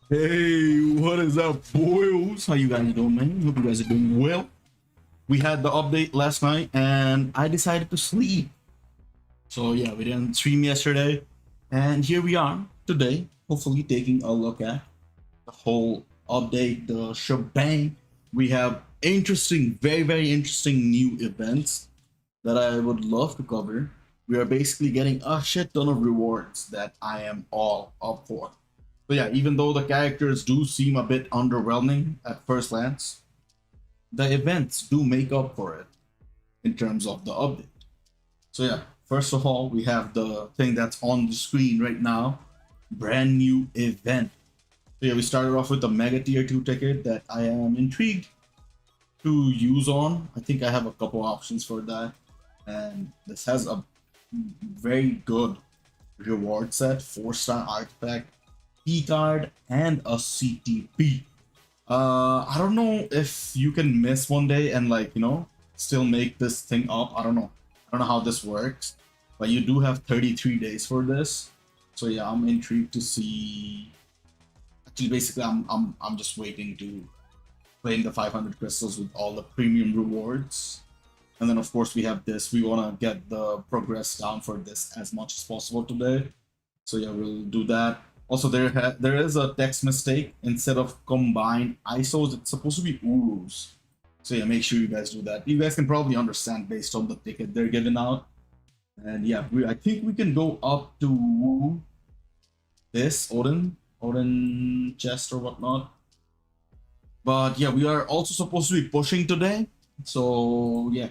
Hey, what is up, boys? How you guys doing, man? Hope you guys are doing well. We had the update last night, and I decided to sleep. So yeah, we didn't stream yesterday, and here we are today. Hopefully, taking a look at the whole update, the shebang. We have interesting, very interesting new events that I would love to cover. We are basically getting a shit ton of rewards that I am all up for. So yeah, even though the characters do seem a bit underwhelming at first glance, the events do make up for it in terms of the update. So yeah, first of all, we have the thing that's on the screen right now, brand new event. So yeah, we started off with the Mega Tier 2 ticket that I am intrigued to use on. I think I have a couple options for that. And this has a very good reward set, 4-star artifact, P card, and a CTP. I don't know if you can miss one day and still make this thing up. I don't know. I don't know how this works, but you do have 33 days for this. So yeah, I'm intrigued to see. Actually, basically, I'm just waiting to claim the 500 crystals with all the premium rewards. And then of course we have this. We want to get the progress down for this as much as possible today. So yeah, we'll do that. Also, there is a text mistake. Instead of combined ISOs, it's supposed to be Urus. So yeah, make sure you guys do that. You guys can probably understand based on the ticket they're giving out. And yeah, I think we can go up to this Odin chest or whatnot. But yeah, we are also supposed to be pushing today. So yeah,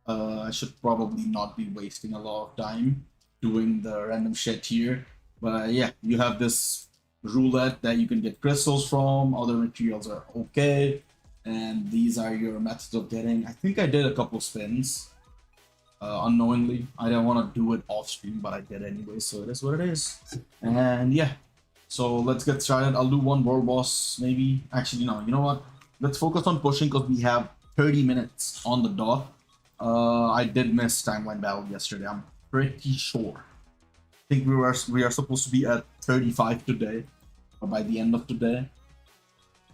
I should probably not be wasting a lot of time doing the random shit here. But yeah, you have this roulette that you can get crystals from. Other materials are okay. And these are your methods of getting. I think I did a couple spins unknowingly. I didn't want to do it off stream, but I did anyway. So it is what it is. And yeah, so let's get started. I'll do one world boss maybe. Actually, no, you know what? Let's focus on pushing because we have 30 minutes on the dot. I did miss timeline battle yesterday. I'm pretty sure. I think we are supposed to be at 35 today, or by the end of today.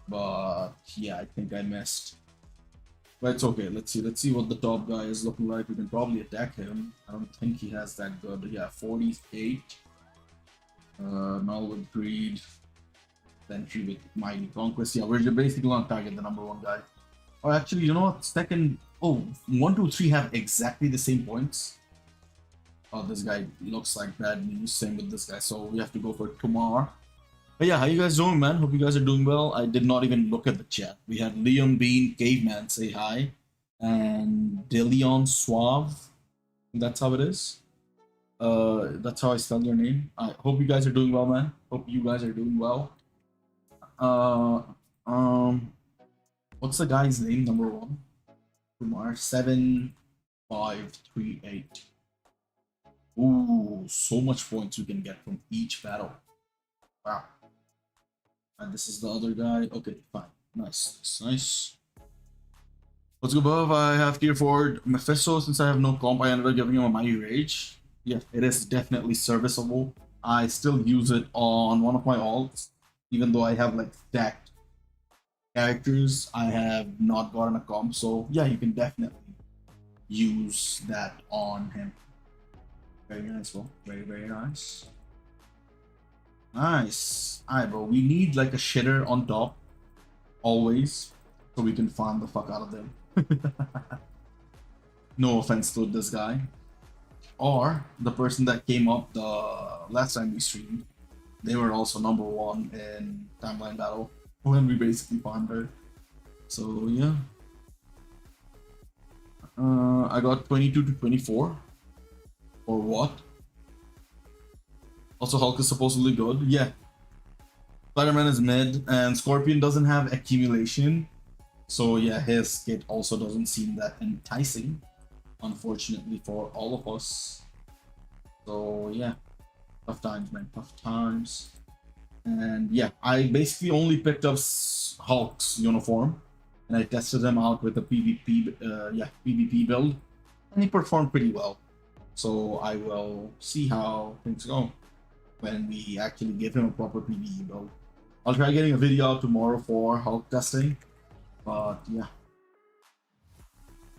But yeah, I think I missed. But it's okay. Let's see what the top guy is looking like. We can probably attack him. I don't think he has that good. Yeah, 48. Null with greed. Entry with mighty conquest. Yeah, we're basically gonna target the #1 guy. Or actually, you know what? Second. Oh, 1, 2, 3 have exactly the same points. Oh, this guy looks like bad news. Same with this guy. So we have to go for Kumar. But yeah, how you guys doing, man? Hope you guys are doing well. I did not even look at the chat. We had Liam Bean, Caveman, say hi. And Dillion Suave. That's how it is. That's how I spell your name. I hope you guys are doing well, man. Hope you guys are doing well. What's the guy's name? #1. Kumar 7538. Ooh, so much points we can get from each battle. Wow. And this is the other guy. Okay, fine. Nice. Let's go above. I have tier 4 Mephisto. Since I have no comp, I ended up giving him a Mighty Rage. Yeah, it is definitely serviceable. I still use it on one of my alts. Even though I have like stacked characters, I have not gotten a comp. So yeah, you can definitely use that on him. Very nice, bro. Very nice. Nice. Alright, bro. We need like a shitter on top. Always. So we can farm the fuck out of them. No offense to this guy. Or the person that came up the last time we streamed. They were also #1 in timeline battle when we basically farmed her. So yeah. I got 22 to 24. Or what? Also, Hulk is supposedly good. Yeah. Spider-Man is mid, and Scorpion doesn't have accumulation. So yeah, his kit also doesn't seem that enticing, unfortunately for all of us. So yeah, tough times, man, tough times. And yeah, I basically only picked up Hulk's uniform, and I tested him out with a PvP build, and he performed pretty well. So I will see how things go when we actually give him a proper PvE build. I'll try getting a video out tomorrow for Hulk testing. But yeah.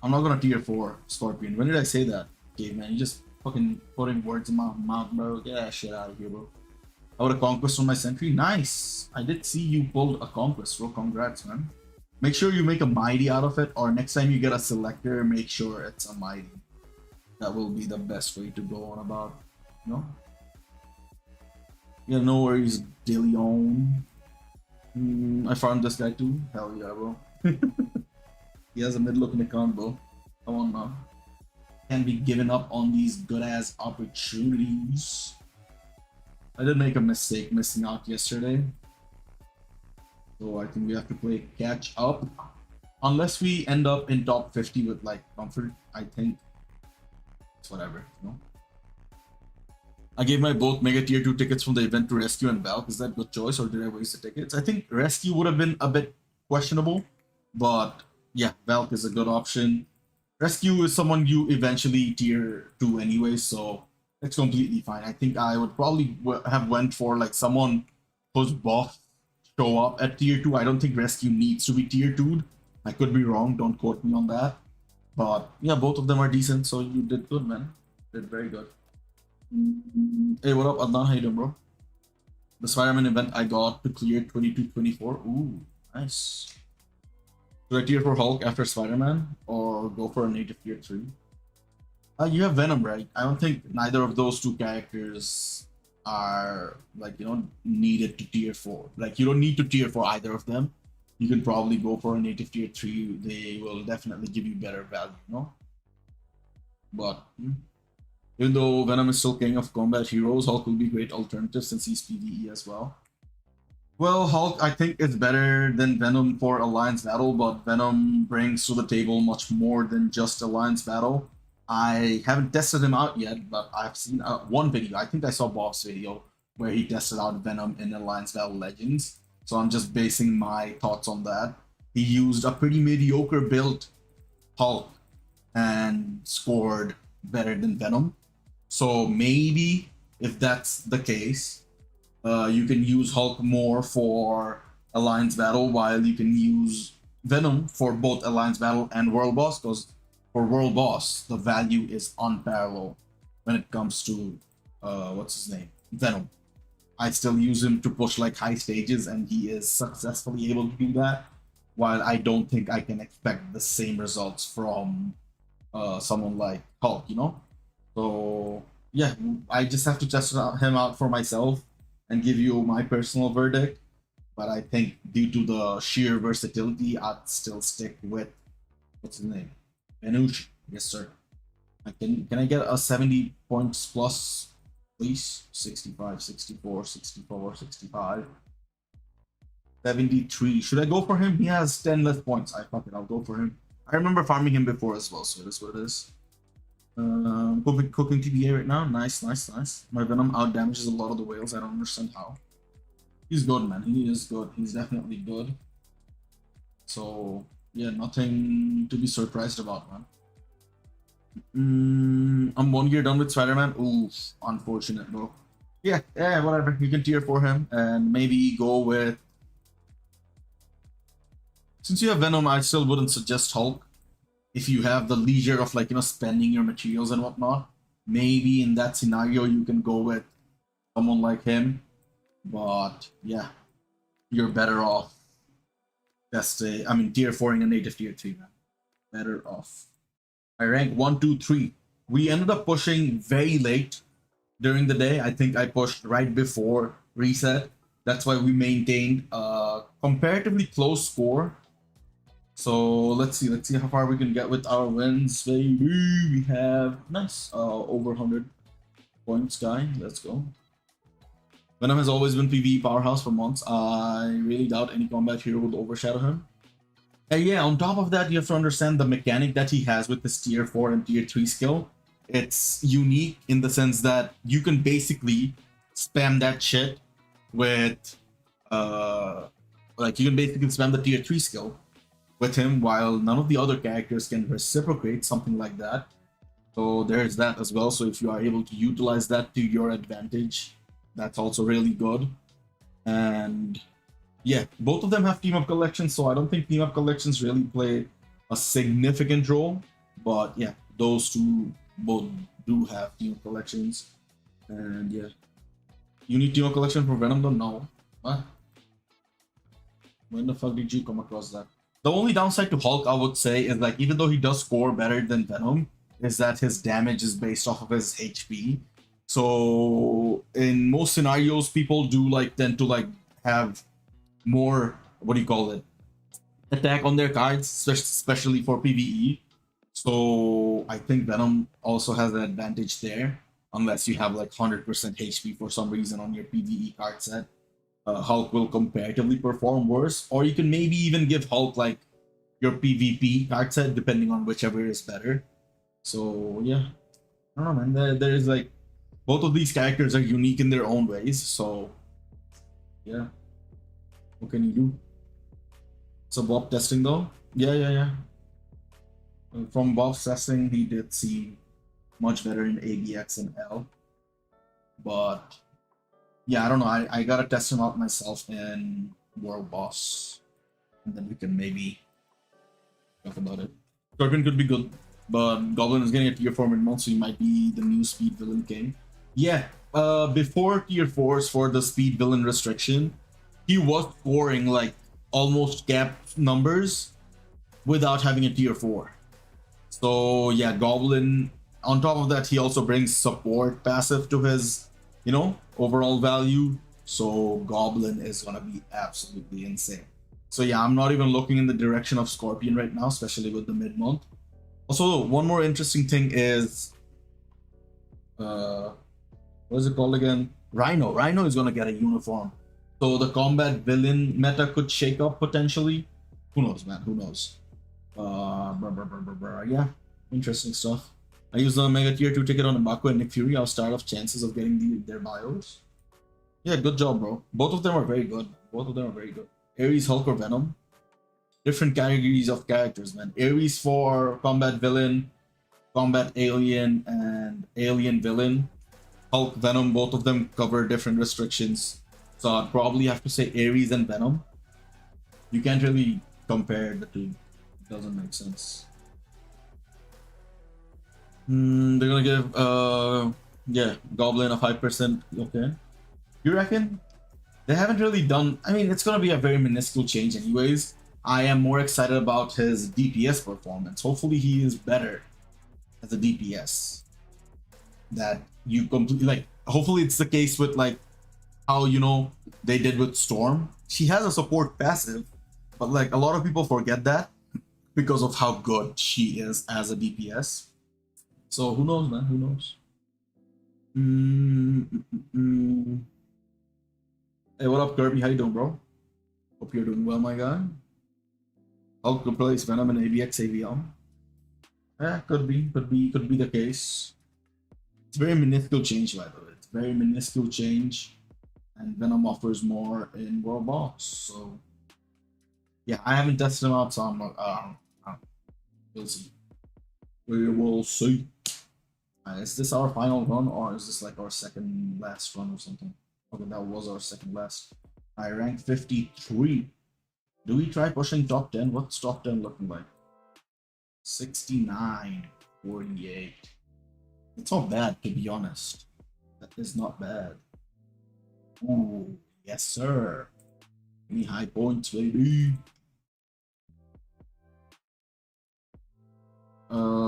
I'm not gonna tier 4 Scorpion. When did I say that? Okay, man, you just fucking putting words in my mouth, bro. Get that shit out of here, bro. I would have conquest on my sentry. Nice. I did see you pulled a conquest, bro. Congrats, man. Make sure you make a mighty out of it, or next time you get a selector, make sure it's a mighty. That will be the best way to go on about, you know? Yeah, no worries, Dillion. I farmed this guy too. Hell yeah, bro. He has a mid-looking account, bro. Come on now. Can't be giving up on these good-ass opportunities. I did make a mistake missing out yesterday. So I think we have to play catch up. Unless we end up in top 50 with like comfort, I think it's whatever, you know. I gave my both Mega Tier 2 tickets from the event to Rescue and Valk. Is that a good choice or did I waste the tickets? I think Rescue would have been a bit questionable, but yeah, Valk is a good option. Rescue is someone you eventually tier 2 anyway, so it's completely fine. I think I would probably have went for like someone who's buff show up at tier 2. I don't think Rescue needs to be tier 2'd. I could be wrong, don't quote me on that. But yeah, both of them are decent, so you did good, man. Did very good. Hey, what up, Adnan? How you doing, bro? The Spider-Man event I got to clear 22-24. Ooh, nice. Should I tier for Hulk after Spider-Man or go for a native tier 3? You have Venom, right? I don't think neither of those two characters are like, you know, needed to tier 4. Like, you don't need to tier for either of them. You can probably go for a native tier 3. They will definitely give you better value, you know? But even though Venom is still king of combat heroes, Hulk will be a great alternative since he's PvE as well. Well, Hulk, I think is better than Venom for Alliance Battle, but Venom brings to the table much more than just Alliance Battle. I haven't tested him out yet, but I've seen one video. I think I saw Bob's video where he tested out Venom in Alliance Battle Legends. So I'm just basing my thoughts on that. He used a pretty mediocre built Hulk and scored better than Venom. So maybe if that's the case, you can use Hulk more for Alliance Battle while you can use Venom for both Alliance Battle and World Boss, because for World Boss, the value is unparalleled when it comes to, what's his name? Venom. I still use him to push like high stages and he is successfully able to do that, while I don't think I can expect the same results from someone like Hulk, you know? So yeah, I just have to test him out for myself and give you my personal verdict. But I think due to the sheer versatility, I'd still stick with, what's his name? Benucci. Yes, sir. Can I get a 70 points plus, please? 65, 64, 64, 65. 73. Should I go for him? He has 10 less points. Fuck it, I'll go for him. I remember farming him before as well, so it is what it is. Cooking TBA right now. Nice, nice, nice. My Venom out damages a lot of the whales. I don't understand how. He's good, man. He is good. He's definitely good. So yeah, nothing to be surprised about, man. I'm 1 year done with Spider-Man. Ooh, unfortunate, bro. Yeah, whatever. You can tier for him and maybe go with. Since you have Venom, I still wouldn't suggest Hulk. If you have the leisure of, like, you know, spending your materials and whatnot, maybe in that scenario you can go with someone like him. But yeah, you're better off just tier 4ing a native tier 3, man. Better off. I rank 1, 2, 3. We ended up pushing very late during the day. I think I pushed right before reset. That's why we maintained a comparatively close score. So let's see how far we can get with our wins, baby. We have nice over 100 points, guy. Let's go. Venom has always been PvE powerhouse for months. I really doubt any combat hero would overshadow him. And yeah, on top of that, you have to understand the mechanic that he has with this tier 4 and tier 3 skill. It's unique in the sense that you can basically spam that shit with like you can basically spam the tier 3 skill with him, while none of the other characters can reciprocate something like that. So there's that as well. So if you are able to utilize that to your advantage, that's also really good. And Yeah, both of them have team up collections, so I don't think team up collections really play a significant role. But yeah, those two both do have team up collections. And yeah, you need team up collection for Venom though? No. What? When the fuck did you come across that? The only downside to Hulk, I would say, is like even though he does score better than Venom, is that his damage is based off of his HP. So in most scenarios, people do like tend to like have more, what do you call it, attack on their cards, especially for PvE. So I think Venom also has an advantage there, unless you have like 100% HP for some reason on your PvE card set. Hulk will comparatively perform worse, or you can maybe even give Hulk like your PvP card set, depending on whichever is better. So yeah, I don't know, man. There is like both of these characters are unique in their own ways. So yeah, what can you do? So Bob testing though, yeah. From Bob's testing, he did seem much better in ABX and L, but yeah, I don't know. I gotta test him out myself in World Boss, and then we can maybe talk about it. Scorpion could be good, but Goblin is getting a tier 4 mid-month, so he might be the new speed villain king. Yeah, before tier 4s for the speed villain restriction, he was scoring like almost capped numbers without having a tier 4. So yeah, Goblin, on top of that, he also brings support passive to his, overall value. So Goblin is gonna be absolutely insane. So yeah, I'm not even looking in the direction of Scorpion right now, especially with the mid-month. Also, one more interesting thing is, what is it called again? Rhino. Rhino is gonna get a uniform. So the combat villain meta could shake up potentially. Who knows, man? Who knows? Yeah, interesting stuff. I used the Mega Tier 2 ticket on Mbaku and Nick Fury. I'll start off chances of getting their bios. Yeah, good job, bro. Both of them are very good. Both of them are very good. Ares, Hulk, or Venom. Different categories of characters, man. Ares for combat villain, combat alien, and alien villain. Hulk, Venom, both of them cover different restrictions. So I'd probably have to say Ares and Venom. You can't really compare the two. It doesn't make sense. They're gonna give yeah, Goblin a 5%. Okay. You reckon? They haven't really done, I mean, it's gonna be a very minuscule change anyways. I am more excited about his DPS performance. Hopefully he is better as a DPS. That you completely like, hopefully it's the case with like how they did with Storm. She has a support passive, but like a lot of people forget that because of how good she is as a DPS. So who knows, man? Who knows? Hey, what up, Kirby? How you doing, bro? Hope you're doing well, my guy. Hulk replace Venom and AVX AVL. Yeah, could be the case. It's very minuscule change, by the way. It's very minuscule change, and Venom offers more in World Boss. So yeah, I haven't tested him out, so I'm not. We'll see. We will see. Is this our final run, or is this like our second last run or something? Okay, that was our second last. I ranked 53. Do we try pushing top 10? What's top 10 looking like? 69, 48. It's not bad, to be honest. That is not bad. Ooh, yes, sir. Any high points, baby.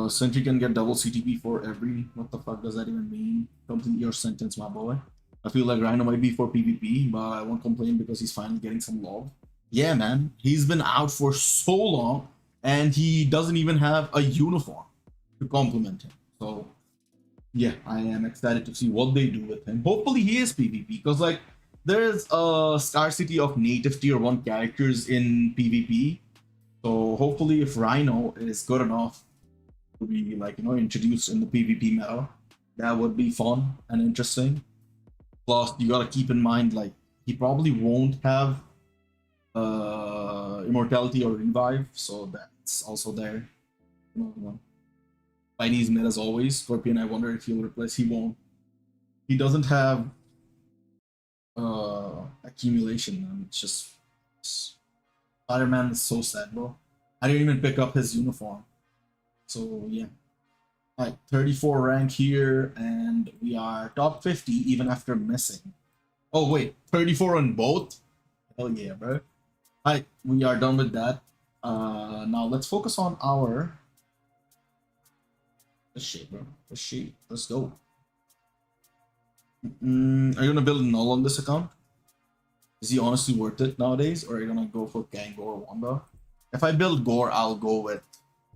Sentry can get double CTP for every. What the fuck does that even mean? Complete your sentence, my boy. I feel like Rhino might be for PvP, but I won't complain because he's finally getting some love. Yeah, man. He's been out for so long, and he doesn't even have a uniform to complement him. So, yeah, I am excited to see what they do with him. Hopefully, he is PvP, because, like, there's a scarcity of native tier 1 characters in PvP. So, hopefully, if Rhino is good enough to be, like, introduced in the PvP meta, that would be fun and interesting. Plus, you gotta keep in mind, like, he probably won't have immortality or revive, so that's also there. Spidy's mid as always. Scorpion, I wonder if he'll replace. He won't. He doesn't have accumulation. It's just Spider-Man is so sad, bro. I didn't even pick up his uniform. So yeah. Alright, 34 rank here, and we are top 50 even after missing. Oh wait, 34 on both? Hell yeah, bro. Alright, we are done with that. Now let's focus on our... This shit, bro. This shit. Let's go. Are you gonna build a null on this account? Is he honestly worth it nowadays, or are you gonna go for Gang or Wanda? If I build Gore, I'll go with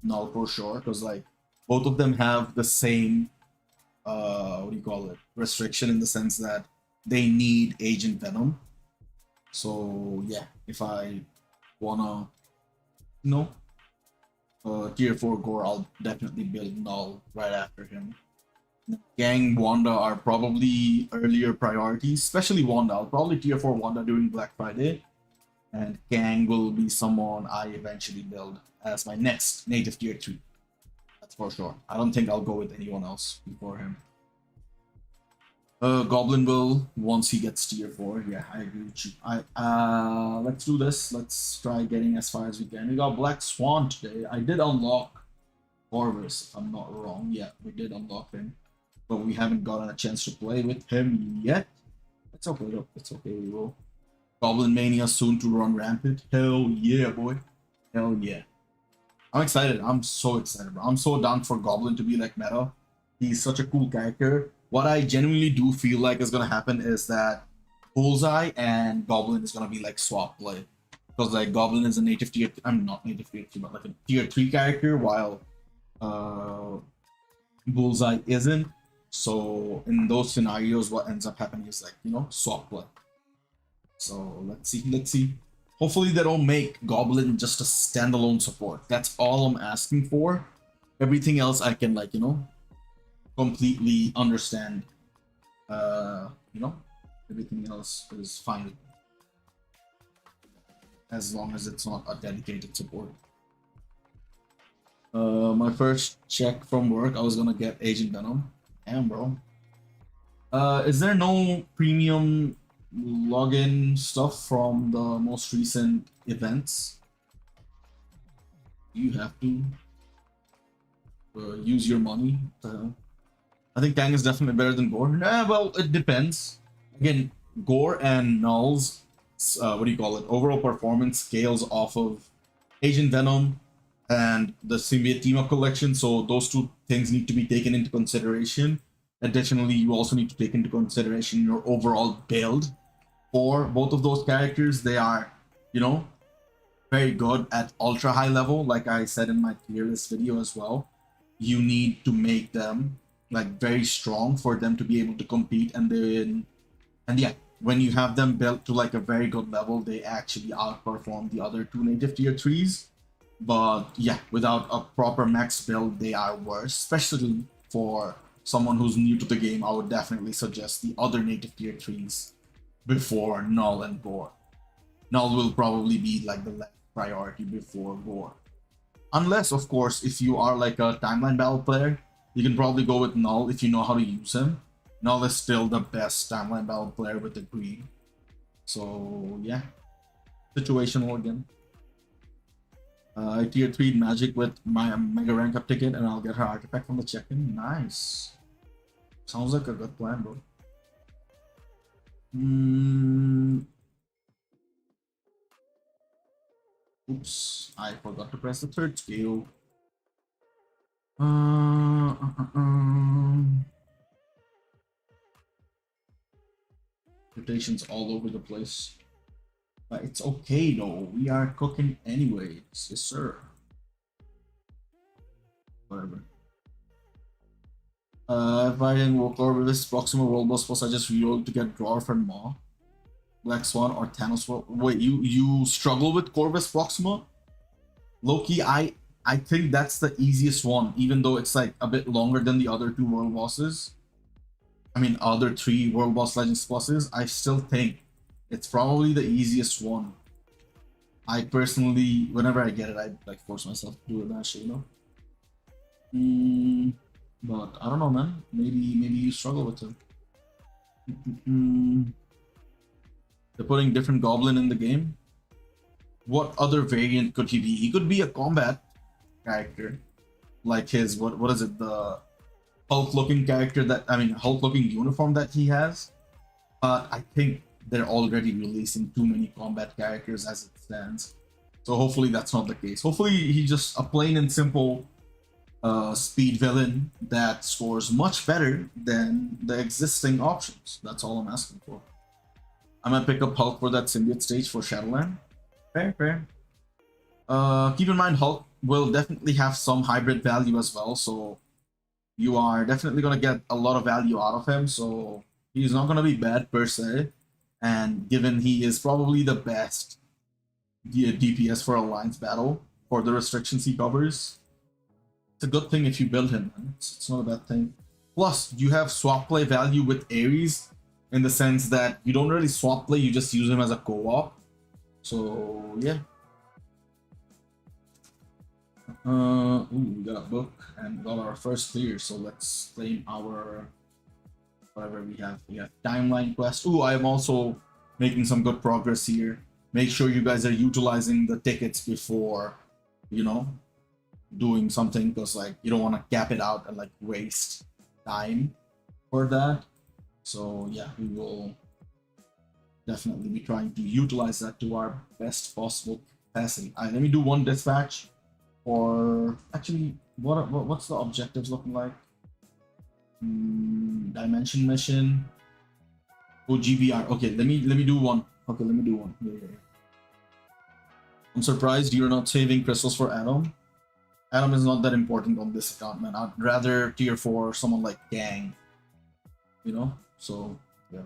null for sure, because like both of them have the same what do you call it, restriction, in the sense that they need Agent Venom. So yeah, if I wanna, you know, tier 4 Gore, I'll definitely build null right after him. Gang, Wanda are probably earlier priorities, especially Wanda. I'll probably tier 4 Wanda during Black Friday, and Gang will be someone I eventually build as my next native tier 3. That's for sure. I don't think I'll go with anyone else before him. Goblin will once he gets tier 4. Yeah, I agree with you. Let's do this. Let's try getting as far as we can. We got Black Swan today. I did unlock Corvus, if I'm not wrong. Yeah, we did unlock him, but we haven't gotten a chance to play with him yet. It's okay though. It's okay. We will. Goblin Mania soon to run rampant. Hell yeah, boy. Hell yeah. I'm excited. I'm so excited, bro. I'm so down for Goblin to be like meta. He's such a cool character. What I genuinely do feel like is gonna happen is that Bullseye and Goblin is gonna be like swap play, because like Goblin is a native tier. I'm not native tier 2, but like a tier 3 character, while Bullseye isn't. So in those scenarios, what ends up happening is like, you know, swap play. So let's see. Hopefully they don't make Goblin just a standalone support. That's all I'm asking for. Everything else I can, like, you know, completely understand. You know, everything else is fine as long as it's not a dedicated support. My first check from work, I was gonna get Agent Venom. Damn, bro. Is there no premium login stuff from the most recent events? You have to use your money. I think Kang is definitely better than Gore. Nah, well, it depends. Again, Gore and Null's what do you call it, overall performance scales off of Agent Venom and the Symbiote Team Up collection, so those two things need to be taken into consideration. Additionally, you also need to take into consideration your overall build for both of those characters. They are, you know, very good at ultra high level, like I said in my tier list video as well. You need to make them like very strong for them to be able to compete, and then, and yeah, when you have them built to like a very good level, they actually outperform the other two native tier 3s. But yeah, without a proper max build, they are worse. Especially for someone who's new to the game, I would definitely suggest the other native tier 3s before Null and Gore. Null will probably be like the last priority before Gore. Unless, of course, if you are like a timeline battle player, you can probably go with Null if you know how to use him. Null is still the best timeline battle player with the greed. So yeah, situational again. I tier 3 magic with my mega rank up ticket, and I'll get her artifact from the check-in. Nice. Sounds like a good plan, bro. Oops, I forgot to press the third skill. Rotations all over the place. But it's okay though, we are cooking anyways. Yes, sir. Whatever. If I didn't walk over with this Proxima World Boss plus I just rerolled to get Dwarf and Maw. Black Swan or Thanos. Wait, you struggle with Corvus Proxima? Loki, I think that's the easiest one, even though it's like a bit longer than the other two world bosses. I mean, other 3 World Boss Legends bosses. I still think it's probably the easiest one. I personally, whenever I get it, I like force myself to do it actually, you know. But I don't know, man. Maybe you struggle with it. They're putting different Goblin in the game. what other variant could he be? He could be a combat character, like his what is it, the Hulk looking character that, I mean, Hulk looking uniform that he has. But I think they're already releasing too many combat characters as it stands. So hopefully that's not the case. Hopefully he's just a plain and simple speed villain that scores much better than the existing options. That's all I'm asking for. I'm gonna pick up Hulk for that symbiote stage for Shadowland. Fair, fair. Keep in mind Hulk will definitely have some hybrid value as well, so you are definitely gonna get a lot of value out of him. So he's not gonna be bad per se, and given he is probably the best DPS for Alliance battle for the restrictions he covers, it's a good thing if you build him, man. It's not a bad thing. Plus, you have swap play value with Ares in the sense that you don't really swap play, you just use him as a co-op. So yeah. Ooh, we got a book and got our first clear, so let's claim our whatever we have. We have timeline quest. Ooh, I am also making some good progress here. Make sure you guys are utilizing the tickets before, you know, doing something, because like you don't want to cap it out and like waste time for that. So yeah, we will definitely be trying to utilize that to our best possible capacity. Let me do one dispatch. Or actually, what's the objectives looking like? Dimension mission. Oh, GBR. Okay, let me do one. Okay, let me do one. Yeah. I'm surprised you're not saving crystals for Adam. Adam is not that important on this account, man. I'd rather tier 4 someone like Gang. You know? So yeah.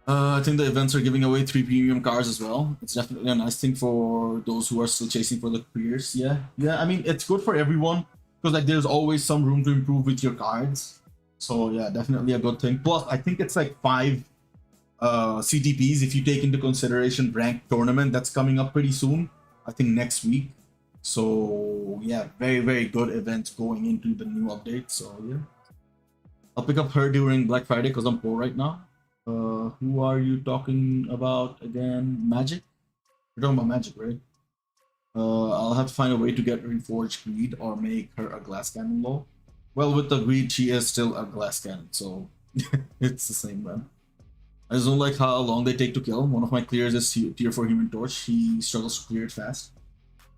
I think the events are giving away 3 premium cars as well. It's definitely a nice thing for those who are still chasing for the careers. Yeah, I mean, it's good for everyone because like there's always some room to improve with your cards. So yeah, definitely a good thing. Plus, I think it's like 5 CTPs if you take into consideration ranked tournament that's coming up pretty soon. I think next week. So yeah, very good event going into the new update. So yeah, I'll pick up her during Black Friday because I'm poor right now. Who are you talking about again? Magic? You're talking about Magic, right? I'll have to find a way to get Reforged Greed or make her a glass cannon low. Well, with the Greed, she is still a glass cannon, so it's the same, man. I just don't like how long they take to kill. One of my clears is tier 4 Human Torch. He struggles to clear it fast.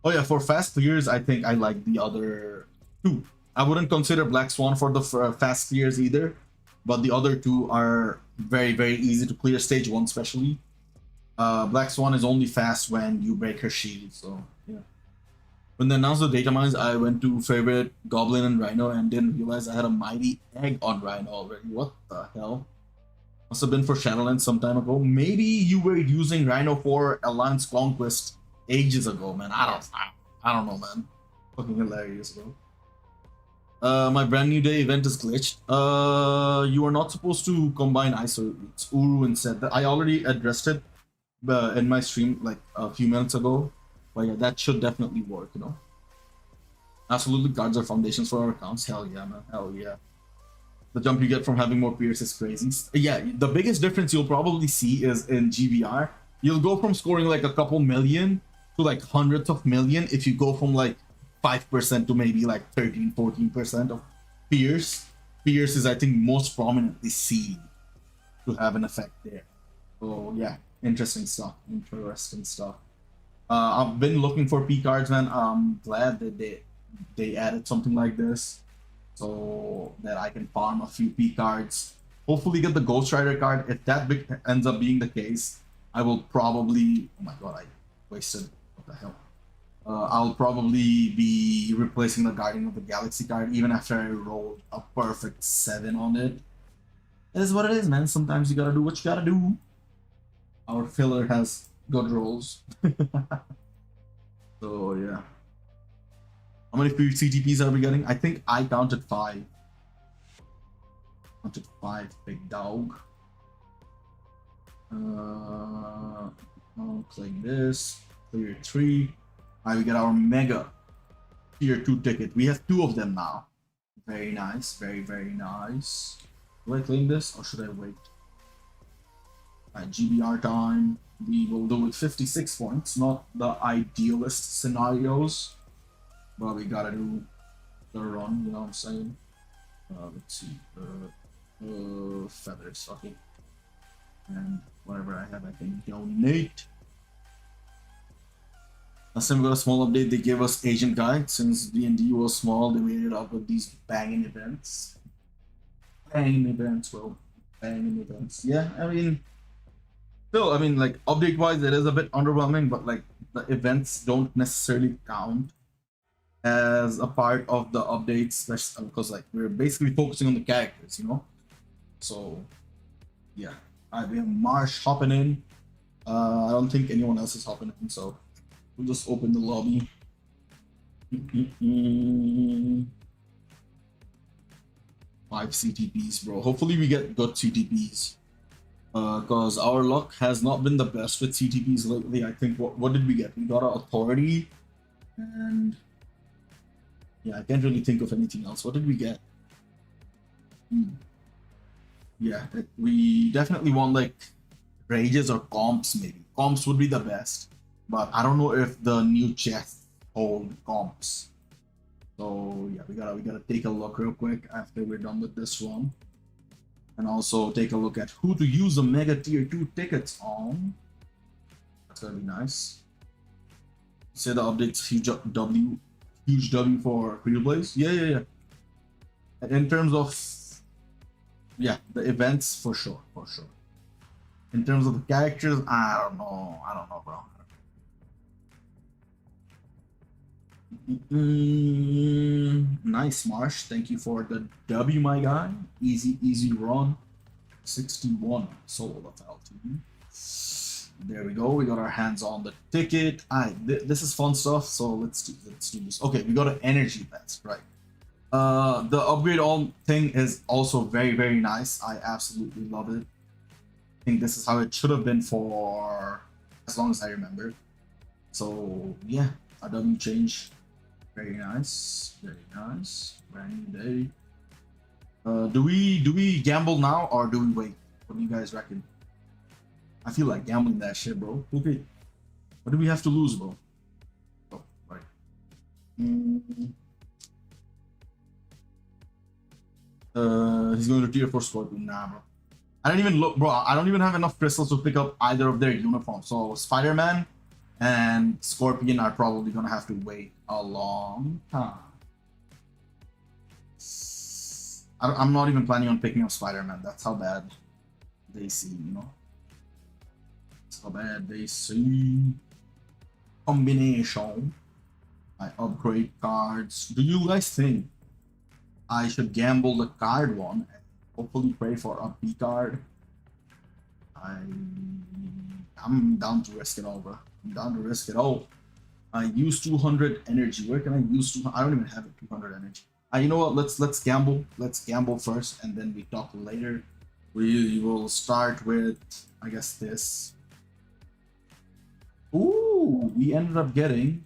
Oh yeah, for fast clears, I think I like the other 2. I wouldn't consider Black Swan for the fast clears either, but the other 2 are very easy to clear, stage 1 especially. Black Swan is only fast when you break her shield, so yeah. When they announced the data mines, I went to favorite Goblin and Rhino and didn't realize I had a mighty egg on Rhino already. What the hell? Must have been for Shadowlands some time ago. Maybe you were using Rhino for Alliance Conquest ages ago, man. I don't know, man. Fucking hilarious, bro. My brand new day event is glitched. You are not supposed to combine ISO. It's Uru instead. I already addressed it in my stream like a few minutes ago. But yeah, that should definitely work, you know. Absolutely, cards are foundations for our accounts. Hell yeah, man. Hell yeah. The jump you get from having more peers is crazy. Yeah, the biggest difference you'll probably see is in GBR. You'll go from scoring like a couple million to like hundreds of million if you go from like 5% to maybe like 13-14% of peers. Peers is, I think, most prominently seen to have an effect there. So yeah, interesting stuff. I've been looking for P cards, man. I'm glad that they added something like this so that I can farm a few P cards. Hopefully get the Ghost Rider card. If that ends up being the case, I will probably... Oh my god, I wasted... What the hell? I'll probably be replacing the Guardian of the Galaxy card even after I rolled a perfect 7 on it. It is what it is, man. Sometimes you gotta do what you gotta do. Our filler has good rolls. So yeah. How many CTPs are we getting? I think I counted 5. Counted 5, big dog. I'll click this. Clear 3. Alright, we get our mega tier 2 ticket. We have 2 of them now. Very nice, very nice. Do I claim this or should I wait? At GBR time, we will do with 56 points. Not the idealist scenarios, but we gotta do the run, you know what I'm saying? Let's see. Feathers, okay. And whatever I have, I can donate. Last time we got a small update, they gave us Agent Guide. Since D&D was small, they made it up with these banging events. Banging events, bro. Banging events. Yeah, I mean, still, I mean, like, update-wise, it is a bit underwhelming, but, like, the events don't necessarily count as a part of the updates, because, like, we're basically focusing on the characters, you know? So, yeah. We have Marsh hopping in. I don't think anyone else is hopping in, so we'll just open the lobby. 5 CTPs, bro. Hopefully we get good CTPs. Because our luck has not been the best with CTPs lately. I think, what did we get? We got our authority, and yeah, I can't really think of anything else. What did we get? Yeah, we definitely want like rages or comps, maybe. Comps would be the best, but I don't know if the new chests hold comps. So yeah, we gotta take a look real quick after we're done with this one. And also take a look at who to use the Mega Tier 2 tickets on. That's gonna be nice. Say the update's huge W for Creel Blaze. Yeah. In terms of, yeah, the events for sure. In terms of the characters, I don't know, bro. Nice, Marsh. Thank you for the W, my guy. Easy run. 61 solo FLT. There we go. We got our hands on the ticket. This is fun stuff. So let's do this. Okay, we got an energy vest, right? The upgrade all thing is also very nice. I absolutely love it. I think this is how it should have been for as long as I remember. So yeah, a W change. Very nice. Brand new day. Do we gamble now or do we wait? What do you guys reckon? I feel like gambling that shit, bro. Okay. What do we have to lose, bro? Oh, right. He's going to tier 4 Scorpion. Nah, bro. I don't even look, bro. I don't even have enough crystals to pick up either of their uniforms. So Spider-Man and Scorpion are probably gonna have to wait a long time. I'm not even planning on picking up Spider-Man. That's how bad they see, you know. That's how bad they see. Combination. I upgrade cards. Do you guys think I should gamble the card one and hopefully pray for a P card? I'm down to risk it all, bro. I'm down to risk it all. I use 200 energy. Where can I use 200? I don't even have 200 energy. You know what? Let's gamble. Let's gamble first, and then we talk later. We will start with, I guess, this. Ooh, we ended up getting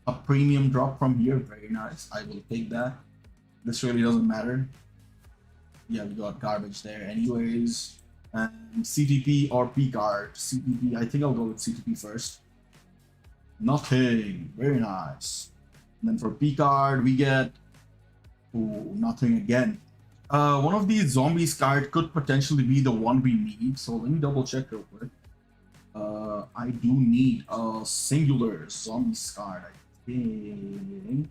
a premium drop from here. Very nice. I will take that. This really doesn't matter. Yeah, we got garbage there anyways. And CTP or P card. CTP, I think I'll go with CTP first. Nothing. Very nice. And then for P card, we get, ooh, nothing again. One of these zombies card could potentially be the one we need. So let me double check real quick. I do need a singular zombies card, I think.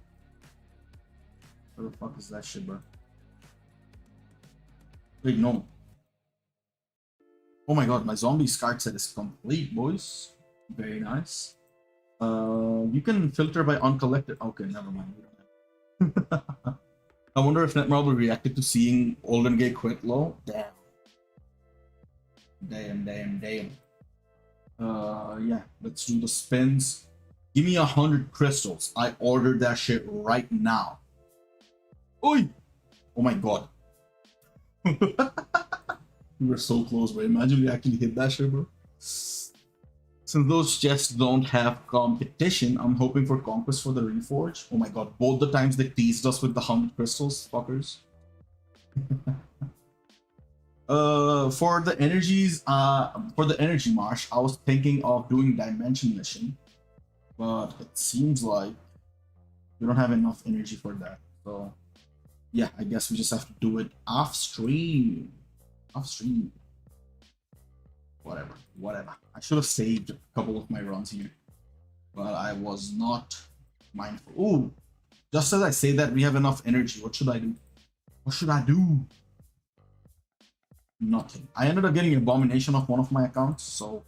Where the fuck is that shit, bro? Wait, no. Oh my god, my zombies card set is complete, boys. Very nice. You can filter by uncollected. Okay, never mind. I wonder if Netmarble reacted to seeing Olden Gay quit low. Damn. Yeah, let's do the spins. Give me 100 crystals. I ordered that shit right now. Oi! Oh my god. We were so close, bro. Imagine we actually hit that shit, bro. Since those chests don't have competition, I'm hoping for Conquest for the Reforge. Oh my god, both the times they teased us with the 100 crystals, fuckers. For the energies, for the energy marsh, I was thinking of doing dimension mission, but it seems like we don't have enough energy for that. So yeah, I guess we just have to do it off stream. Off stream. Whatever, whatever. I should have saved a couple of my runs here, but I was not mindful. Ooh, just as I say that we have enough energy, what should I do? What should I do? Nothing. I ended up getting abomination off one of my accounts, so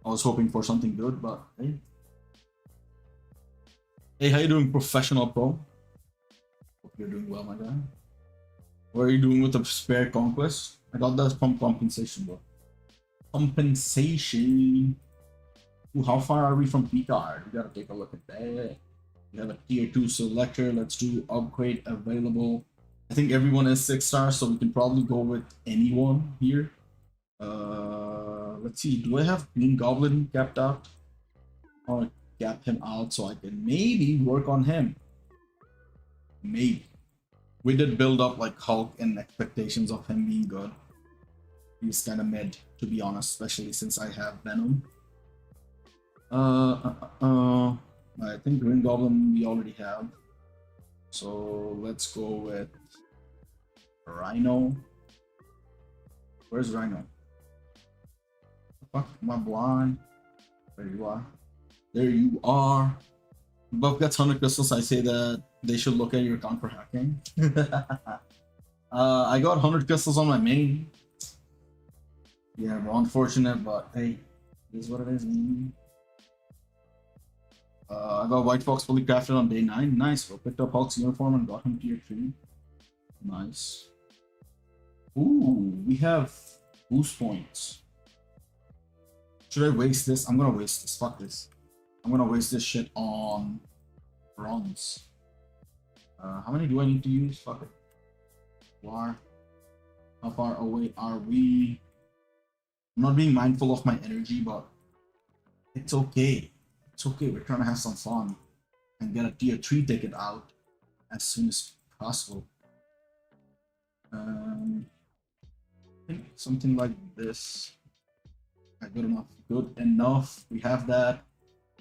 I was hoping for something good, but hey. Hey, how you doing, professional pro? Hope you're doing well, my guy. What are you doing with the spare conquest? I got that from compensation, bro. Compensation. Ooh, how far are we from P-card? We gotta take a look at that. We have a tier 2 selector. Let's do upgrade available. I think everyone is 6 stars, so we can probably go with anyone here. Let's see. Do I have Green Goblin capped out? I want to cap him out so I can maybe work on him. Maybe. We did build up like Hulk and expectations of him being good. He's kind of mid, to be honest, especially since I have Venom. I think Green Goblin we already have. So let's go with Rhino. Where's Rhino? Fuck, am I blind? There you are. There you are. Buff gets 100 crystals. I say that they should look at your account for hacking. I got 100 crystals on my main. Yeah, we're unfortunate, but hey, it is what it is. I got White Fox fully crafted on day 9. Nice. We picked up Hulk's uniform and got him tier 3. Nice. Ooh, we have boost points. Should I waste this? I'm gonna waste this. Fuck this. I'm gonna waste this shit on bronze. How many do I need to use? Fuck it. War. How far away are we? I'm not being mindful of my energy, but it's okay. It's okay. We're trying to have some fun and get a tier 3 ticket out as soon as possible. I think something like this. Good enough. Good enough. We have that.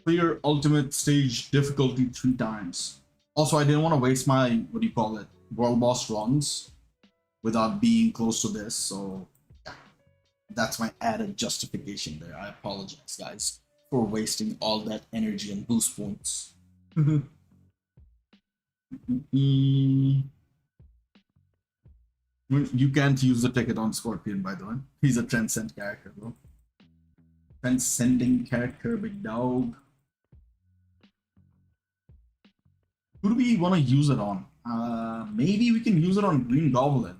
Clear ultimate stage difficulty 3 times. Also, I didn't want to waste my, what do you call it, world boss runs without being close to this. So yeah, that's my added justification there. I apologize, guys, for wasting all that energy and boost points. You can't use the ticket on Scorpion, by the way. He's a transcend character, bro. Transcending character, big dog. Who do we want to use it on? Maybe we can use it on Green Goblin.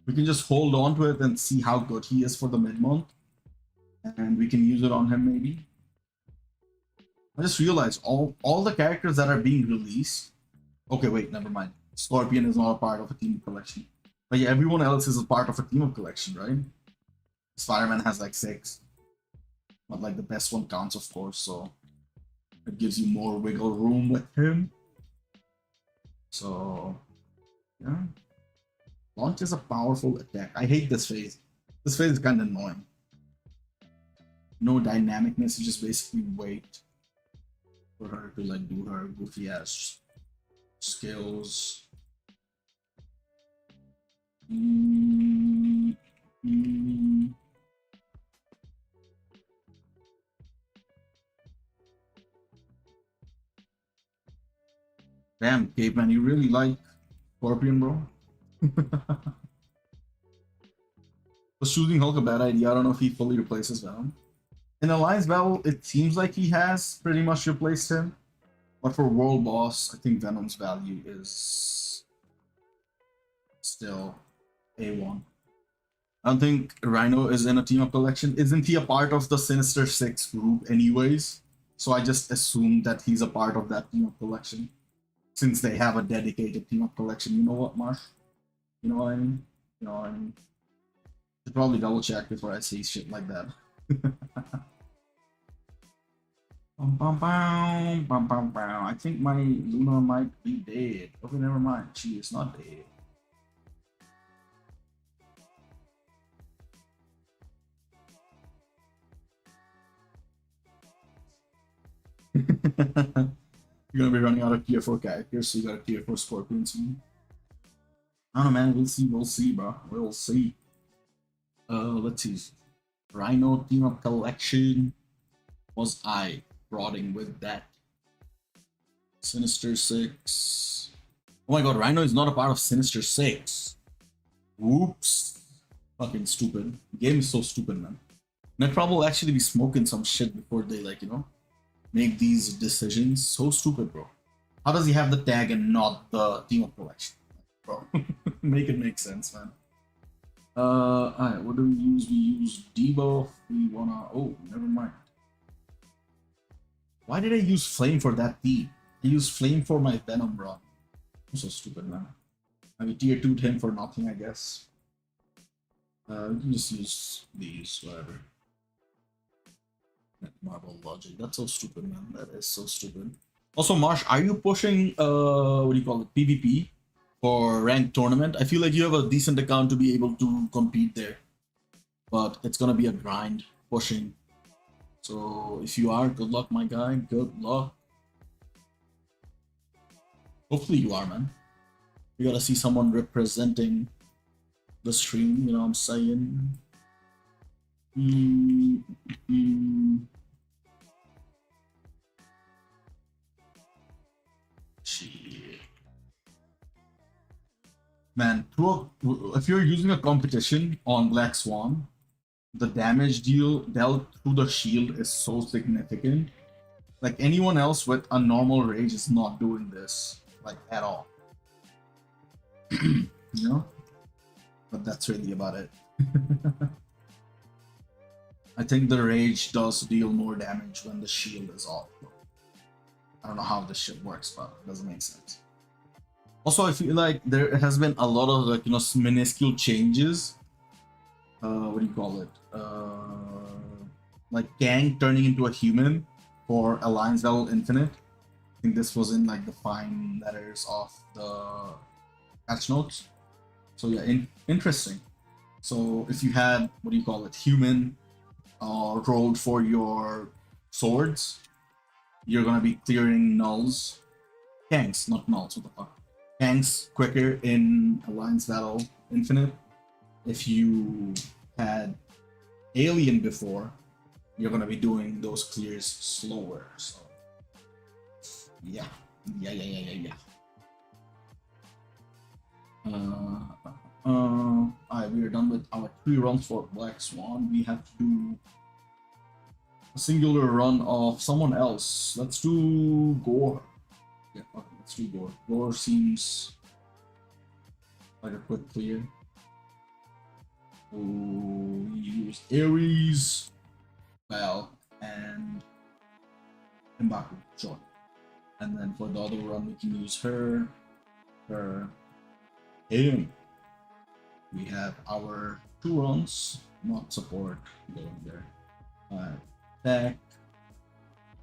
We can just hold on to it and see how good he is for the mid-month. And we can use it on him, maybe. I just realized all the characters that are being released... Okay, wait, never mind. Scorpion is not a part of a team collection. But yeah, everyone else is a part of a team of collection, right? Spider-Man has like 6. But like the best one counts, of course, so it gives you more wiggle room with him. So yeah, launch is a powerful attack. I hate this phase. This phase is kind of annoying. No dynamicness. You just basically wait for her to like do her goofy ass skills. Damn, Caveman, you really like Scorpion, bro? Was choosing Hulk a bad idea? I don't know if he fully replaces Venom. In Alliance Battle, it seems like he has pretty much replaced him. But for World Boss, I think Venom's value is still A1. I don't think Rhino is in a team up collection. Isn't he a part of the Sinister Six group anyways? So I just assumed that he's a part of that team up collection. Since they have a dedicated team up collection. You know what, Marsh? You know what I mean? You know what I mean? Should probably double check before I say shit like that. I think my Luna might be dead. Okay, never mind. She is not dead. You're gonna be running out of tier 4 characters, so you got a tier 4 Scorpion soon. I don't know, man. We'll see, bro. We'll see. Let's see. Rhino team up collection. Was I rotting with that? Sinister 6. Oh my god, Rhino is not a part of Sinister 6. Whoops. Fucking stupid. The game is so stupid, man. Netprob will actually be smoking some shit before they, like, you know, make these decisions. So stupid, bro. How does he have the tag and not the team up collection? Bro, make it make sense, man. Alright, what do we use? We use debuff. We wanna. Oh, never mind. Why did I use Flame for that team? I used Flame for my Venom run. I'm so stupid, man. I mean, tier 2'd him for nothing, I guess. We can just use these, whatever. Marble logic. That's so stupid, man. That is so stupid. Also, Marsh, are you pushing what do you call it? PvP for ranked tournament? I feel like you have a decent account to be able to compete there, but it's gonna be a grind pushing. So if you are, good luck, my guy. Good luck. Hopefully you are, man. We gotta see someone representing the stream, you know what I'm saying? Shit. Man, if you're using a competition on Black Swan, the damage dealt through the shield is so significant. Like, anyone else with a normal rage is not doing this, like, at all. You know? But that's really about it. I think the rage does deal more damage when the shield is off. I don't know how this shit works, but it doesn't make sense. Also, I feel like there has been a lot of, like, you know, minuscule changes. What do you call it? Like Kang turning into a human for Alliance Level Infinite. I think this was in, like, the fine letters of the patch notes. So yeah, interesting. So if you had, what do you call it, human rolled for your swords, you're gonna be clearing nulls. Kangs, not nulls, what the fuck. Kangs quicker in Alliance Battle Infinite. If you had Alien before, you're gonna be doing those clears slower. So yeah. Alright, we are done with our 3 runs for Black Swan. We have to do a singular run of someone else. Let's do Gore. Yeah, okay, let's do Gore. Gore seems like a quick clear. Oh, we use Ares, Val, and Mbaku. Sure. And then for the other run, we can use her, him. We have our 2 runs, not support, going there. Tech,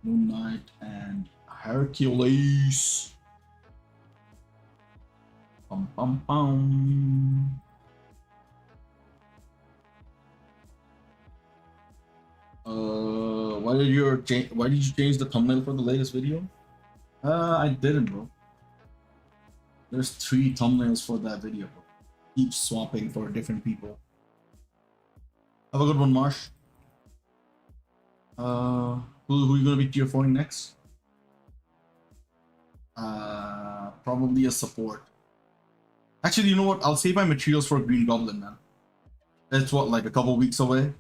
Moon Knight, and Hercules. Pum pum pum. Why did you change the thumbnail for the latest video? I didn't, bro. There's 3 thumbnails for that video, bro. Each swapping for different people. Have a good one, Marsh. Who you gonna be tier 4ing next? Probably a support. Actually, you know what? I'll save my materials for Green Goblin, man. It's what, like a couple weeks away?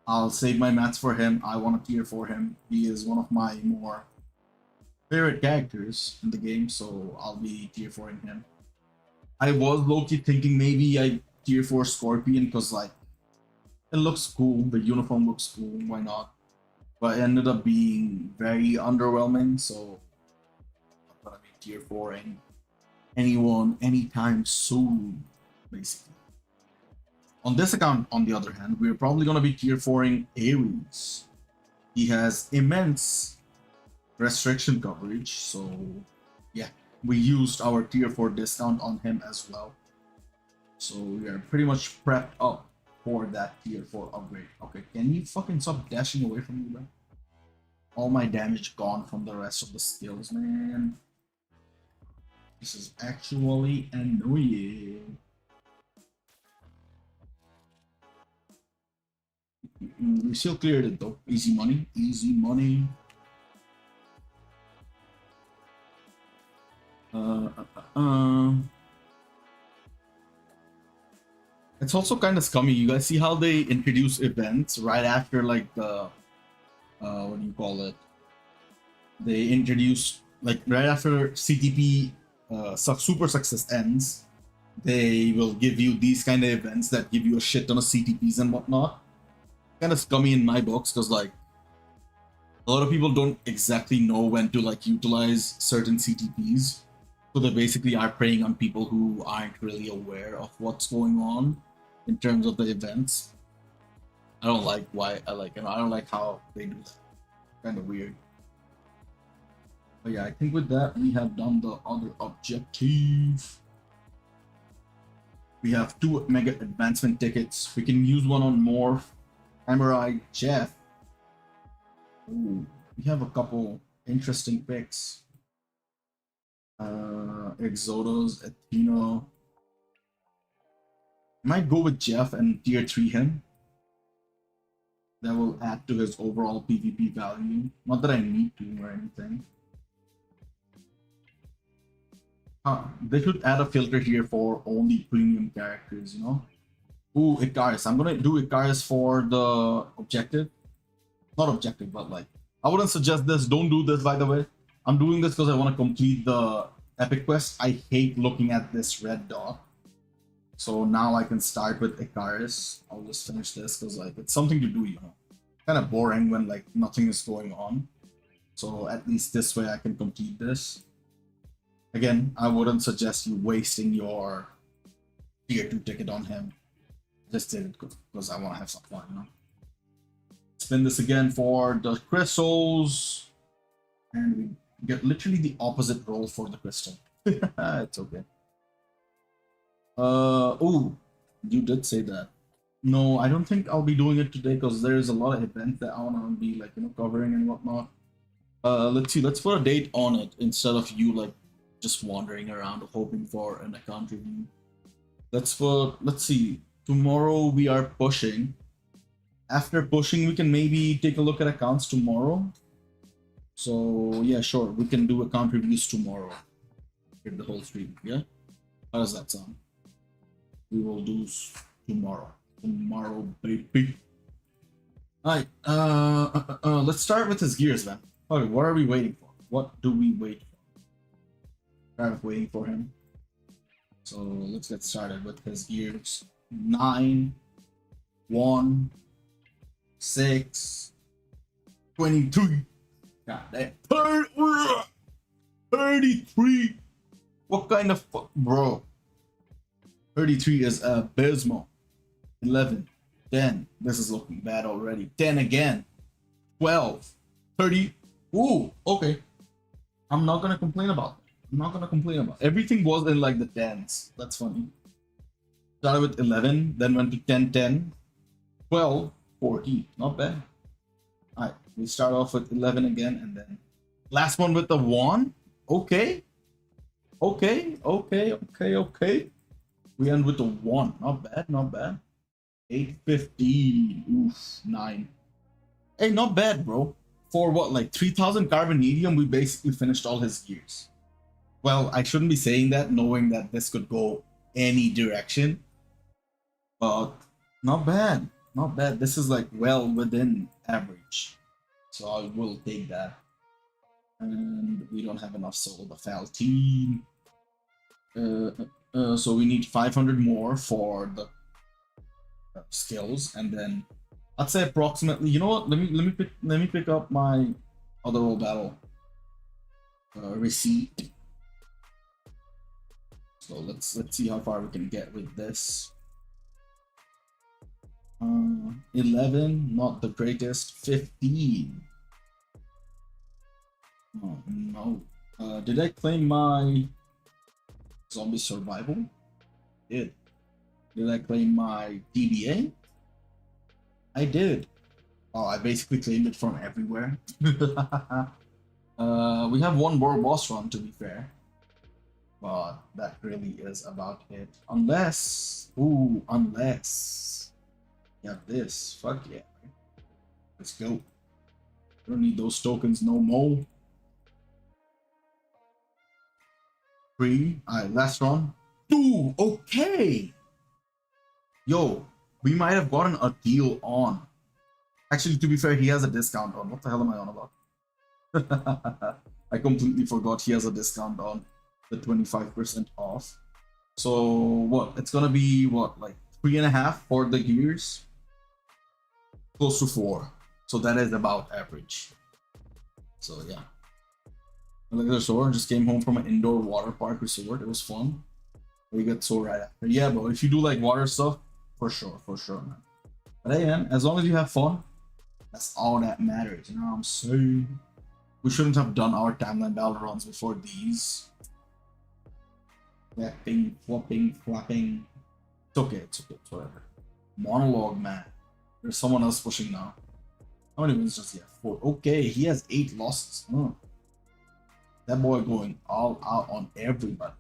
I'll save my mats for him. I want to tier 4 him. He is one of my more favorite characters in the game, so I'll be tier 4ing him. I was low-key thinking maybe I tier 4 Scorpion because, like, it looks cool. The uniform looks cool. Why not? But it ended up being very underwhelming, so I'm gonna be tier 4ing anyone anytime soon, basically. On this account, on the other hand, we're probably gonna be tier 4ing Ares. He has immense restriction coverage, so yeah, we used our tier 4 discount on him as well. So we are pretty much prepped up for that tier 4 upgrade. Okay, can you fucking stop dashing away from me, bro? all my damage gone from the rest of the skills, man. This is actually annoying. We still cleared it though. Easy money. Easy money. It's also kind of scummy. You guys see how they introduce events right after like the what do you call it? They introduce like right after CTP super success ends, they will give you these kind of events that give you a shit ton of CTPs and whatnot. Kind of scummy in my books because like a lot of people don't exactly know when to like utilize certain CTPs. So they basically are preying on people who aren't really aware of what's going on in terms of the events. I don't like why I don't like how they do that. Kind of weird. But yeah, I think with that we have done the other objective. We have 2 mega advancement tickets. We can use one on Morph, Samurai, Jeff. Ooh, we have a couple interesting picks. Exodos, Athena. I might go with Jeff and tier 3 him. That will add to his overall PvP value. Not that I need to or anything. They should add a filter here for only premium characters, you know? Ooh, Icarus. I'm gonna do Icarus for the objective. Not objective, but like, I wouldn't suggest this. Don't do this, by the way. I'm doing this because I want to complete the epic quest. I hate looking at this red dot. So now I can start with Icarus. I'll just finish this because like it's something to do, you know. Kind of boring when like nothing is going on. So at least this way I can complete this. Again, I wouldn't suggest you wasting your tier 2 ticket on him. Just did it because I want to have some fun, you know. Spin this again for the crystals. And we get literally the opposite roll for the crystal. It's okay. Oh, you did say that. No, I don't think I'll be doing it today because there's a lot of events that I want to be like, you know, covering and whatnot. Let's see, let's put a date on it instead of you like just wandering around hoping for an account review. Let's see, tomorrow we are pushing. After pushing, we can maybe take a look at accounts tomorrow. So yeah, sure, we can do account reviews tomorrow. Get the whole stream, yeah? How does that sound? We will do tomorrow. Tomorrow, baby. Alright, let's start with his gears, man. Okay, what are we waiting for? What do we wait for? Kind of waiting for him. So let's get started with his gears. 9, 1, 6, 23. God damn. 33. What kind of fuck, bro? 33 is abysmal. 11, 10. This is looking bad already. 10 again. 12, 30. Ooh, okay. I'm not gonna complain about that. I'm not gonna complain about it. Everything was in like the 10s. That's funny. Started with 11, then went to 10, 10, 12, 14. Not bad. Alright, we start off with 11 again, and then last one with the 1. Okay. Okay. We end with the 1. Not bad, not bad. 850. Oof, 9. Hey, not bad, bro. For what, like 3000 carbonadium, we basically finished all his gears. Well, I shouldn't be saying that, knowing that this could go any direction. But not bad. Not bad. This is like well within average. So I will take that. And we don't have enough soul the FAL team. So we need 500 more for the skills, and then I'd say approximately. You know what? Let me pick up my other old battle receipt. So let's see how far we can get with this. 11, not the greatest. 15. Oh no. Did I claim my zombie survival? Did I claim my DBA? I did. Oh, I basically claimed it from everywhere. We have one more boss run, to be fair. But that really is about it. Unless... Ooh, unless... You have this. Fuck yeah. Let's go. Don't need those tokens no more. 3. Alright, last run. 2. Okay. Yo, we might have gotten a deal on. Actually, to be fair, he has a discount on. What the hell am I on about? I completely forgot he has a discount on the 25% off. So what? It's gonna be what, like 3.5 for the gears? Close to 4. So that is about average. So yeah. Look at the resort. Just came home from an indoor water park resort. It was fun. We got sore right after. Yeah, bro. If you do like water stuff, for sure, man. But hey, man, as long as you have fun, that's all that matters. You know what I'm saying? We shouldn't have done our timeline battle runs before these. Flapping, flopping, flapping. It's okay, it's whatever. Monologue, man. There's someone else pushing now. How many wins does he have? 4. Okay, he has 8 losses. That boy going all out on everybody.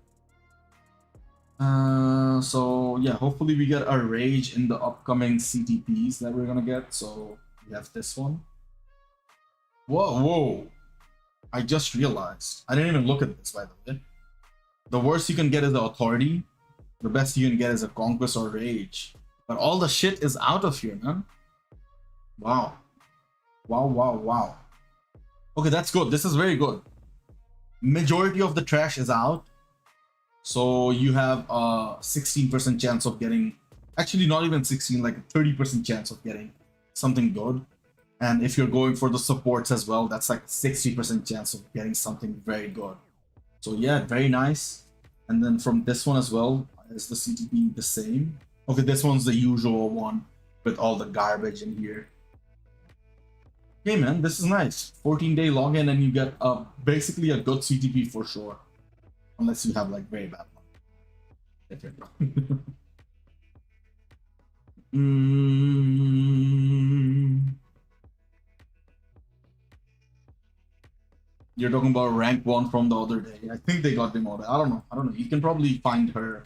So yeah, hopefully we get a rage in the upcoming CTPs that we're gonna get. So we have this one. Whoa. I just realized. I didn't even look at this, by the way. The worst you can get is the authority. The best you can get is a conquest or rage. But all the shit is out of here, man. Wow. Okay, that's good. This is very good. Majority of the trash is out. So you have a 16% chance of getting, actually not even 16, like a 30% chance of getting something good. And if you're going for the supports as well, that's like 60% chance of getting something very good. So yeah, very nice. And then from this one as well, is the CTP the same? Okay, this one's the usual one with all the garbage in here. Okay, man, this is nice. 14-day login and you get basically a good CTP for sure. Unless you have like very bad luck. You're talking about rank 1 from the other day. I think they got demoted. I don't know. You can probably find her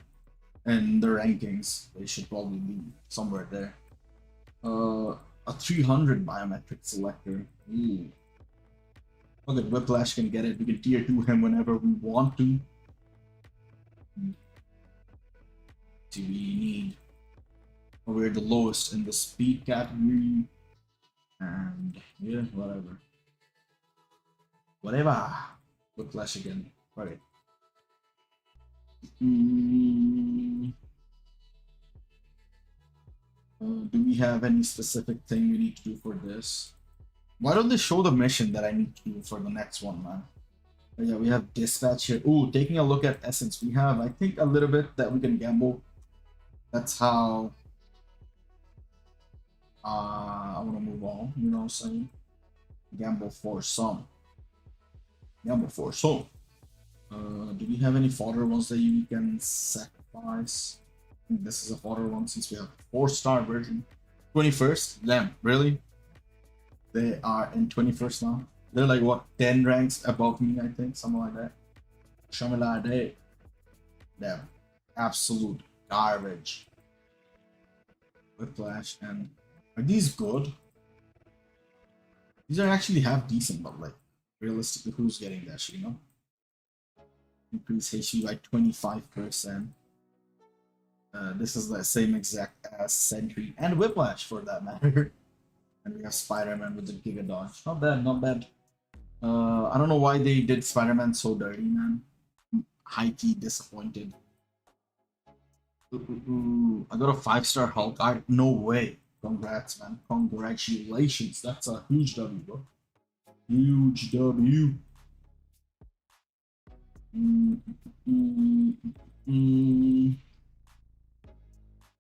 in the rankings. They should probably be somewhere there. A 300 biometric selector. Ooh. Okay, Whiplash can get it. We can tier 2 him whenever we want to. Do we need? We're the lowest in the speed category. And yeah, whatever. Whiplash again. Right. Do we have any specific thing we need to do for this? Why don't they show the mission that I need to do for the next one, man? But yeah, we have dispatch here. Ooh, taking a look at essence. We have, I think, a little bit that we can gamble. That's how I want to move on, you know what I'm saying? Gamble for some. Do we have any fodder ones that you can sacrifice? I think this is a fodder one since we have 4-star version. 21st? Damn, really? They are in 21st now. They're like, what, 10 ranks above me, I think? Something like that. Shamilade. Damn. Absolute garbage. Whiplash and... Are these good? These are actually half decent, but like, realistically, who's getting that shit, you know? Increase HP by 25%. This is the same exact as Sentry and Whiplash for that matter. And we have Spider-Man with the Giga Dodge. Not bad, not bad. I don't know why they did Spider-Man so dirty, man. High-key disappointed. I got a 5-star Hulk. No way. Congrats, man. Congratulations. That's a huge W, bro. Huge W.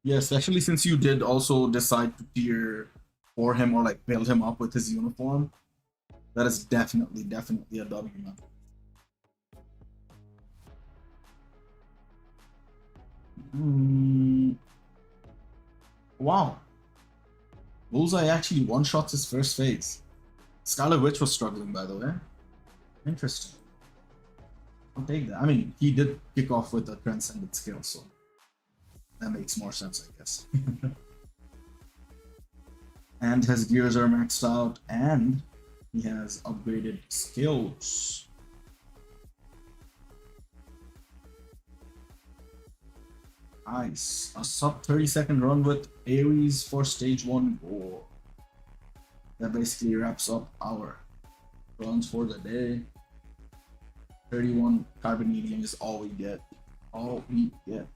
Yeah, especially since you did also decide to tier for him or like build him up with his uniform. That is definitely a W, man. Wow. Bullseye actually one-shots his first phase. Scarlet Witch was struggling, by the way. Interesting. I'll take that. I mean, he did kick off with a Transcendent skill, so that makes more sense, I guess. And his gears are maxed out, and he has upgraded skills. Nice. A sub 30-second run with Ares for stage 1 goal. That basically wraps up our runs for the day. 31 carbonadium is all we get. All we get.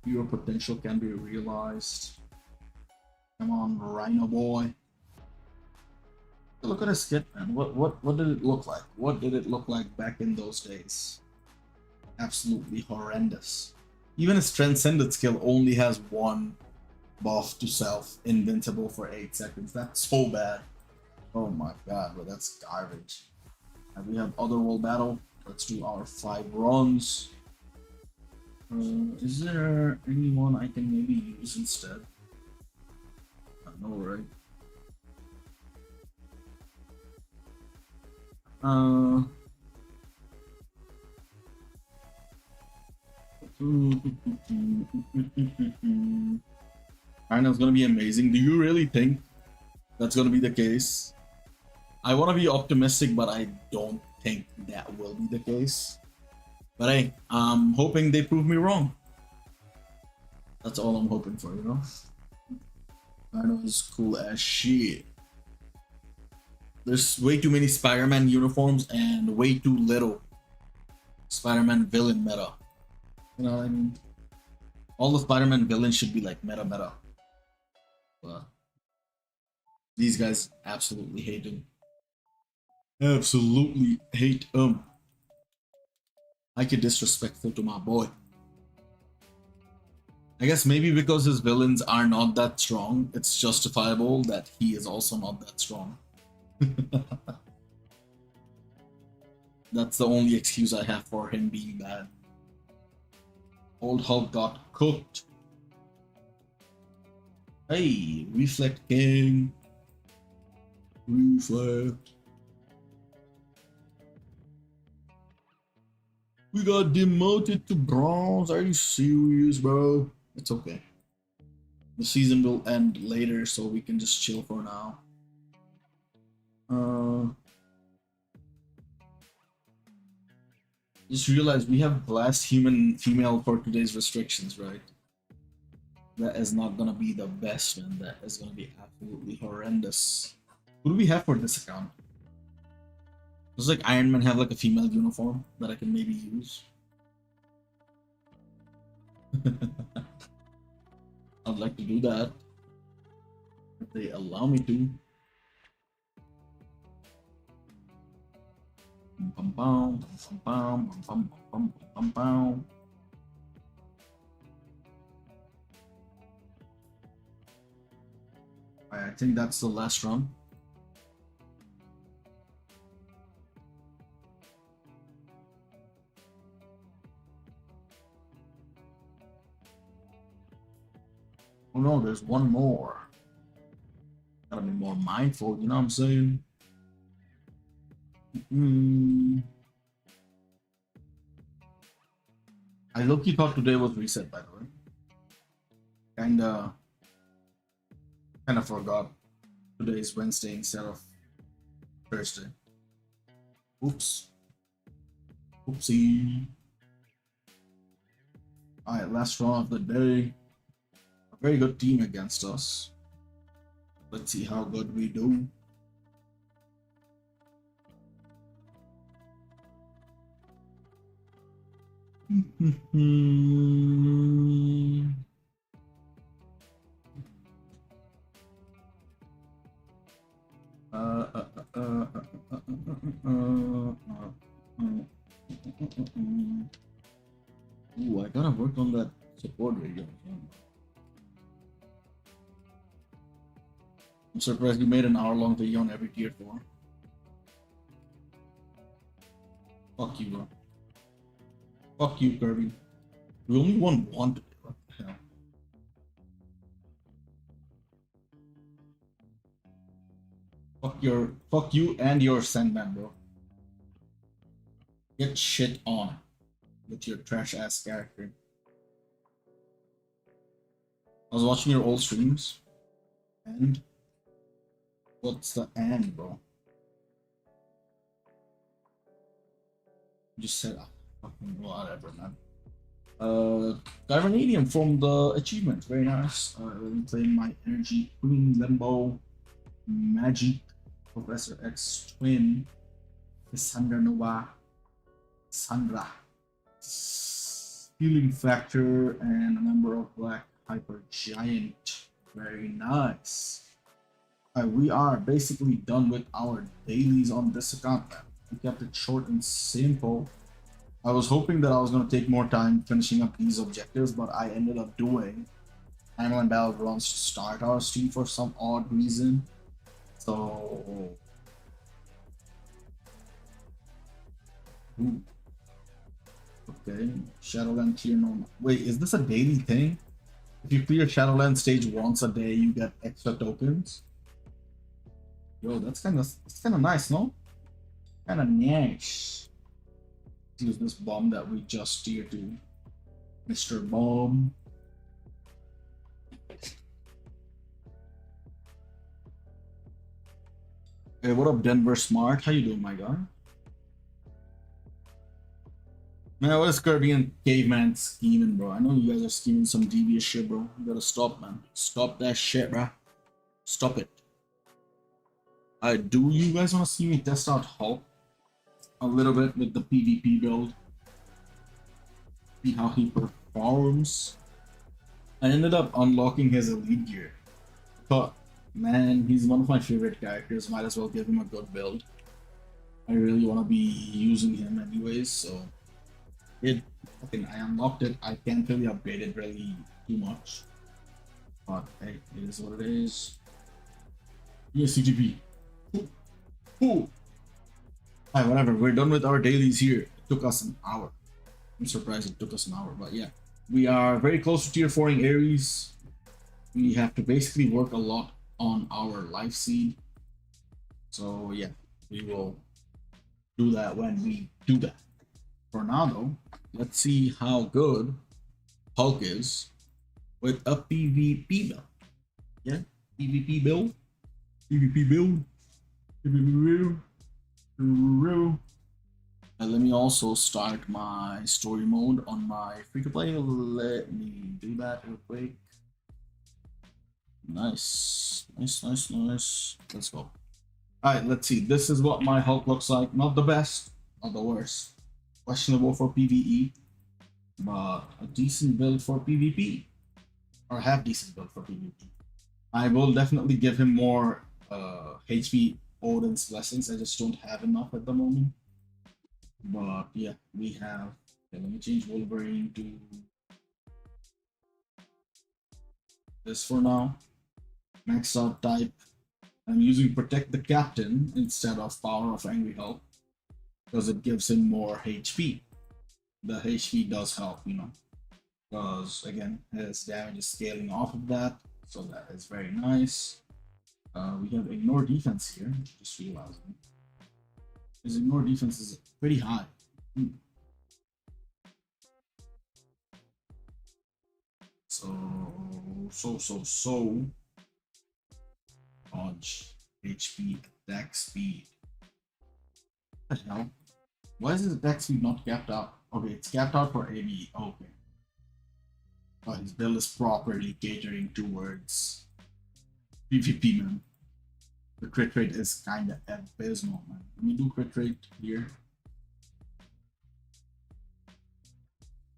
Your potential can be realized. Come on, Rhino boy. Look at his kit, man. What did it look like? What did it look like back in those days? Absolutely horrendous. Even his Transcendent skill only has one buff to self, invincible for 8 seconds. That's so bad. Oh my god, but that's garbage. And we have Otherworld Battle. Let's do our 5 runs. Is there anyone I can maybe use instead? I know, right? Rhino's gonna be amazing. Do you really think that's gonna be the case? I want to be optimistic, but I don't think that will be the case. But hey, I'm hoping they prove me wrong. That's all I'm hoping for, you know? Rhino is cool as shit. There's way too many Spider-Man uniforms and way too little Spider-Man villain meta. You know what I mean? All the Spider-Man villains should be like meta. But these guys absolutely hate him. Absolutely hate him. I get disrespectful to my boy. I guess maybe because his villains are not that strong, it's justifiable that he is also not that strong. That's the only excuse I have for him being bad. Old Hulk got cooked. Hey, Reflect King. Reflect. We got demoted to bronze. Are you serious, bro? It's okay. The season will end later, so we can just chill for now. Just realized we have last human female for today's restrictions, right? That is not gonna be the best, man. That is gonna be absolutely horrendous. Who do we have for this account? Does like Iron Man have like a female uniform that I can maybe use? I'd like to do that if they allow me to. I think that's the last run. Oh no, there's one more. Gotta be more mindful, you know what I'm saying? I low-key thought today was reset, by the way. Kinda forgot today is Wednesday instead of Thursday. Oops. Oopsie. Alright, last round of the day. A very good team against us. Let's see how good we do. Ooh, I gotta work on that support radio. I'm surprised you made an hour-long video on every tier 4. Fuck you, bro. Fuck you, Kirby. We only won one today. What the hell? Fuck you and your Sandman, bro. Get shit on with your trash ass character. I was watching your old streams, and what's the end, bro? You just said fucking whatever, man. Carbonadium from the achievement, very nice. Reclaim my energy, Queen Limbo, Magic, Professor X Twin, Cassandra Nova, Sandra, Healing Factor, and a member of Black Hyper Giant. Very nice. We are basically done with our dailies on this account, man. We kept it short and simple. I was hoping that I was going to take more time finishing up these objectives, but I ended up doing Timeline Battlegrounds to start our stream for some odd reason. So... Ooh. Okay, Shadowland clear normal. Wait, is this a daily thing? If you clear Shadowland stage once a day, you get extra tokens? Yo, that's kind of nice, no? Kind of nice. Use this bomb that we just steered to, Mr. Bomb. Hey, what up, Denver Smart? How you doing, my guy? Man, what is Caribbean caveman scheming, bro? I know you guys are scheming some devious shit, bro. You gotta stop, man. Stop that shit, bro. Stop it. Do you guys want to see me test out Hulk a little bit with the PvP build? See how he performs. I ended up unlocking his elite gear, but man, he's one of my favorite characters. Might as well give him a good build. I really want to be using him anyways, so I unlocked it. I can't really upgrade it really too much, but hey, it is what it is. Yes, CGP. Ooh. Alright, whatever. We're done with our dailies here. It took us an hour. I'm surprised it took us an hour, but yeah. We are very close to tier 4ing Ares. We have to basically work a lot on our life seed. So yeah, we will do that when we do that. For now though, let's see how good Hulk is with a PvP build. Yeah, PvP build. PvP build. PvP build. Let me also start my story mode on my free-to-play. Let me do that real quick. Nice. Let's go. Alright, let's see. This is what my Hulk looks like. Not the best, not the worst. Questionable for PvE, but a decent build for PvP. Or half decent build for PvP. I will definitely give him more HP Odin's Blessings. I just don't have enough at the moment. But yeah, we have. Okay, let me change Wolverine to this for now. Maxed out type. I'm using Protect the Captain instead of Power of Angry Hulk because it gives him more HP. The HP does help, you know, because again, his damage is scaling off of that, so that is very nice. We have Ignore Defense here, just realizing. His Ignore Defense is pretty high. So dodge, HP, attack speed. What the hell? Why is his attack speed not capped out? Okay, it's capped out for ABE. Okay. But his build is properly catering towards PvP, man. The crit rate is kinda abysmal, man. Let me do crit rate here.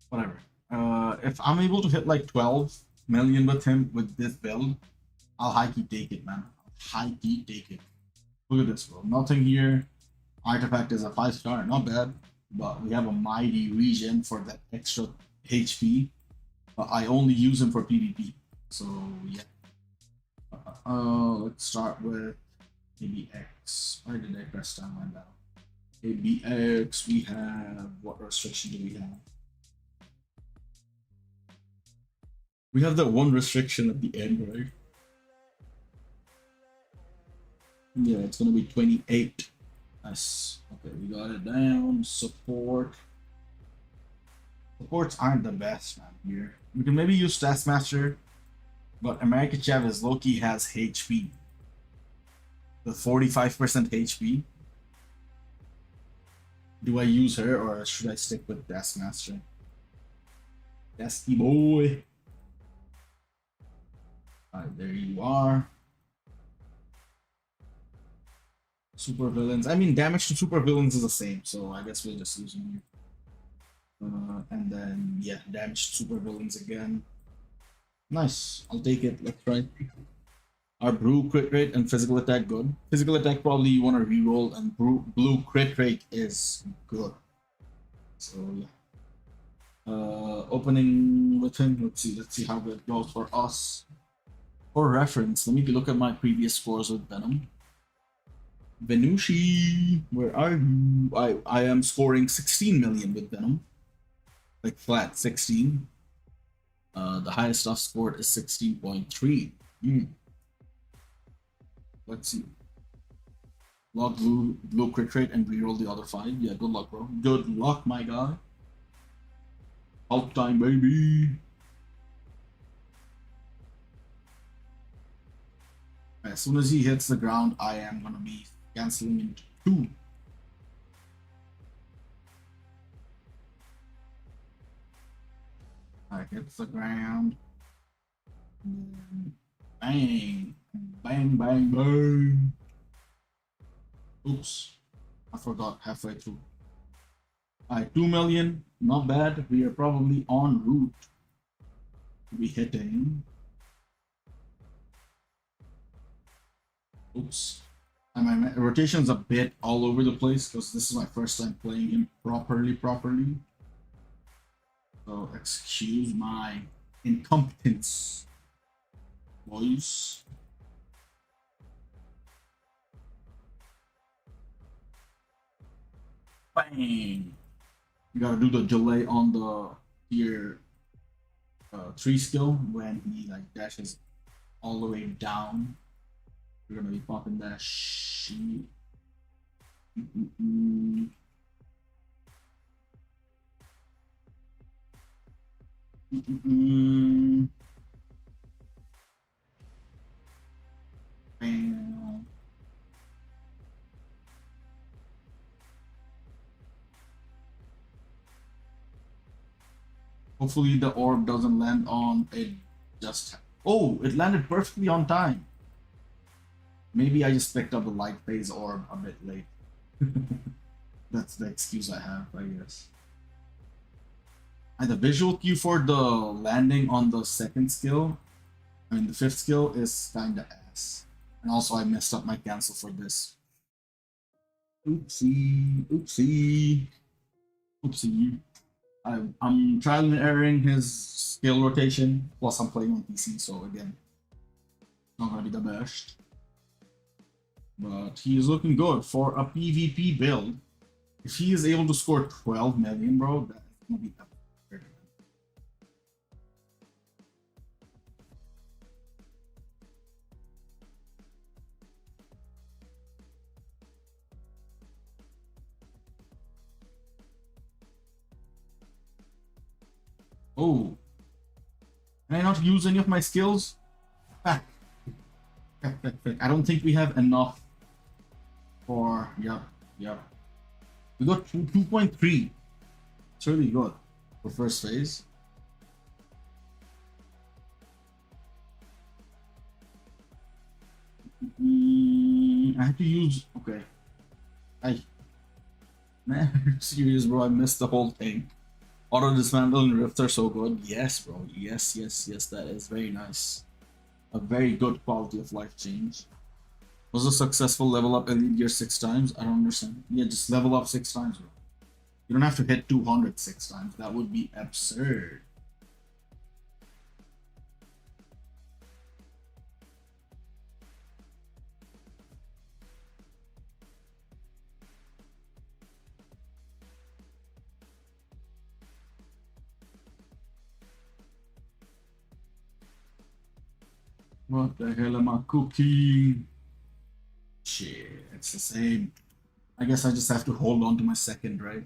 Whatever. If I'm able to hit like 12 million with him with this build, I'll high-key take it, man. High-key take it. Look at this, bro. Nothing here. Artifact is a 5-star, not bad. But we have a mighty regen for that extra HP. But I only use him for PvP. So yeah. Let's start with ABX. Why did I press down my battle? ABX, we have, what restriction do we have? We have that one restriction at the end, right? Yeah, it's gonna be 28. Nice. Okay, we got it down. Support. Supports aren't the best man here. We can maybe use Taskmaster, but American Chavez Loki has HP. The 45% HP. Do I use her or should I stick with Taskmaster? Tasky boy. Alright, there you are. Super villains. I mean, damage to super villains is the same, so I guess we'll just use them here. And then, yeah, damage to super villains again. Nice. I'll take it. Let's try. Our blue crit rate and physical attack good. Physical attack probably you want to reroll, and blue crit rate is good. So yeah. Opening with him. Let's see how it goes for us. For reference, let me look at my previous scores with Venom. Venushi, where are you? I am scoring 16 million with Venom. Like flat 16. The highest I've scored is 16.3. Let's see. Log blue crit rate and reroll the other 5. Yeah, good luck, bro. Good luck, my guy. Hulk time, baby. As soon as he hits the ground, I am gonna be canceling into 2. I hits the ground. Bang. Bang, bang, bang. Oops. I forgot halfway through. Alright, 2 million. Not bad. We are probably en route to be hitting. Oops. And my rotation's a bit all over the place because this is my first time playing him properly. So excuse my incompetence, boys. Bang! You gotta do the delay on the tier 3 skill when he like dashes all the way down. We're gonna be popping that shit. Bam. Hopefully the orb doesn't land on it. Just oh, it landed perfectly on time. Maybe I just picked up the light phase orb a bit late. That's the excuse I have, I guess. And the visual cue for the landing on the second skill, I mean the 5th skill, is kinda ass. And also I messed up my cancel for this. Oopsie, oopsie, oopsie. I'm trial and erroring his skill rotation, plus I'm playing on PC, so again, not gonna be the best. But he's looking good for a PvP build. If he is able to score 12 million, bro, that's gonna be epic. Oh, can I not use any of my skills? Ah. I don't think we have enough for, yep. We got 2.3. It's really good for first phase. I had to use, okay. Man, serious, bro, I missed the whole thing. Auto dismantle and rifts are so good. Yes, bro. Yes, that is very nice. A very good quality of life change. Was a successful level up elite gear 6 times? I don't understand. Yeah, just level up 6 times, bro. You don't have to hit 200 6 times. That would be absurd. What the hell am I cooking? Shit, it's the same. I guess I just have to hold on to my second, right?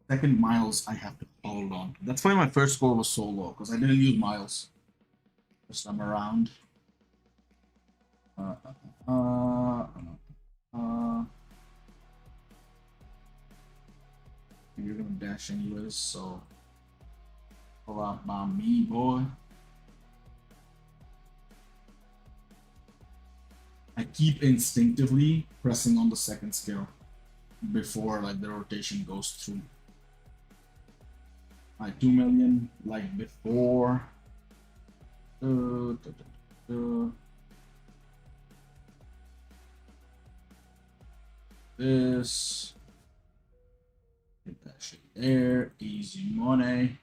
Second Miles, I have to hold on. That's why my first score was so low, because I didn't use Miles first time around. Uh, uh, uh, you're gonna dash anyways, so pull out by me, boy. I keep instinctively pressing on the second skill before like the rotation goes through. Like 2 million, like before. This. Get that shit there. Easy money.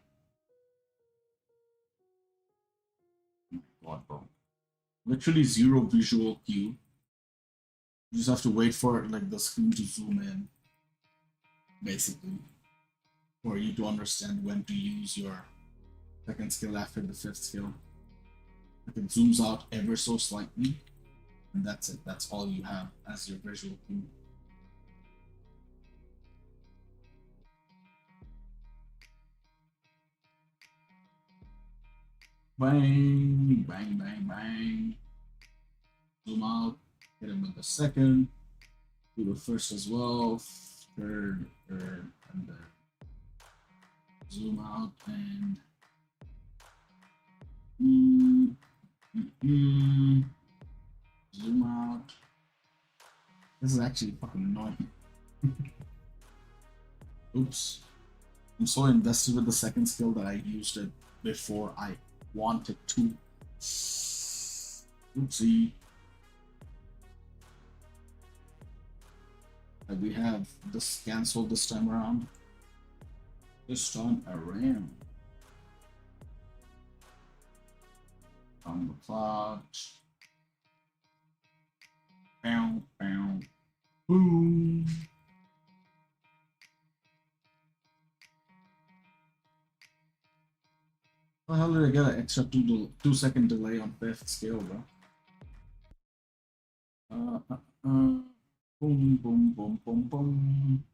What, bro? Literally zero visual cue. You just have to wait for like the screen to zoom in, basically, for you to understand when to use your second skill after the fifth skill. Like it zooms out ever so slightly, and that's it. That's all you have as your visual cue. Bang, bang, bang, bang. Zoom out, hit him with the second, do the first as well, third, and then zoom out and zoom out. This is actually fucking annoying. Oops. I'm so invested with the second skill that I used it before I wanted to. Oopsie. And we have this cancelled this time around. On the plot. Bow, bow, boom. How the hell did I get an extra 2 second delay on fifth skill, bro? Boom, boom, boom, boom, boom.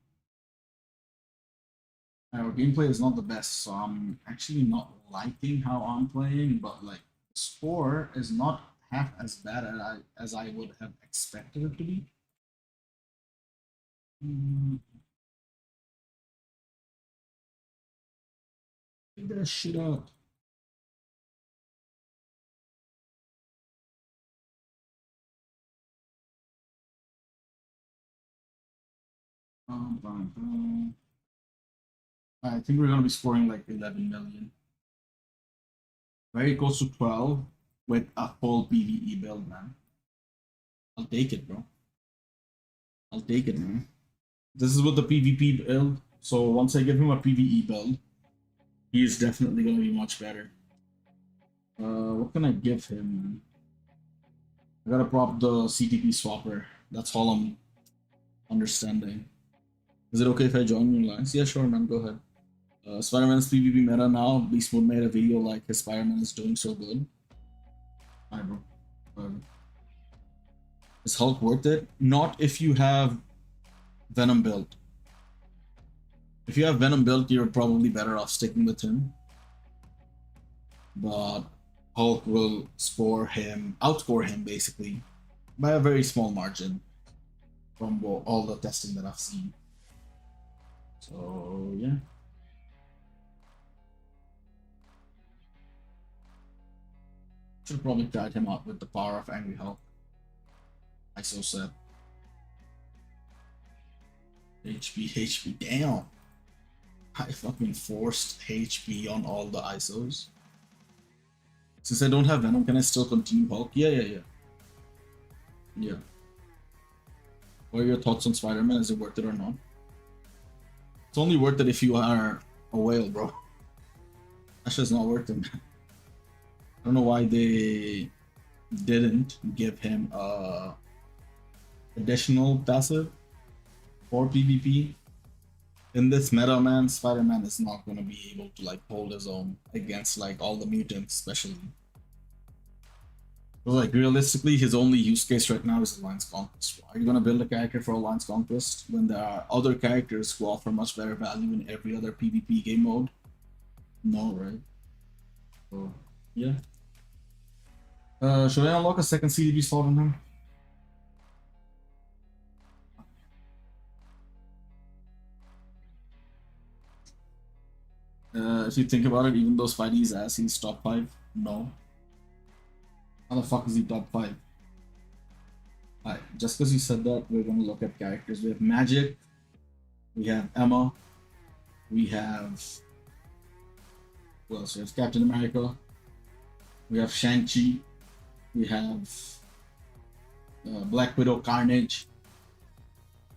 Our gameplay is not the best, so I'm actually not liking how I'm playing, but like score is not half as bad as I would have expected it to be. Pick that shit up. I think we're gonna be scoring like 11 million. Very close to 12 with a full PvE build, man. I'll take it, bro. I'll take it, man. This is with the PvP build, so once I give him a PvE build, he is definitely gonna be much better. What can I give him? I gotta prop the CTP swapper. That's all I'm understanding. Is it okay if I join your lines? Yeah, sure, man. Go ahead. Spider-Man's PvP meta now. Beast Mode made a video like his Spider-Man is doing so good. Hi, bro. Whatever. Is Hulk worth it? Not if you have Venom built. If you have Venom built, you're probably better off sticking with him. But Hulk will outscore him basically by a very small margin from all the testing that I've seen. So yeah. Should probably tried him out with the power of Angry Hulk. I so said. HP, damn. I fucking forced HP on all the ISOs. Since I don't have Venom, can I still continue Hulk? Yeah. What are your thoughts on Spider-Man? Is it worth it or not? It's only worth it if you are a whale, bro. That's just not worth it, man. I don't know why they didn't give him a additional passive for PvP. In this meta, man, Spider-Man is not going to be able to like hold his own against like all the mutants, especially. But like realistically, his only use case right now is Alliance Conquest. Are you gonna build a character for Alliance Conquest when there are other characters who offer much better value in every other PvP game mode? No, right? So yeah. Should I unlock a second CDB slot in him? If you think about it, even though Spidey's ass, he's top 5. No. How the fuck is he top 5? Alright, just because you said that, we're gonna look at characters. We have Magic, we have Emma, we have. What else? We have Captain America, we have Shang-Chi, we have Black Widow, Carnage,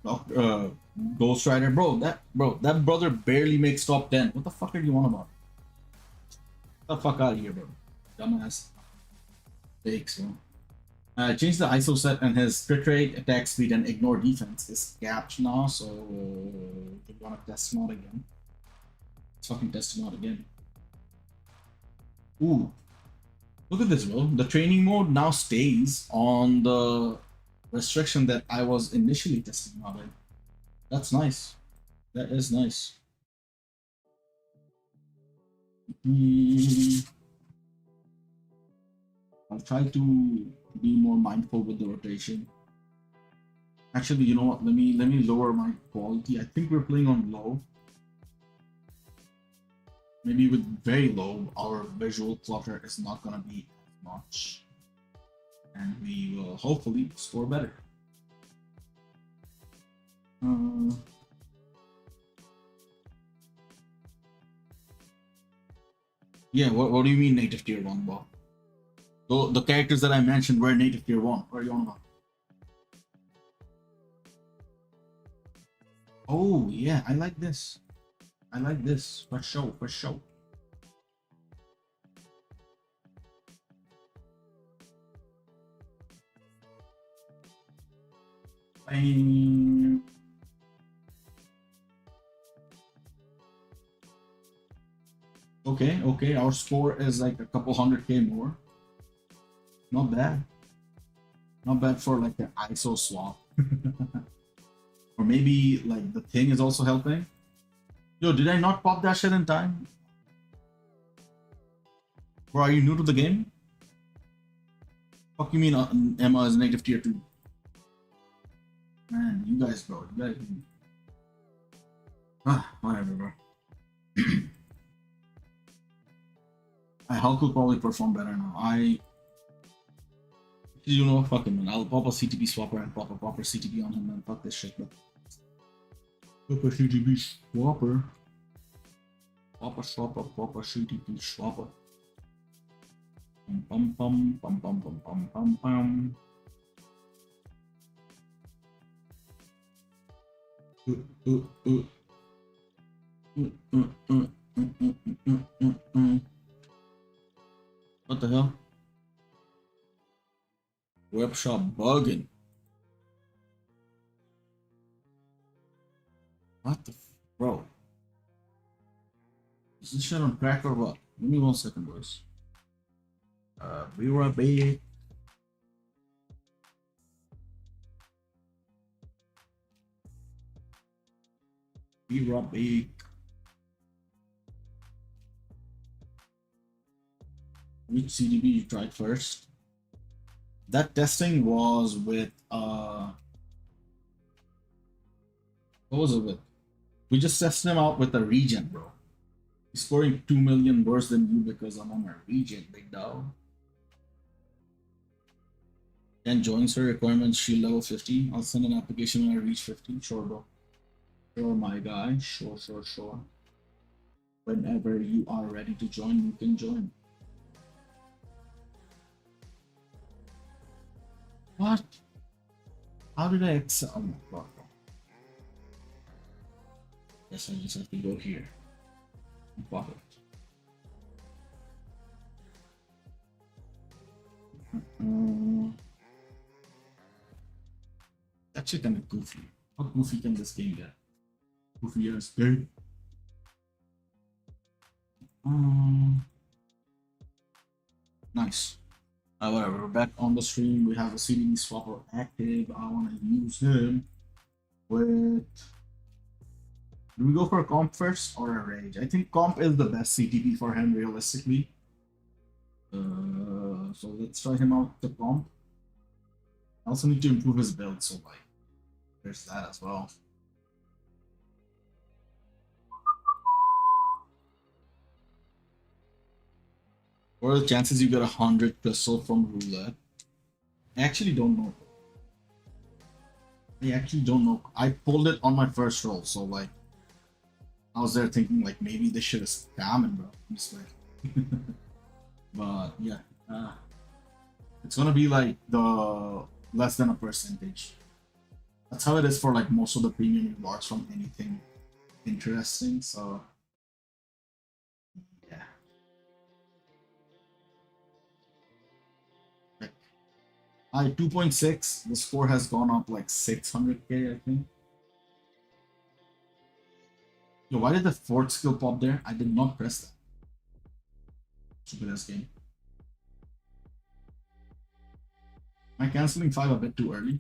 Ghost Rider. That brother barely makes top 10. What the fuck are you on about? Get the fuck out of here, bro. Dumbass. Fakes, bro. Change the ISO set and his crit rate, attack speed, and ignore defense is capped now, so we're gonna test him out again. Let's fucking test him out again. Ooh. Look at this, bro. The training mode now stays on the restriction that I was initially testing out in. That's nice. That is nice. I'll try to be more mindful with the rotation. Actually, you know what? Let me lower my quality. I think we're playing on low. Maybe with very low, our visual clutter is not gonna be as much, and we will hopefully score better. Yeah, what do you mean native tier 1, Bob? The characters that I mentioned were native tier 1. What are you on about? Oh, yeah, I like this. I like this. For sure, for sure. Bang. Okay, our score is like a couple 100K more. Not bad. Not bad for like the ISO swap. Or maybe like the thing is also helping. Yo, did I not pop that shit in time? Or are you new to the game? Fuck you mean Emma is native tier 2? Man, you guys, bro. You guys. Whatever, bro. Hulk will probably perform better now. You know, fuck him, man. I'll pop a CTB swapper and pop a proper CTB on him, man. Fuck this shit, bro. Pop a CTB swapper. Pop a swapper, pop a CTB swapper. Pum pum pum pum pum pum pum pum. What the hell? Web shop bugging. What the bro? Is this shit on crack or what? Give me 1 second, boys. Be right back. Be right back. Which CDB you tried first? That testing was with what was it with? We just tested him out with a regen, bro. He's scoring 2 million worse than you because I'm on a regen, big dog. Then join sir, requirements shield level 50. I'll send an application when I reach 50. Sure, bro. Sure, my guy. Sure. Whenever you are ready to join, you can join. What? How did I excel? Oh my god, bro. Guess I just have to go here. Pop it. Actually kind of goofy. How goofy can this game get? Goofy as dirt. Nice. Whatever, we're back on the stream. We have a CDB swapper active. I want to use him with. Do we go for a comp first or a rage? I think comp is the best CTP for him realistically. So let's try him out the comp. I also need to improve his build, so like, there's that as well. What are the chances you get 100 crystal from roulette? I actually don't know. I pulled it on my first roll, so like, I was there thinking like maybe this shit is scamming, bro. I'm just like, but yeah, it's gonna be like the less than a percentage. That's how it is for like most of the premium rewards from anything interesting. So yeah. I 2.6. The score has gone up like 600k, I think. Yo, why did the fourth skill pop there? I did not press that. Stupid ass game. Am I canceling 5 a bit too early?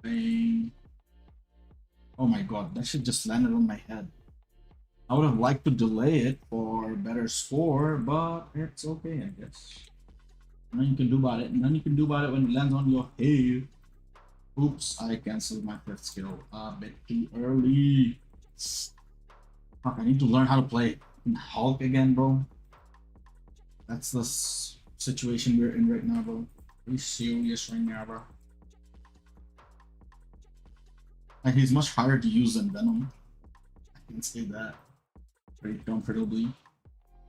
Bang. Oh my god, that shit just landed on my head. I would have liked to delay it for a better score, but it's okay, I guess. Nothing you can do about it. Nothing you can do about it when it lands on your head. Oops, I canceled my 5th skill a bit too early. Fuck, I need to learn how to play Hulk again, bro. That's the situation we're in right now, bro. Pretty serious right now, bro. Like, he's much harder to use than Venom. I can say that very comfortably.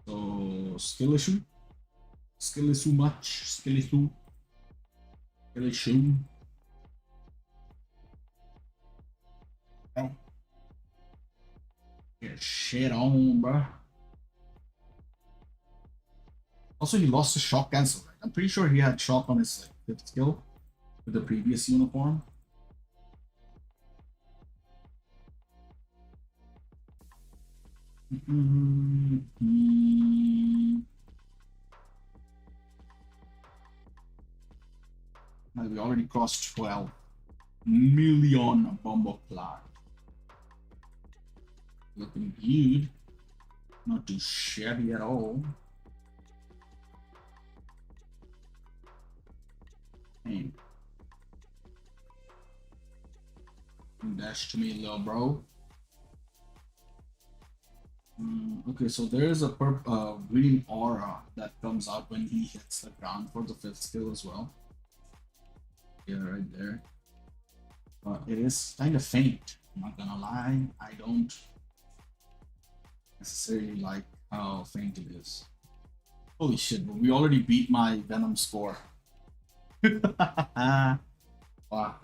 So, skill issue. Skill issue much. Skill issue. Skill issue. Oh. Get shit on, bro. Also, he lost the shock cancel, right? I'm pretty sure he had shock on his like 5th skill with the previous uniform. Now we already crossed 12 million bomber clock. Looking good. Not too shabby at all. Hey. Dash to me, little bro. Okay, so there is a green aura that comes out when he hits the ground for the 5th skill as well. Yeah, right there. But it is kind of faint. I'm not gonna lie. I don't necessarily like how faint it is. Holy shit, but we already beat my Venom score. Wow.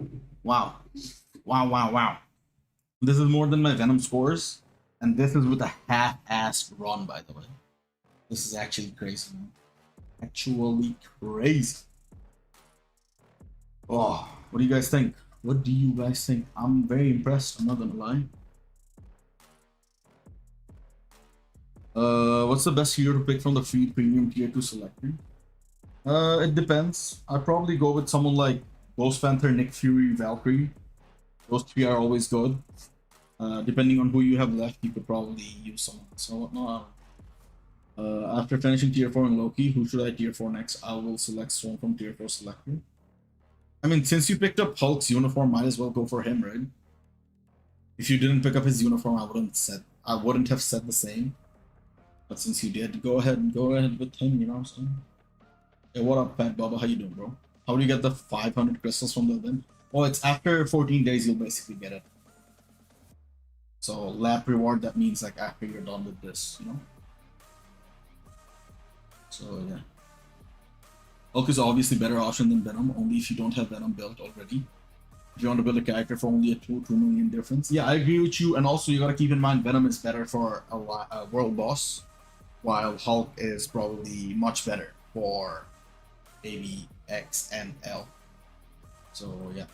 Wow. Wow, wow, wow. This is more than my Venom scores. And this is with a half-assed run, by the way. This is actually crazy, man. Actually crazy. Oh, what do you guys think? What do you guys think? I'm very impressed, I'm not gonna lie. What's the best hero to pick from the free premium tier 2 selector? It depends. I'd probably go with someone like Ghost Panther, Nick Fury, Valkyrie. Those 3 are always good. Depending on who you have left, you could probably use someone. So no. After finishing tier 4 in Loki, who should I tier 4 next? I will select Storm from tier 4 selector. I mean, since you picked up Hulk's uniform, might as well go for him, right? If you didn't pick up his uniform, I wouldn't have said the same. But since you did, go ahead with him, you know what I'm saying? Hey, what up, Pat Baba? How you doing, bro? How do you get the 500 crystals from the event? Oh, it's after 14 days you'll basically get it. So lap reward, that means like after you're done with this, you know? So yeah. Hulk is obviously better option than Venom, only if you don't have Venom built already. If you want to build a character for only a 2 million difference. Yeah, I agree with you. And also, you gotta keep in mind Venom is better for a world boss, while Hulk is probably much better for maybe X and L. So yeah.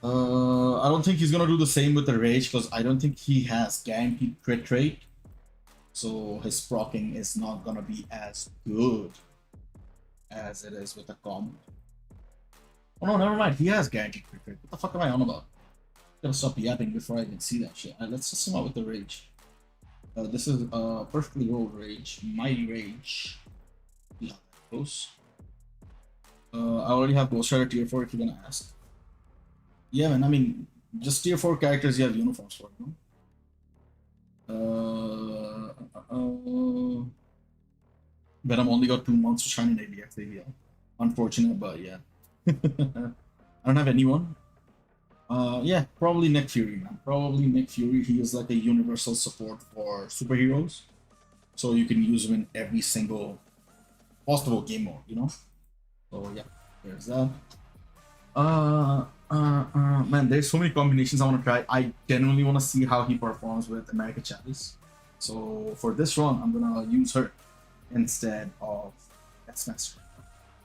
I don't think he's gonna do the same with the Rage because I don't think he has guaranteed crit rate. So his proccing is not gonna be as good as it is with the comp. Oh no, never mind. He has guaranteed crit rate. What the fuck am I on about? Gotta stop yapping before I even see that shit. Let's just come out with the Rage. This is perfectly rolled Rage, Mighty Rage. See how that goes. I already have Ghost Rider tier 4 if you're gonna ask. Yeah, man, I mean, just tier 4 characters you have uniforms for, you know? Venom only got 2 months to shine in ABX ABL. Unfortunate, but yeah. I don't have anyone. Yeah, probably Nick Fury, man. Probably Nick Fury. He is like a universal support for superheroes. So you can use him in every single possible game mode, you know? So yeah, there's that. Man, there's so many combinations I want to try. I genuinely want to see how he performs with America Chavez. So for this run, I'm gonna use her instead of S-Master.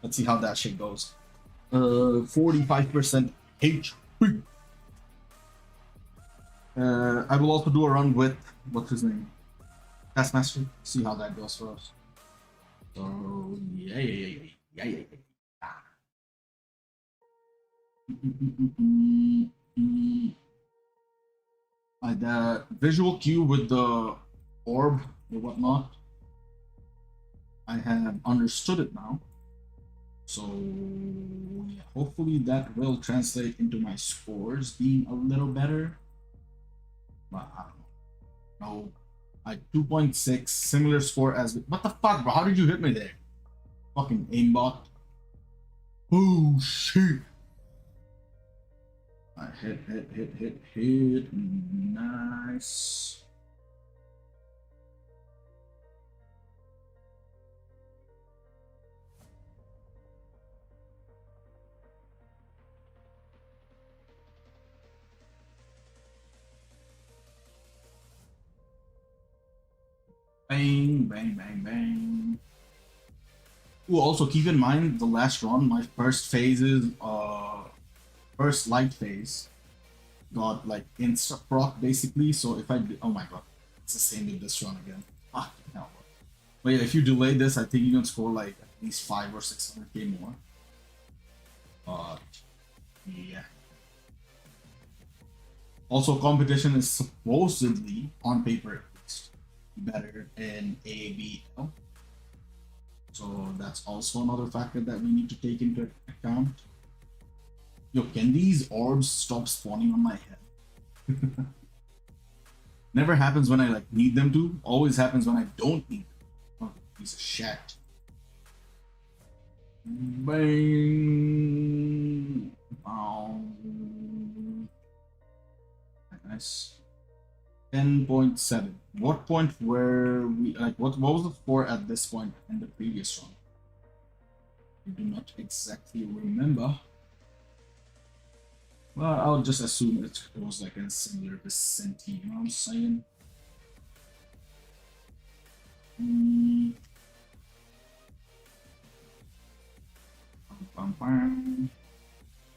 Let's see how that shit goes. 45% HP. I will also do a run with what's his name, S-Master. See how that goes for us. So yeah. The visual cue with the orb or whatnot, I have understood it now. So yeah, hopefully that will translate into my scores being a little better. But I don't know. No, I 2.6, similar score as what the fuck, bro? How did you hit me there? Fucking aimbot. Oh shit. I hit. Nice. Bang, bang, bang, bang. Ooh, also keep in mind the last run, my first phases, first light phase got like insta proc basically. So if I oh my god, it's the same with this run again. Ah, no. But yeah, if you delay this, I think you can score like at least 500 or 600k more. But yeah. Also, competition is supposedly on paper at least better in ABL. So that's also another factor that we need to take into account. Yo, can these orbs stop spawning on my head? Never happens when I like need them to. Always happens when I don't need them. Oh, piece of shit. Bang. Oh. Nice. 10.7. What point were we like? What was the score at this point in the previous run? I do not exactly remember. Well, I'll just assume it was like in a similar vicinity, you know what I'm saying?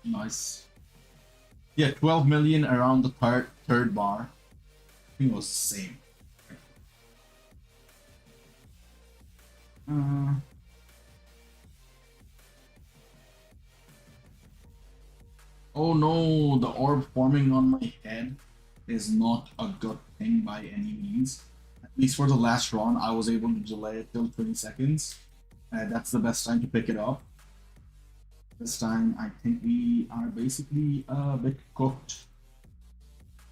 Nice. Yeah, 12 million around the third bar. I think it was the same. Oh no, the orb forming on my head is not a good thing by any means. At least for the last run, I was able to delay it till 20 seconds. That's the best time to pick it up. This time, I think we are basically a bit cooked.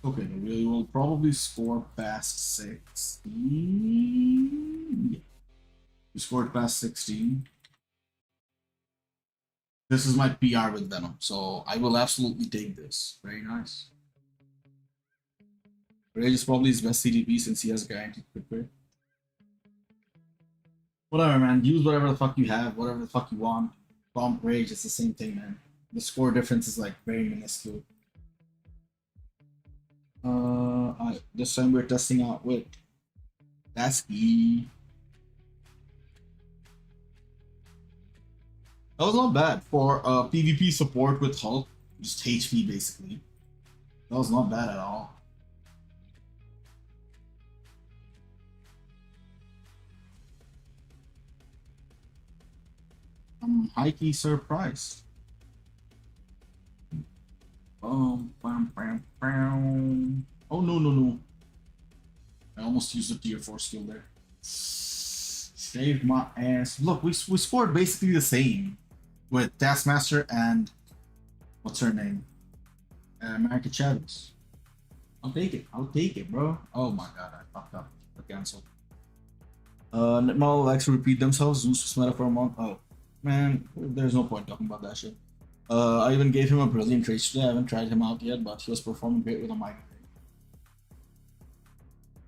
Okay, we will probably score past 16. Yeah. We scored past 16. This is my PR with Venom, so I will absolutely take this. Very nice. Rage is probably his best CDP since he has guaranteed quick rate. Whatever, man. Use whatever the fuck you have, whatever the fuck you want. Comp Rage, it's the same thing, man. The score difference is like very minuscule. This time we're testing out with Dasky. That was not bad for PvP support with Hulk, just HP basically. That was not bad at all. I'm high-key surprised. Oh no. I almost used a tier 4 skill there. Saved my ass. Look, we scored basically the same with Taskmaster and what's her name? America Chavez. I'll take it, bro. Oh my god, I fucked up. I canceled. Nitmal likes to repeat themselves. Zeus was meta for a month. Oh, man, there's no point talking about that shit. I even gave him a brilliant trade today. I haven't tried him out yet, but he was performing great with a mic.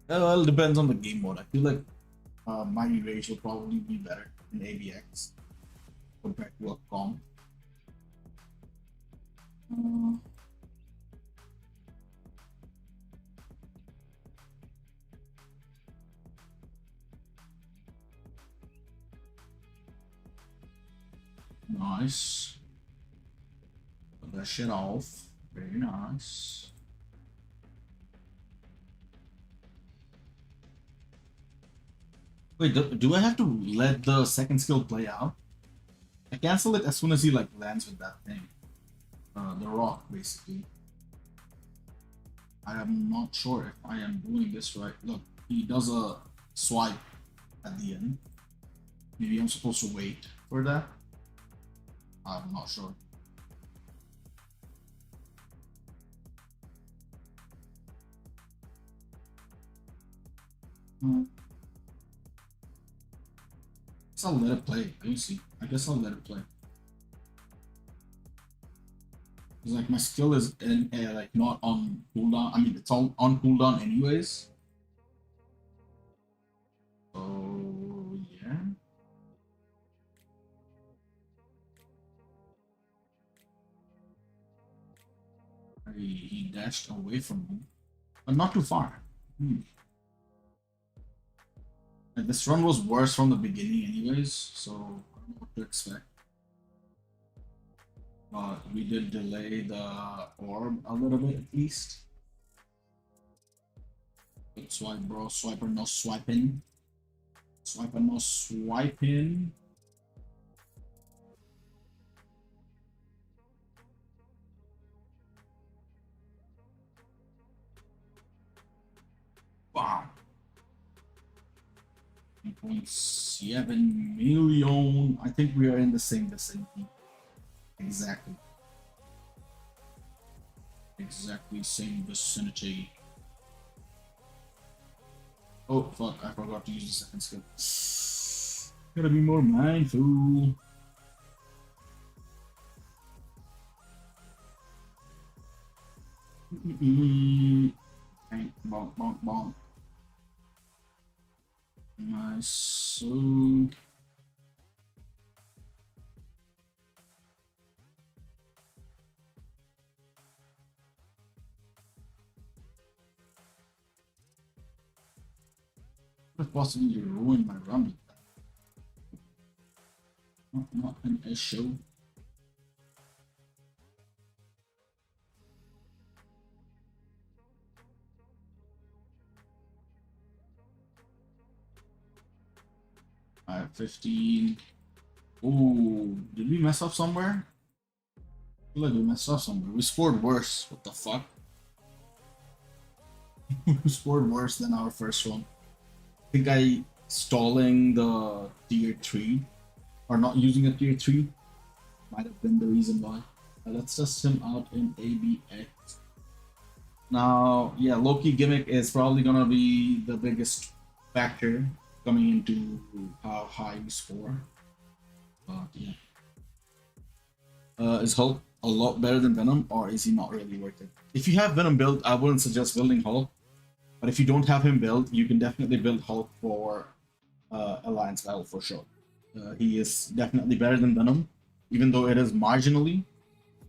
Well, it depends on the game mode. I feel like Mighty Rage will probably be better in ABX compared to a comp. Nice. Put that shit off. Very nice. Wait, do I have to let the second skill play out? I cancel it as soon as he like lands with that thing. The rock, basically. I am not sure if I am doing this right. Look, he does a swipe at the end. Maybe I'm supposed to wait for that. I'm not sure. I guess I'll let it play. Let me see. I guess I'll let it play. It's like my skill is like not on cooldown. I mean, it's all on cooldown anyways. So yeah. He dashed away from me, but not too far. Like, this run was worse from the beginning anyways, so I don't know what to expect. But we did delay the orb a little bit at least. Good swipe, bro. Swiper no swiping. Swiper no swiping. Wow. 3.7 million. I think we are in the same vicinity. Exactly. Exactly same vicinity. Oh fuck, I forgot to use the second skill. Gotta be more mindful. Bang, bonk, bonk, bonk. Nice. So could possibly ruin my run with that. Not an issue. I have 15. Ooh, did we mess up somewhere? I feel like we messed up somewhere. We scored worse. What the fuck? We scored worse than our first one. I think I stalling the tier 3 or not using a tier 3 might have been the reason why. Let's test him out in ABX. Now, yeah, Loki gimmick is probably gonna be the biggest factor coming into how high we score. But yeah. Is Hulk a lot better than Venom, or is he not really worth it? If you have Venom built, I wouldn't suggest building Hulk. But if you don't have him built, you can definitely build Hulk for Alliance Battle for sure. He is definitely better than Venom, even though it is marginally.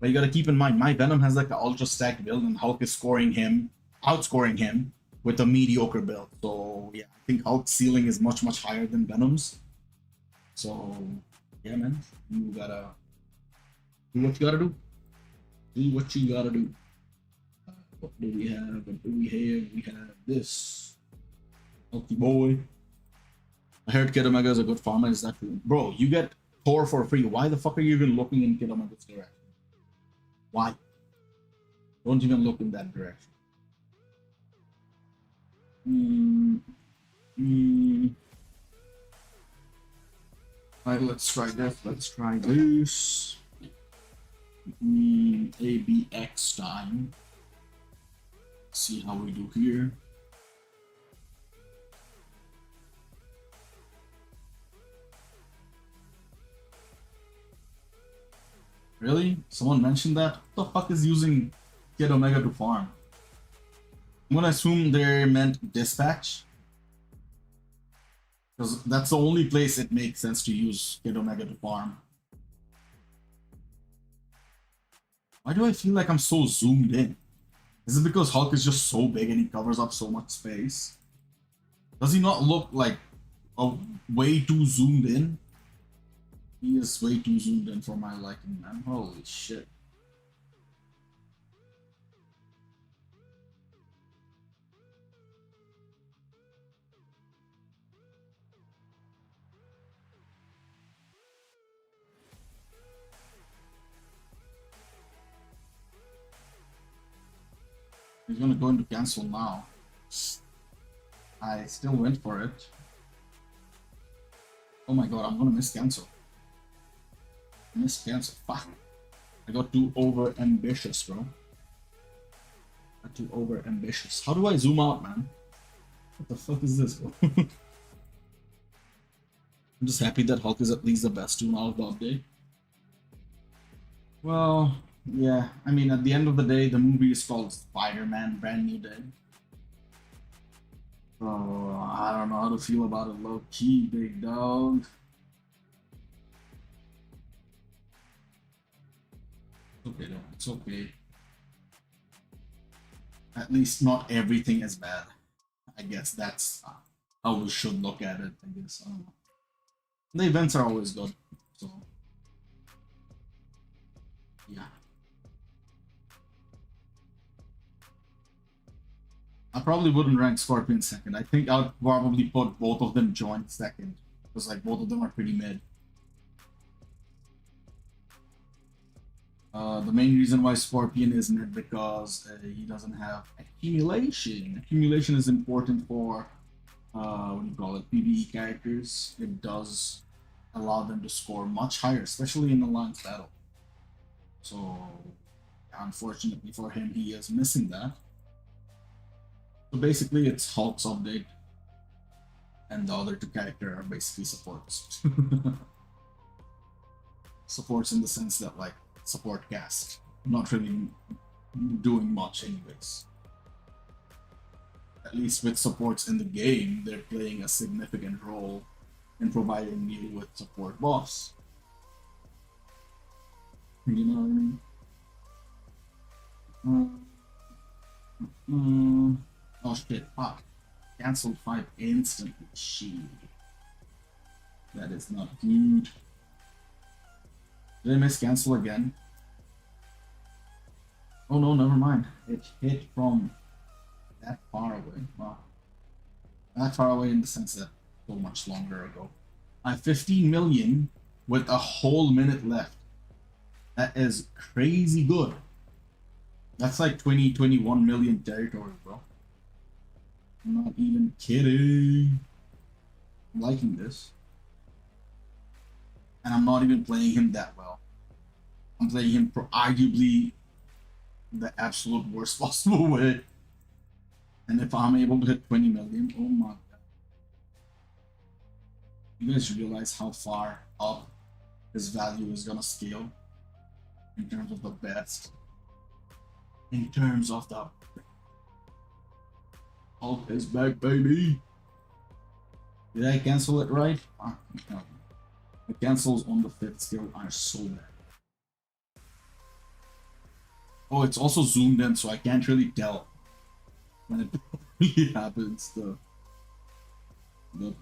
But you gotta keep in mind, my Venom has like an ultra stacked build, and Hulk is outscoring him with a mediocre build. So yeah, I think Hulk's ceiling is much higher than Venom's. So yeah, man, you gotta do what you gotta do. Do what you gotta do. What do we have? What do we have? We have this. Healthy boy. I heard Kid Omega is a good farmer. Is that true? Bro, you get Thor for free. Why the fuck are you even looking in Kid Omega's direction? Why? Don't even look in that direction. Alright, let's try this. Let's try this. ABX time. Let's see how we do here. Really? Someone mentioned that? What the fuck is using Kid Omega to farm? I'm gonna assume they meant dispatch. Because that's the only place it makes sense to use Kid Omega to farm. Why do I feel like I'm so zoomed in? Is it because Hulk is just so big and he covers up so much space? Does he not look like way too zoomed in? He is way too zoomed in for my liking, man. Holy shit. He's gonna go into cancel now. I still went for it. Oh my god, I'm gonna miss cancel. Miss cancel. Fuck. I got too over ambitious, bro. Got too over ambitious. How do I zoom out, man? What the fuck is this, bro? I'm just happy that Hulk is at least the best toon out of the update. Well, yeah. I mean, at the end of the day, the movie is called Spider-Man Brand New Day. Oh, I don't know how to feel about it low key, big dog. Okay, though. It's okay. At least not everything is bad. I guess that's how we should look at it. I guess. I don't know. The events are always good, so yeah. I probably wouldn't rank Scorpion second. I think I'll probably put both of them joint second, because like both of them are pretty mid. The main reason why Scorpion is mid because he doesn't have accumulation. Accumulation is important for what do you call it, PvE characters. It does allow them to score much higher, especially in the alliance battle. So unfortunately for him, he is missing that. So basically, it's Hulk's update, and the other two characters are basically supports. Supports in the sense that like support cast, not really doing much anyways. At least with supports in the game, they're playing a significant role in providing you with support buffs. You know what I mean? Oh shit, fuck. Cancelled 5 instantly. Shit. That is not good. Did I miss cancel again? Oh no, never mind. It hit from that far away. Wow. That far away in the sense that so much longer ago. I have 15 million with a whole minute left. That is crazy good. That's like 21 million territory, bro. I'm not even kidding. I'm liking this. And I'm not even playing him that well. I'm playing him arguably the absolute worst possible way. And if I'm able to hit 20 million, oh my god. You guys realize how far up his value is gonna scale in terms of the best. In terms of the Hulk is back, baby. Did I cancel it right? The cancels on the 5th skill are so bad. Oh, it's also zoomed in, so I can't really tell when it really happens.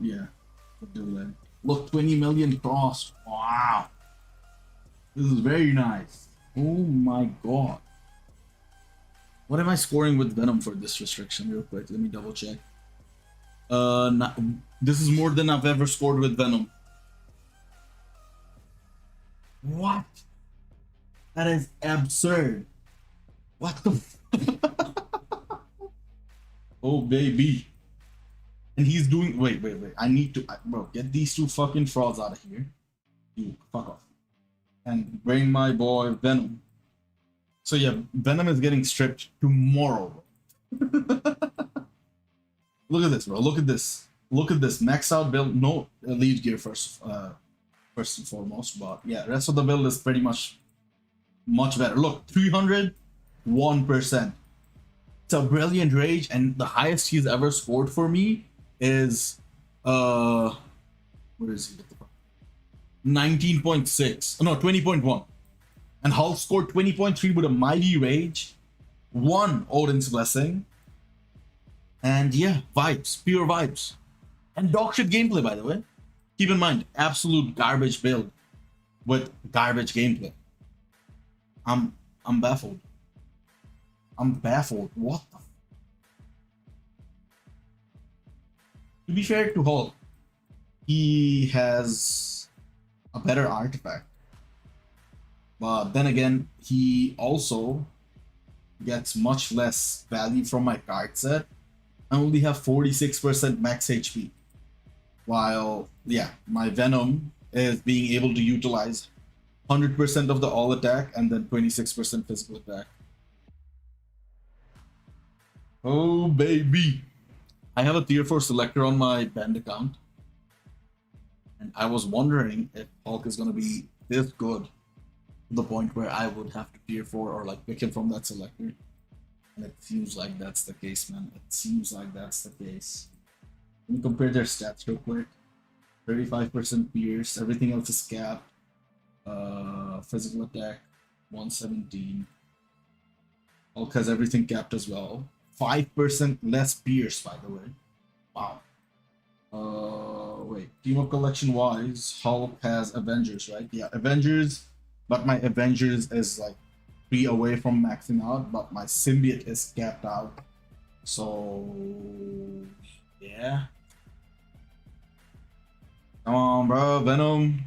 Yeah, the delay. Look, 20 million crossed. Wow, this is very nice. Oh my god. What am I scoring with Venom for this restriction? Real quick, let me double check. This is more than I've ever scored with Venom. What? That is absurd. What the? Oh baby. And he's doing. Wait. I need to, bro. Get these two fucking frauds out of here. You fuck off. And bring my boy Venom. So yeah, Venom is getting stripped tomorrow. Look at this, bro. Look at this. Look at this. Max out build. No elite gear first and foremost. But yeah, rest of the build is pretty much better. Look, 301%. It's a brilliant rage, and the highest he's ever scored for me is where is he? 19.6. No, 20.1. And Hulk scored 20.3 with a mighty rage, 1 Odin's Blessing, and yeah, vibes, pure vibes. And dog shit gameplay, by the way. Keep in mind, absolute garbage build with garbage gameplay. I'm baffled. I'm baffled. What the? To be fair to Hulk, he has a better artifact. But then again, he also gets much less value from my card set. I only have 46% max HP. While, yeah, my Venom is being able to utilize 100% of the all attack and then 26% physical attack. Oh, baby. I have a tier 4 selector on my band account. And I was wondering if Hulk is going to be this good to the point where I would have to tier 4 or like pick him from that selector. And it seems like that's the case, man. It seems like that's the case. Let me compare their stats real quick. 35% pierce, everything else is capped. Physical attack, 117. Hulk has everything capped as well. 5% less pierce, by the way. Wow. Wait. Team up collection wise, Hulk has Avengers, right? Yeah, Avengers. But my Avengers is like 3 away from maxing out, but my symbiote is capped out. So yeah. Come on, bro, Venom.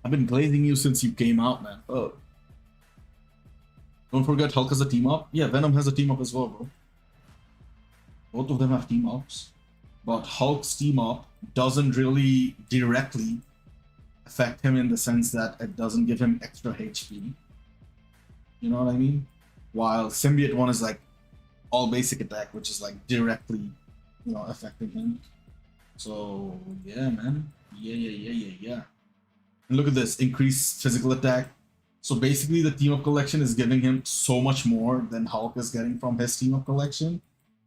I've been glazing you since you came out, man. Oh. Don't forget Hulk has a team up. Yeah, Venom has a team up as well, bro. Both of them have team ups. But Hulk's team up doesn't really directly affect him in the sense that it doesn't give him extra HP. You know what I mean? While symbiote one is like all basic attack, which is like directly, you know, affecting him. So yeah, man. Yeah. And look at this, increased physical attack. So basically the team up collection is giving him so much more than Hulk is getting from his team up collection.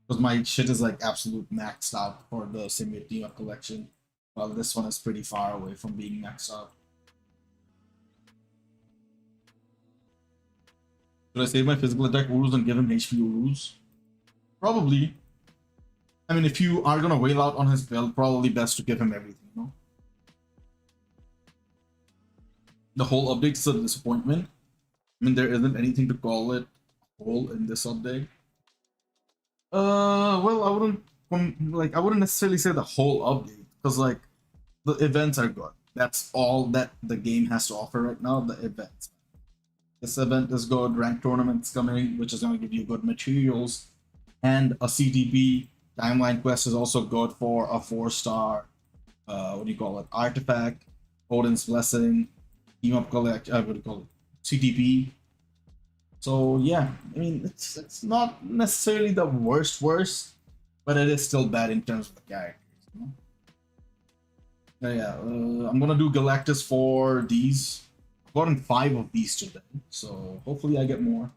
Because my shit is like absolute maxed out for the symbiote team up collection. While this one is pretty far away from being maxed out. Should I save my physical attack Urus and give him HP Urus? Probably. I mean, if you are gonna wail out on his build, probably best to give him everything, you know? The whole update is a disappointment. I mean, there isn't anything to call it whole in this update. Well, I wouldn't necessarily say the whole update, because like the events are good. That's all that the game has to offer right now, the events. This event is good, ranked tournaments coming, which is going to give you good materials, and a CTP timeline quest is also good for a 4-star, what do you call it, artifact, Odin's Blessing, team up collect, what do you call it, CTP. So yeah, I mean, it's not necessarily the worst, but it is still bad in terms of the characters, you know? Yeah, I'm gonna do Galactus for these. I've gotten 5 of these today, so hopefully I get more.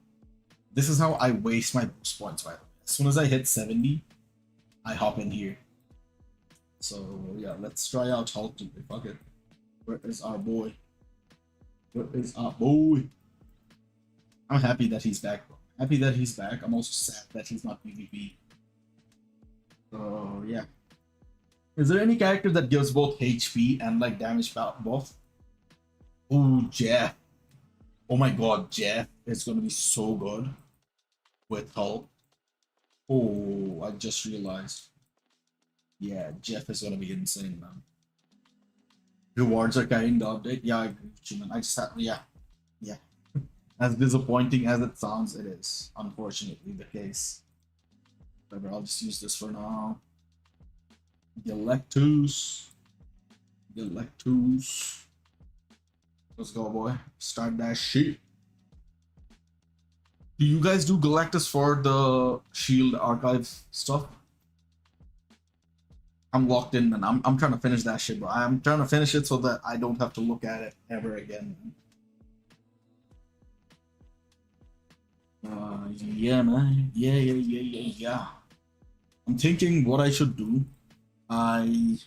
This is how I waste my boost points, by the way. As soon as I hit 70, I hop in here. So yeah, let's try out Hulk today. Fuck it. Where is our boy? Where is our boy? I'm happy that he's back, bro. Happy that he's back. I'm also sad that he's not PvP. So yeah. Is there any character that gives both HP and like damage buff? Oh, Jeff. Oh my god, Jeff is gonna be so good with Hulk. Oh, I just realized. Yeah, Jeff is gonna be insane, man. Rewards are carrying the update. Yeah, I agree with you, man. I just have, yeah, yeah. As disappointing as it sounds, it is unfortunately the case. Whatever, I'll just use this for now. Galactus. Galactus. Let's go, boy. Start that shit. Do you guys do Galactus for the Shield Archive stuff? I'm locked in, man. I'm trying to finish that shit, bro. I'm trying to finish it so that I don't have to look at it ever again. Yeah, man. Yeah. I'm thinking what I should do. I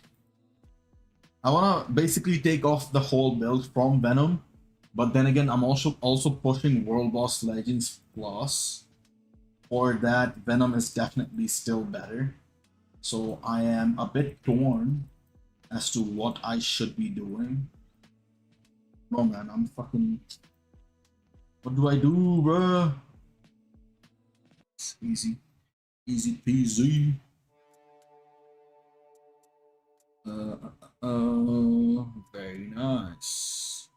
wanna basically take off the whole build from Venom, but then again, I'm also pushing World Boss Legends Plus. For that, Venom is definitely still better. So I am a bit torn as to what I should be doing. No, man, I'm fucking. What do I do, bruh? It's easy peasy. Very nice.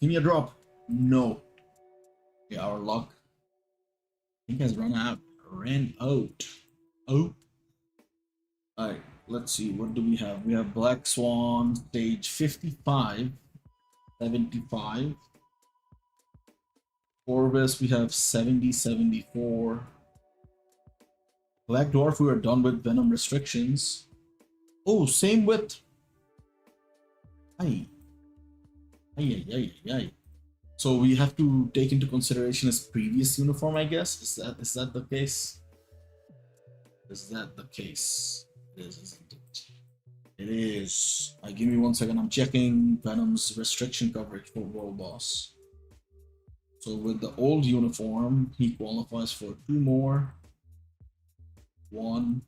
Give me a drop. No. Yeah, our luck. I think has run out. Ran out. Oh. Alright, let's see. What do we have? We have Black Swan, stage 55, 75. Corvus, we have 70, 74. Black Dwarf, we are done with Venom restrictions. Oh, same with. Aye. So we have to take into consideration his previous uniform, I guess. Is that the case? Is that the case? It is, isn't it? It is. Give me 1 second. I'm checking Venom's restriction coverage for World Boss. So with the old uniform, he qualifies for 2 more. One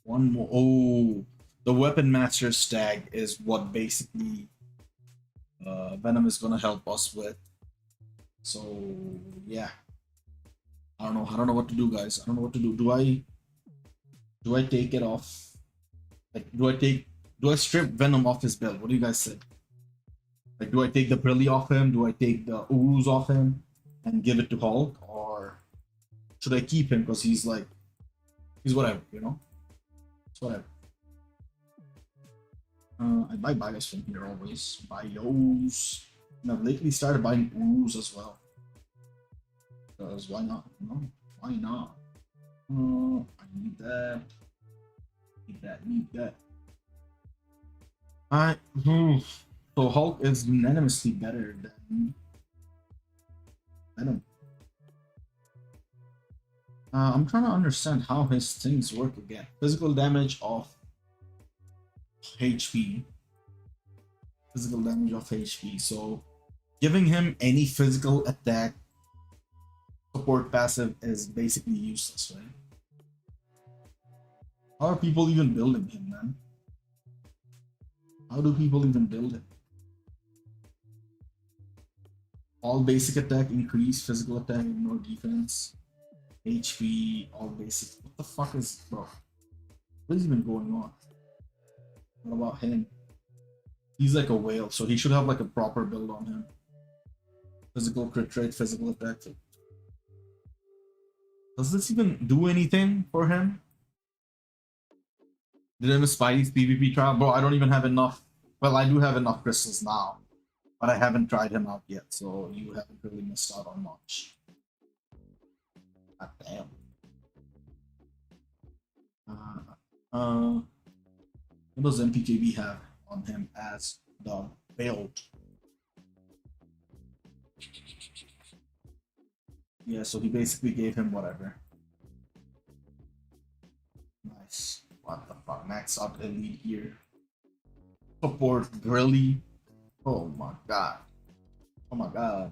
more. Oh, the Weapon Master Stag is what basically Venom is gonna help us with. So yeah, I don't know what to do, guys. I don't know what to do. Do I take it off? Like, do I strip Venom off his build? What do you guys say? Like, do I take the Brilly off him? Do I take the Ooze off him and give it to Hulk, or should I keep him because he's whatever, you know? It's whatever. I buy bios from here always. Bios. And I've lately started buying Ooze as well. Because why not? No, why not? I need that. Need that. Alright. So Hulk is unanimously better than Venom. I'm trying to understand how his things work again. Physical damage of HP. Physical damage of HP. So giving him any physical attack support passive is basically useless, right? How are people even building him, man? How do people even build him? All basic attack increase, physical attack ignore defense, HP, all basic. What the fuck is, bro? What is even going on? What about him? He's like a whale, so he should have like a proper build on him. Physical crit rate, physical attack. Does this even do anything for him? Did I miss Spidey's PvP trial? Bro, I don't even have enough. Well, I do have enough crystals now, but I haven't tried him out yet, so you haven't really missed out on much. God damn. What does MPKB have on him as the build? Yeah, so he basically gave him whatever. Nice. What the fuck? Max out elite here. Support Grilly. Oh my god. Oh my god.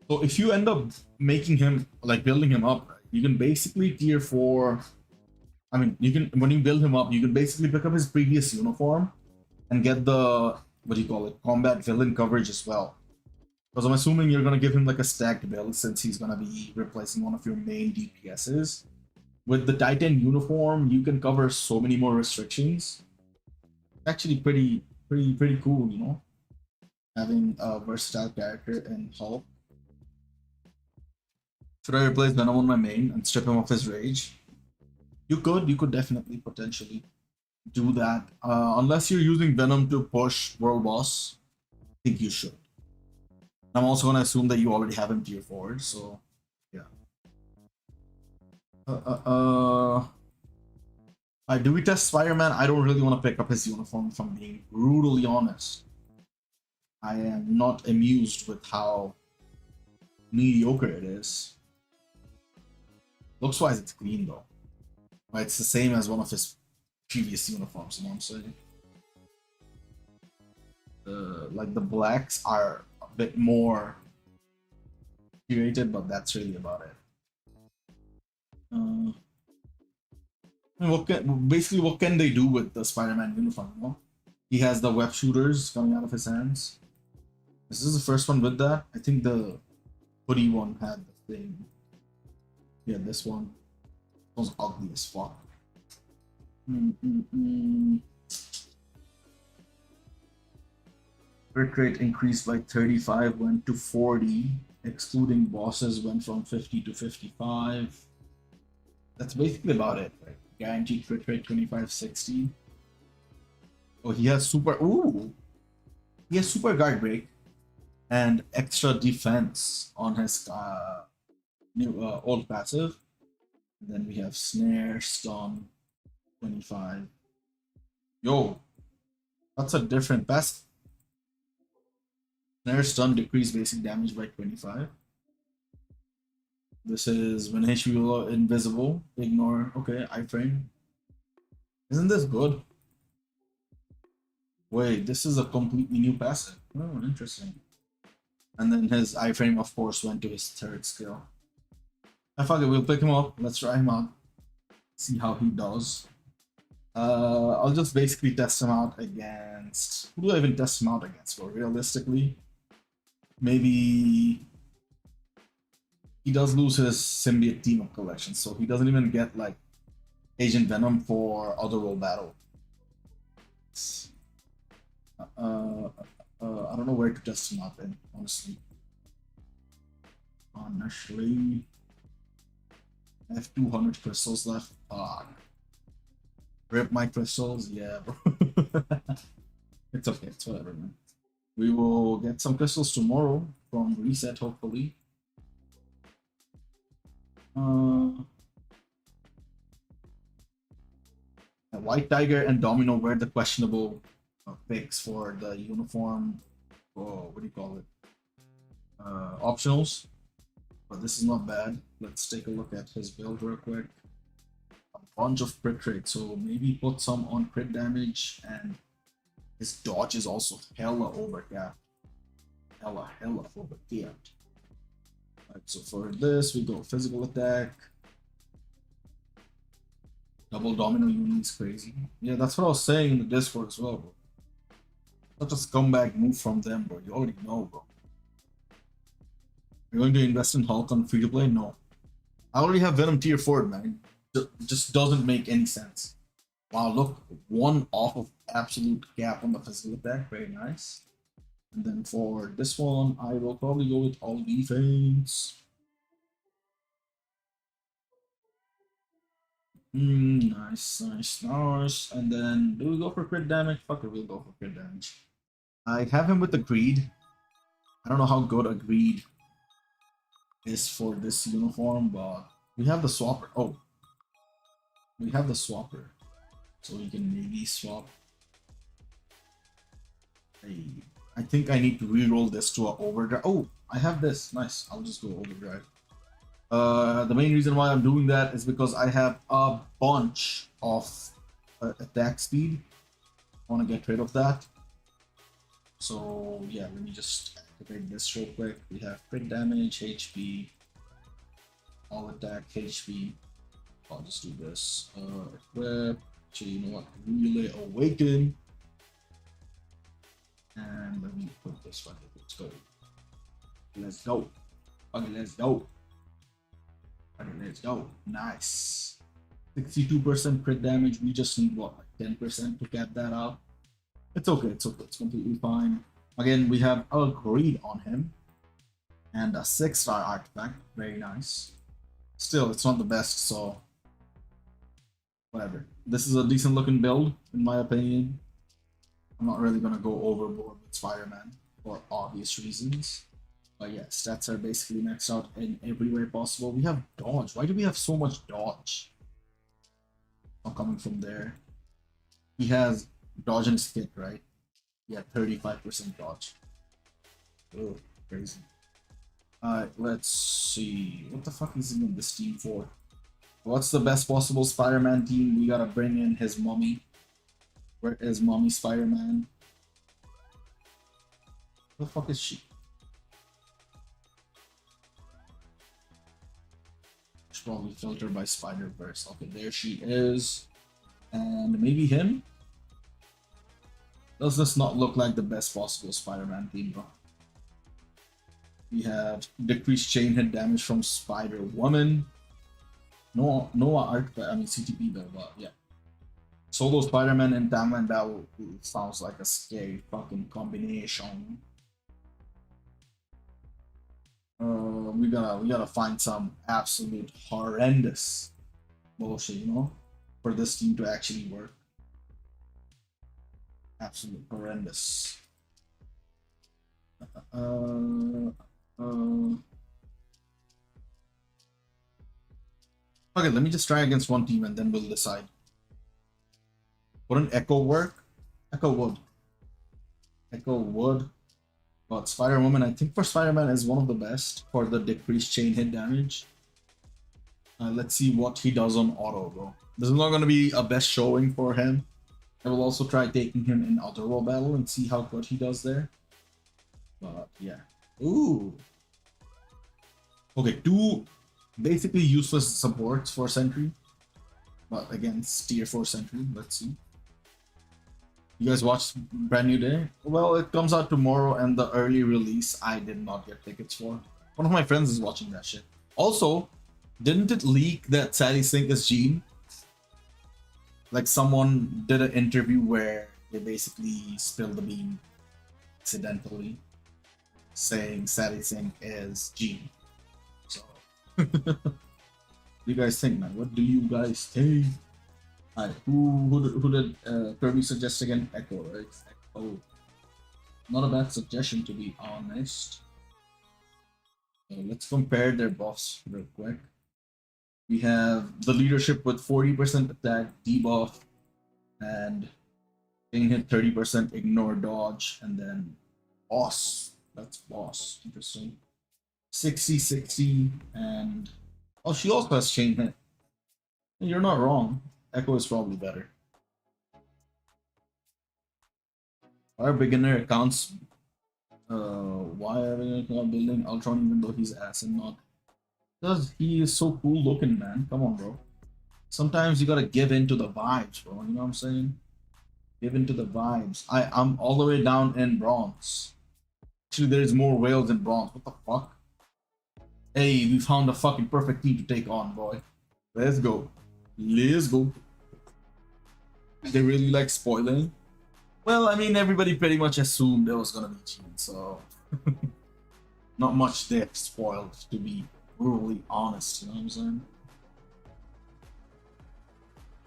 So if you end up making him, like building him up, right, you can basically tier 4. I mean, you can, when you build him up, you can basically pick up his previous uniform and get the, what do you call it, combat villain coverage as well. Because I'm assuming you're going to give him like a stacked build since he's going to be replacing one of your main DPSs. With the Titan uniform, you can cover so many more restrictions. Actually pretty cool, you know, having a versatile character in Hulk. Should I replace Venom on my main and strip him of his rage? You could definitely potentially do that. Unless you're using Venom to push World Boss, I think you should. I'm also gonna assume that you already have him tier 4, so yeah. Do we test Spider-Man? I don't really want to pick up his uniform, if I'm being brutally honest. I am not amused with how mediocre it is. Looks wise, it's clean though. Right, it's the same as one of his previous uniforms, you know what I'm saying? Like the blacks are a bit more curated, but that's really about it. What can they do with the Spider-Man uniform? You know? He has the web shooters coming out of his hands. This is the first one with that. I think the hoodie one had the thing. Yeah, this one. It was ugly as fuck. Crit rate increased by 35, went to 40. Excluding bosses went from 50 to 55. That's basically about it. Right? Guaranteed crit rate 2560. Oh, he has super. Ooh! He has super guard break and extra defense on his new old passive. And then we have snare, stun, 25. Yo, that's a different passive. Snare, stun, decrease basic damage by 25. This is when HV invisible, ignore. Okay, iframe. Isn't this good? Wait, this is a completely new passive. Oh, interesting. And then his iframe, of course, went to his third skill. I fuck it, we'll pick him up. Let's try him out. See how he does. I'll just basically test him out against. Who do I even test him out against? For realistically, maybe he does lose his symbiote team up collection, so he doesn't even get like Agent Venom for other role battle. I don't know where to test him out in, honestly. I have 200 crystals left. Rip my crystals, yeah, bro. It's okay, it's whatever, man. We will get some crystals tomorrow from Reset, hopefully. White Tiger and Domino were the questionable picks for the uniform. Oh, what do you call it? Optionals. But this is not bad. Let's take a look at his build real quick. A bunch of crit rate, so maybe put some on crit damage, and his dodge is also hella overcapped. Hella overcapped. Alright, so for this, we go physical attack. Double domino unit is crazy. Yeah, that's what I was saying in the Discord as well, bro. Such a scumbag move from them, bro. You already know, bro. You're going to invest in Hulk on free to play? No. I already have Venom tier 4, man. It just doesn't make any sense. Wow, look, one off of absolute cap on the physical attack. Very nice. And then for this one, I will probably go with all defense. Nice. And then do we go for crit damage? Fuck it, we'll go for crit damage. I have him with the greed. I don't know how good a greed is for this uniform, but we have the swapper. Oh, we have the swapper, so we can maybe swap. I think I need to re-roll this to an overdrive. Oh, I have this. Nice. I'll just go overdrive. The main reason why I'm doing that is because I have a bunch of attack speed. I want to get rid of that. So yeah, let me just deactivate this real quick. We have crit damage, HP, all attack, HP. I'll just do this. Equip. Actually, you know what? Relay Awaken. And let me put this one. Let's go. Let's go. Okay, let's go. Okay, let's go. Nice. 62% crit damage. We just need what, like 10% to cap that out. It's okay. It's okay. It's completely fine. Again, we have a grade on him and a 6-star artifact. Very nice. Still, it's not the best, so whatever. This is a decent looking build, in my opinion. I'm not really gonna go overboard with Spider-Man for obvious reasons. But yeah, stats are basically maxed out in every way possible. We have dodge. Why do we have so much dodge? Not coming from there. He has dodge and skip, right? Yeah, 35% dodge. Oh, crazy. Alright, let's see. What the fuck is even this team for? What's the best possible Spider-Man team? We gotta bring in his mommy. Where is mommy Spider-Man? Where the fuck is she? She's probably filtered by Spider-Verse. Okay, there she is. And maybe him? Does this not look like the best possible Spider-Man team, bro? We have decreased chain hit damage from Spider-Woman. No art, I mean CTP though, but yeah. Solo Spider-Man and Batman Battle sounds like a scary fucking combination. We gotta find some absolute horrendous bullshit, you know, for this team to actually work. Absolute horrendous. Okay, let me just try against one team and then we'll decide. Wouldn't Echo work? Echo would. Echo would. But Spider-Woman, I think for Spider-Man is one of the best for the decreased chain hit damage. Let's see what he does on auto, bro. This is not going to be a best showing for him. I will also try taking him in Outer World Battle and see how good he does there. But yeah. Ooh. Okay, two basically useless supports for Sentry. But against tier 4 Sentry, let's see. You guys watched Brand New Day? Well, it comes out tomorrow and the early release I did not get tickets for. One of my friends is watching that shit. Also, didn't it leak that Sadie Sink is Jean? Like someone did an interview where they basically spilled the bean accidentally, saying Sadie Sink is Jean. So, what do you guys think, man? What do you guys think? Alright, who did Kirby suggest again? Echo, right? Echo. Not a bad suggestion, to be honest. Let's compare their buffs real quick. We have the leadership with 40% attack, debuff, and chain hit 30%, ignore dodge, and then boss. That's boss. Interesting. 60-60, and oh, she also has chain hit. You're not wrong. Echo is probably better. Our beginner accounts. Why are we not building Ultron even though he's ass and not? Because he is so cool looking, man. Come on, bro. Sometimes you gotta give in to the vibes, bro. You know what I'm saying? Give in to the vibes. I'm all the way down in bronze. Actually, there's more whales in bronze. What the fuck? Hey, we found a fucking perfect team to take on, boy. Let's go. Let's go. They really like spoiling. Well, I mean, everybody pretty much assumed it was gonna be Jean, so not much there spoiled, to be brutally honest. You know what I'm saying?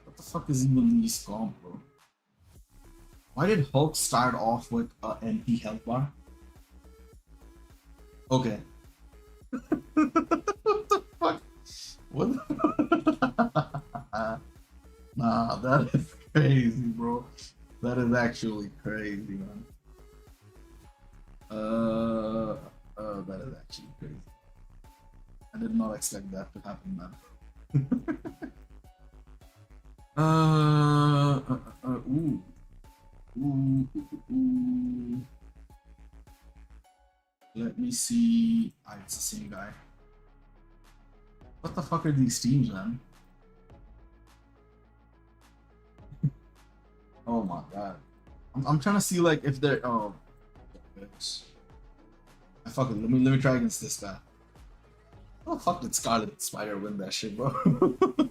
What the fuck is even Lee's comp, bro? Why did Hulk start off with an empty health bar? Okay. What the fuck? What? Nah, that is crazy, bro. That is actually crazy, man. That is actually crazy. I did not expect that to happen, man. Ooh. Let me see. Ah, it's the same guy. What the fuck are these teams, man? Oh my god. I'm trying to see like if they're I fuck it. Let me try against this guy. Oh fuck did Scarlet Spider win that shit, bro?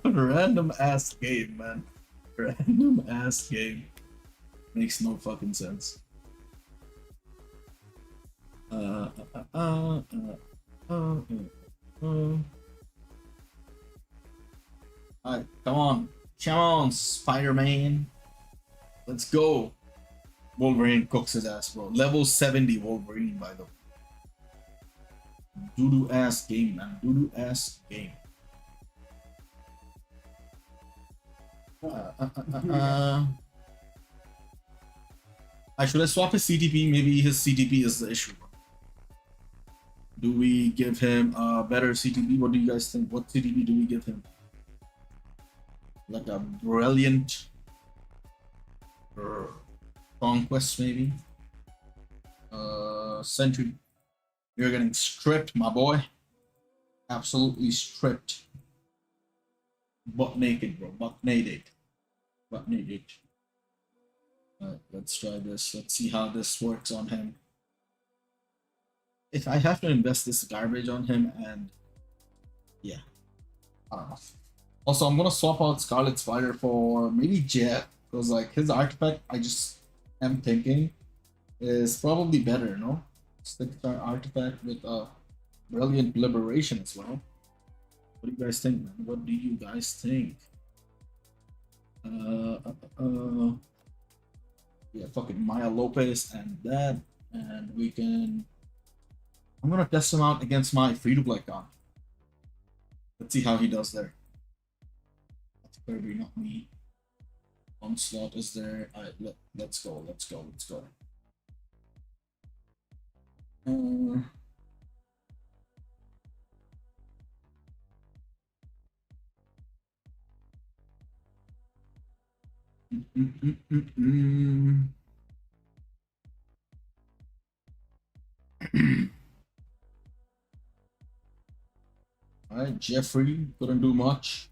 Random ass game, man. Random ass game. Makes no fucking sense. Alright, come on. Come on, Spider-Man. Let's go. Wolverine cooks his ass, bro. Level 70 Wolverine, by the way. Doo-doo ass game, man. Doo-doo ass game. Should I swap his CTP? Maybe his CTP is the issue. Do we give him a better CTP? What do you guys think? What CTP do we give him? Like a brilliant conquest, maybe? Sentry. You're getting stripped, my boy. Absolutely stripped. Butt naked, bro. Butt naked. Butt naked. Alright, let's try this. Let's see how this works on him. If I have to invest this garbage on him, and yeah, I don't know. Also, I'm gonna swap out Scarlet Spider for maybe Jet, because like his artifact, I just am thinking is probably better, no? Stick-star artifact with a brilliant liberation as well. What do you guys think, man? What do you guys think? Yeah, fucking Maya Lopez and that, and we can. I'm gonna test him out against my free-to-play account. Let's see how he does there. That's Kirby, not me. Onslaught is there. Alright, let's go. Let's go. Let's go. Alright, Jeffrey couldn't do much.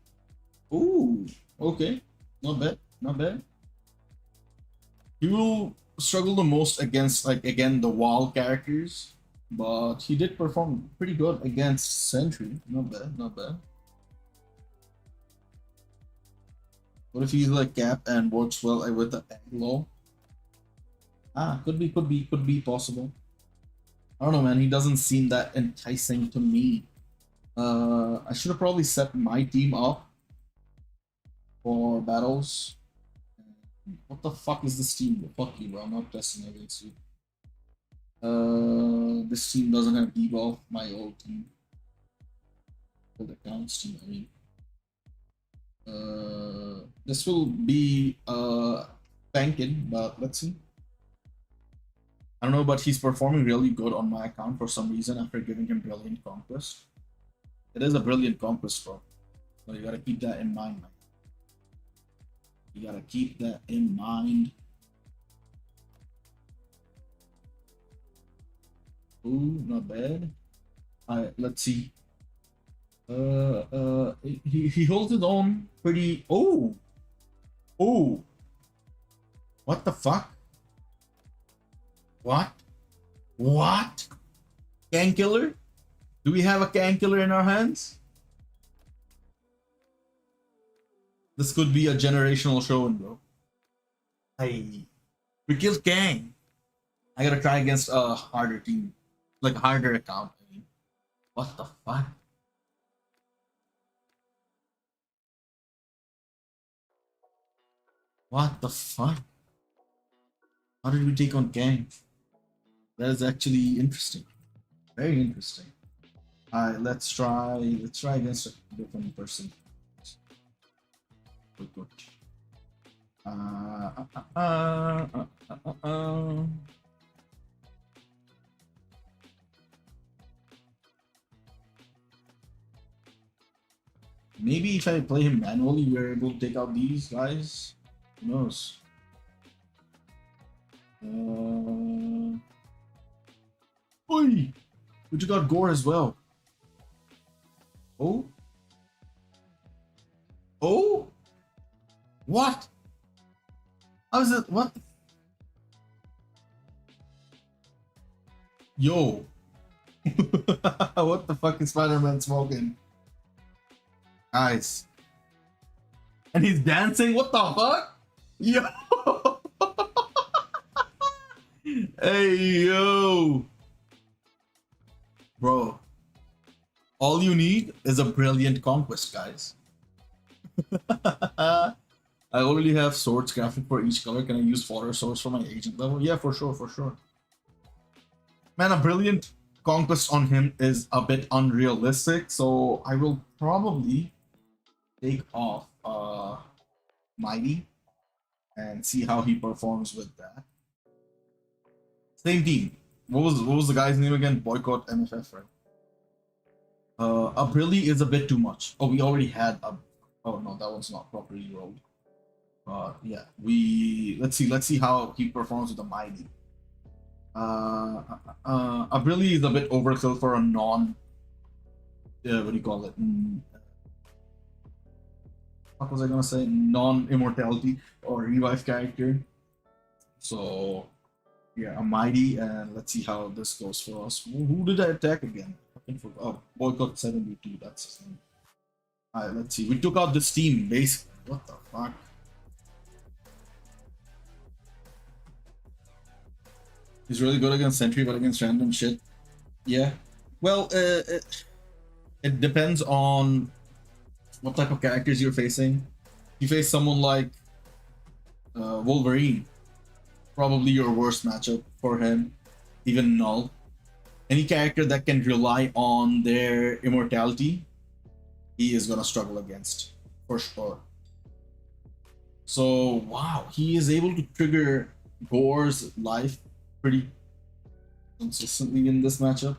Ooh, okay. Not bad. Not bad. He will struggle the most against, like, again, the wall characters. But he did perform pretty good against Sentry. Not bad, not bad. What if he's like Cap and works well with the Anglo? Ah, could be possible. I don't know, man. He doesn't seem that enticing to me. I should have probably set my team up for battles. What the fuck is this team? Fuck you, bro. I'm not testing against you. This team doesn't have debuff. My old team. Old accounts team, I mean. This will be tanking, but let's see. I don't know, but he's performing really good on my account for some reason after giving him Brilliant Conquest. It is a Brilliant Conquest, bro. So you gotta keep that in mind, man. You gotta keep that in mind. Ooh, not bad. Alright, let's see. He holds it on pretty. Oh, what the fuck? What? Can killer? Do we have a can killer in our hands? This could be a generational showing, bro. Hey, we killed Kang. I gotta try against a harder team, like a harder account. I mean, what the fuck? What the fuck? How did we take on Kang? That is actually interesting. Very interesting. Alright, let's try against a different person. Good. Maybe if I play him manually, we're able to take out these guys. Who knows? Oi! We just got Gore as well. Oh? Oh? What? How is it? What? Yo. What the fuck is Spider-Man smoking? Nice. And he's dancing? What the fuck? Yo! Hey, yo! Bro. All you need is a brilliant conquest, guys. I already have swords graphic for each color. Can I use fodder swords for my agent level? Yeah, for sure, for sure. Man, a brilliant conquest on him is a bit unrealistic, so I will probably take off Mighty and see how he performs with that. Same team. What was the guy's name again? Boycott MFF, right? A Brilly is a bit too much. Oh, we already had a. Oh no, that one's not properly rolled. Yeah, let's see how he performs with the Mighty. A Brilly is a bit overkill for a non. What do you call it? What was I gonna say? Non-immortality or revive character. So yeah, a Mighty, and let's see how this goes for us. Who did I attack again? Oh, Boycott 72. That's his name. Alright, let's see. We took out this team basically. What the fuck? He's really good against Sentry, but against random shit. Yeah. Well, it depends on what type of characters you're facing. You face someone like Wolverine, probably your worst matchup for him. Even Null. Any character that can rely on their immortality, he is gonna struggle against, for sure. So, wow, he is able to trigger Gore's life pretty consistently in this matchup.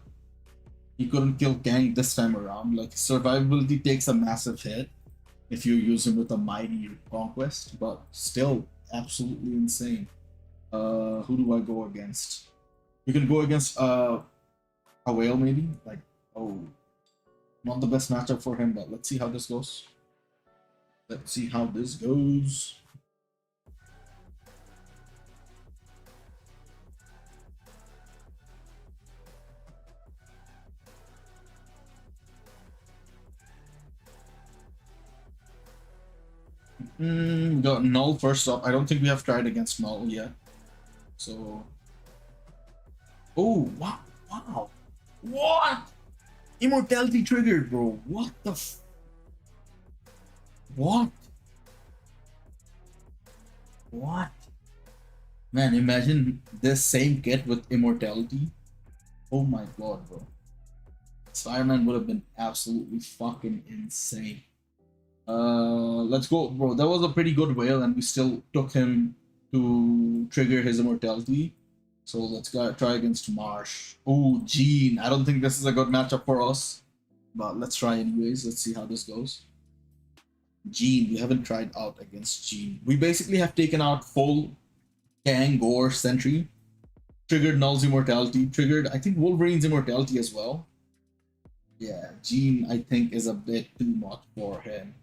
He couldn't kill Kang this time around. Like, survivability takes a massive hit if you use him with a Mighty Conquest, but still absolutely insane. Who do I go against? You can go against a whale maybe. Like, oh, not the best matchup for him, but let's see how this goes. Let's see how this goes. Got Null first up. I don't think we have tried against Null yet. So, oh wow, wow, what? Immortality triggered, bro. What the what? What? Man, imagine this same kit with immortality. Oh my god, bro. Spider-Man would have been absolutely fucking insane. Let's go, bro. That was a pretty good whale, and we still took him to trigger his immortality. So let's go try against Marsh. Oh, Jean. I don't think this is a good matchup for us, but let's try anyways. Let's see how this goes. Jean. We haven't tried out against Jean. We basically have taken out full Kang, Gore, Sentry, triggered Null's immortality, triggered, I think, Wolverine's immortality as well. Yeah, Jean, I think, is a bit too much for him.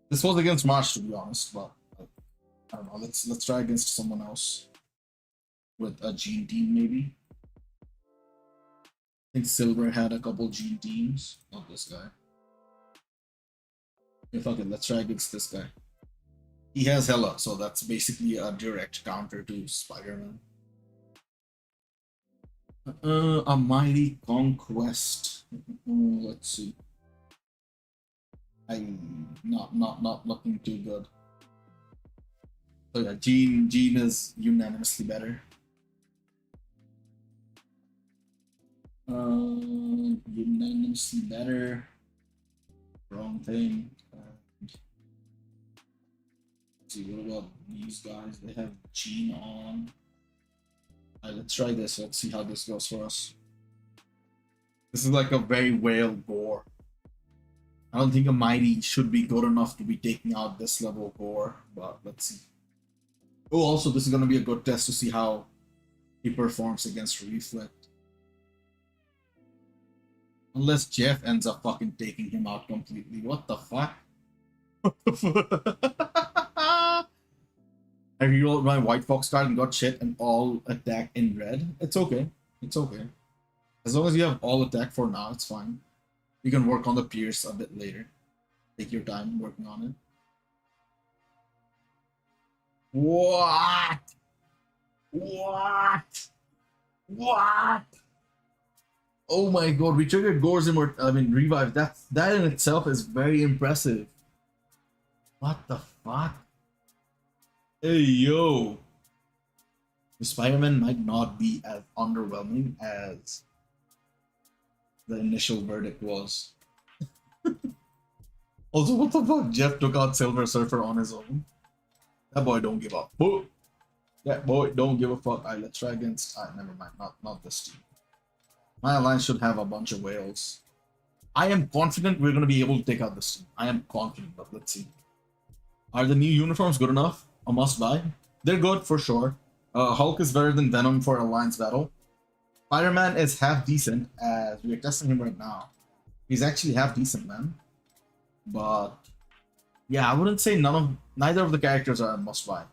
This was against Marsh, to be honest, but I don't know. Let's try against someone else with a Jean team, maybe. I think Silver had a couple Jean teams. Not this guy. Yeah, fuck it. Let's try against this guy. He has Hela, so that's basically a direct counter to Spider-Man. A Mighty Conquest. Let's see. I'm not looking too good. So yeah, Jean is unanimously better. Unanimously better. Wrong thing. Let's see, what about these guys? They have Jean on. Alright, let's try this. Let's see how this goes for us. This is like a very whale Gore. I don't think a Mighty should be good enough to be taking out this level Gore, but let's see. Oh, also, this is going to be a good test to see how he performs against Reflect. Unless Jeff ends up fucking taking him out completely. What the fuck? I rerolled my White Fox card and got shit and all attack in red. It's okay. It's okay. As long as you have all attack for now, it's fine. You can work on the Pierce a bit later. Take your time working on it. What? What? What? Oh my god, we triggered Gore's revive. That in itself is very impressive. What the fuck? Hey yo. Spider-Man might not be as underwhelming as the initial verdict was. Also, what the fuck? Jeff took out Silver Surfer on his own. That boy don't give up. That boy don't give a fuck. Alright, let's try against. Never mind. Not this team. My alliance should have a bunch of whales. I am confident we're gonna be able to take out this team. I am confident, but let's see. Are the new uniforms good enough? A must buy? They're good for sure. Hulk is better than Venom for Alliance Battle. Spider-Man is half decent, as we are testing him right now. He's actually half decent, man. But yeah, I wouldn't say neither of the characters are a must buy.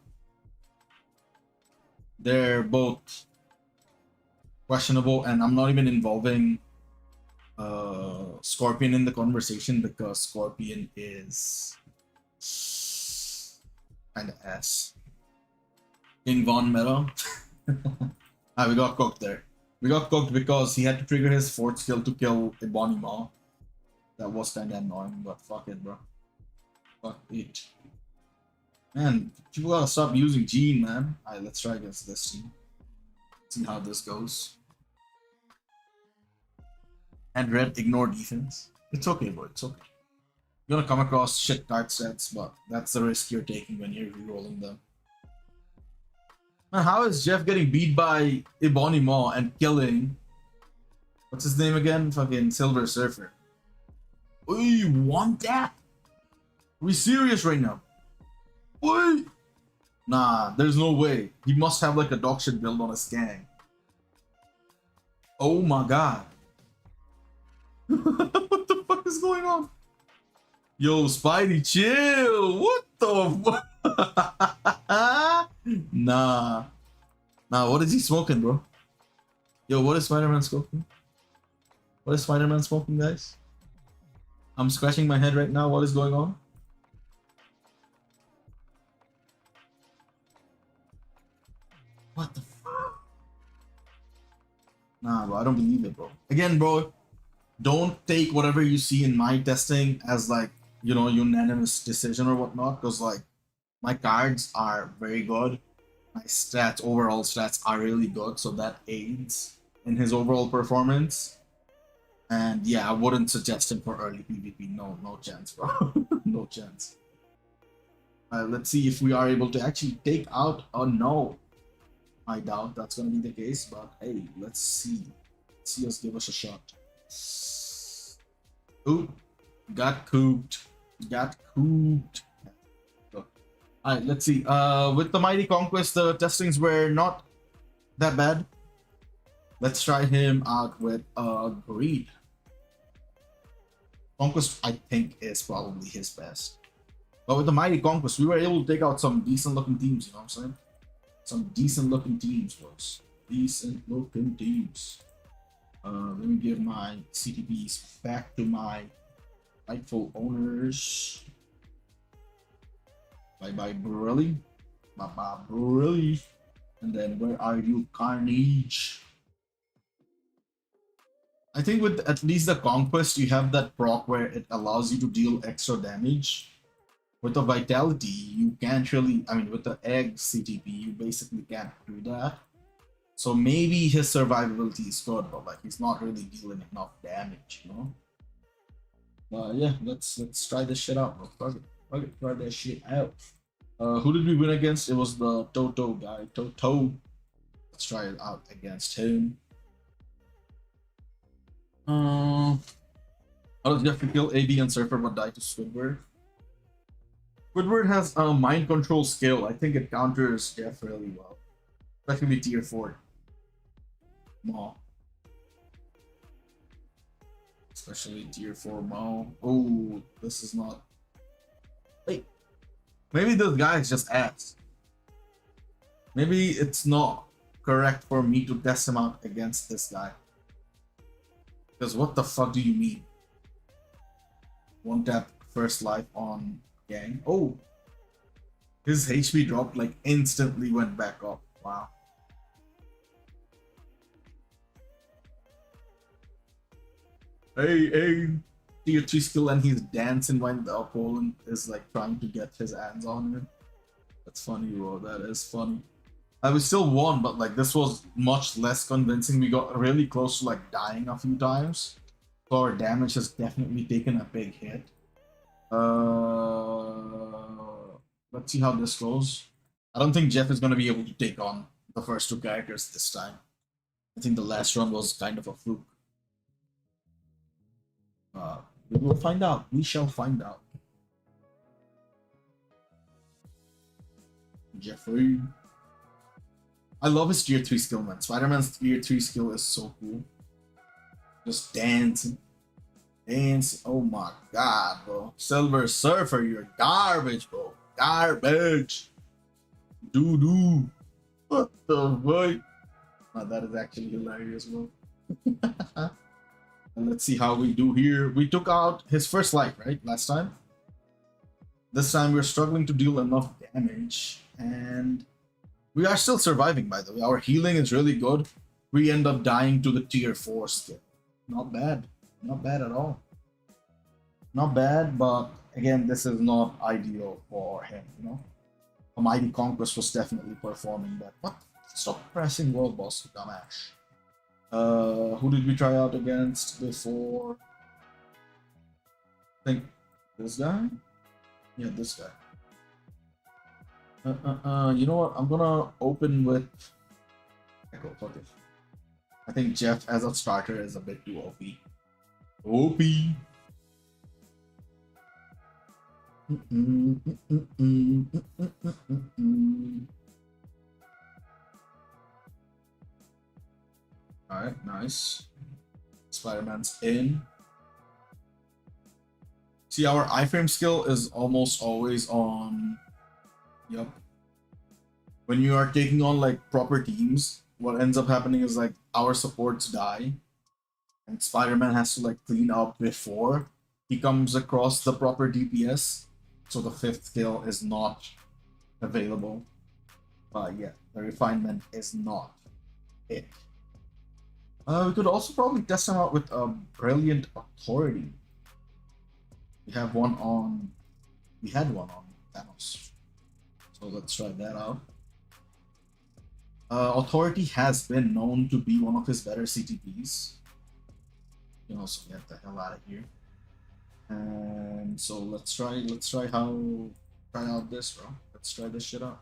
They're both questionable, and I'm not even involving Scorpion in the conversation because Scorpion is kind of ass. King Von meta. We got cooked there. We got cooked because he had to trigger his 4th skill to kill Ebony Maw. That was kind of annoying, but fuck it, bro. Fuck it. Man, people gotta stop using Gene, man. Alright, let's try against this team. See how this goes. And red, ignore defense. It's okay, bro. It's okay. You're gonna come across shit card sets, but that's the risk you're taking when you're rerolling them. Man, how is Jeff getting beat by Ebony Maw and killing... What's his name again? Fucking Silver Surfer. Oh, you want that? Are we serious right now? Wait! Nah, there's no way. He must have like a dog shit build on his gang. Oh my god. What the fuck is going on? Yo, Spidey, chill! What the fuck? Nah. Nah, what is he smoking, bro? Yo, what is Spider-Man smoking? What is Spider-Man smoking, guys? I'm scratching my head right now. What is going on? What the fuck? Nah, bro, I don't believe it, bro. Again, bro, don't take whatever you see in my testing as like, you know, unanimous decision or whatnot, because like my cards are very good. My stats, overall stats are really good, so that aids in his overall performance. And yeah, I wouldn't suggest him for early PvP. No chance, bro. No chance. Let's see if we are able to actually take out. Oh no, I doubt that's gonna be the case. But hey, let's see. Let's see us give us a shot. Oop, got cooped. Got cooped. Alright, let's see. With the Mighty Conquest, the testings were not that bad. Let's try him out with Greed. Conquest, I think, is probably his best. But with the Mighty Conquest, we were able to take out some decent looking teams, you know what I'm saying? Some decent looking teams, folks. Decent looking teams. Let me give my CTPs back to my rightful owners. Bye-bye, Brilly. Bye-bye, Brilly. And then where are you, Carnage? I think with at least the Conquest, you have that proc where it allows you to deal extra damage. With the Vitality, you can't really... I mean, with the Egg CTP, you basically can't do that. So maybe his survivability is good, but like he's not really dealing enough damage, you know? But yeah, let's try this shit out, bro. Fuck it, try that shit out. Who did we win against? It was the Toto guy. Toto. Let's try it out against him. How does Jeffrey kill AB and Surfer but die to Squidward? Squidward has a mind control skill. I think it counters Jeff really well. Especially tier 4. Maw. Especially tier 4 Mao. Oh, this is not. Wait. Maybe this guy is just ass. Maybe it's not correct for me to test him out against this guy. Because what the fuck do you mean? One tap first life on gang. Oh, his HP dropped like instantly went back up. Wow. Hey, tier 3 skill, and he's dancing when the opponent is like trying to get his hands on him. That's funny, bro. That is funny. We still won, but like this was much less convincing. We got really close to like dying a few times. So our damage has definitely taken a big hit. Let's see how this goes. I don't think Jeff is going to be able to take on the first two characters this time. I think the last run was kind of a fluke. We will find out. We shall find out. Jeffrey. I love his tier 3 skill, man. Spider-Man's tier 3 skill is so cool. Just dancing. Dance. Oh my god, bro. Silver Surfer, you're garbage, bro. Garbage. Doo-doo. What the fuck? Oh, that is actually hilarious, bro. And let's see how we do here. We took out his first life, right? Last time. This time we're struggling to deal enough damage. And we are still surviving, by the way. Our healing is really good. We end up dying to the tier 4 skill. Not bad. Not bad at all. Not bad, but again, this is not ideal for him, you know? A Mighty Conquest was definitely performing that. What? Stop pressing World Boss, dumbass. Who did we try out against before? I think this guy? Yeah, this guy. You know what? I'm gonna open with Echo. Fuck it. I think Jeff as a starter is a bit too OP. OP. Alright, nice. Spider-Man's in. See, our iframe skill is almost always on. Yep. When you are taking on like proper teams, what ends up happening is like our supports die, and Spider-Man has to like clean up before he comes across the proper DPS. So the 5th skill is not available. Yeah, the refinement is not it. We could also probably test him out with a brilliant authority. We have one on. We had one on Thanos. So let's try that out. Authority has been known to be one of his better CTPs. You can also get the hell out of here. And so let's try out this, bro. Let's try this shit out.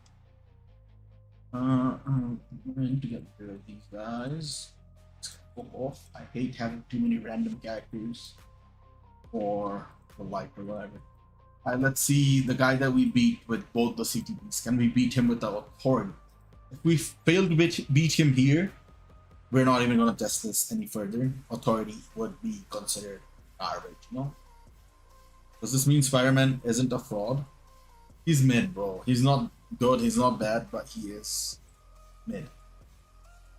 I'm going to get rid of these guys. Let's go off. I hate having too many random characters or the like or whatever. Let's see the guy that we beat with both the CTPs. Can we beat him with the authority? If we fail to beat him here, we're not even going to test this any further. Authority would be considered garbage, you know? Does this mean Spider-Man isn't a fraud? He's mid, bro. He's not good, he's not bad, but he is mid.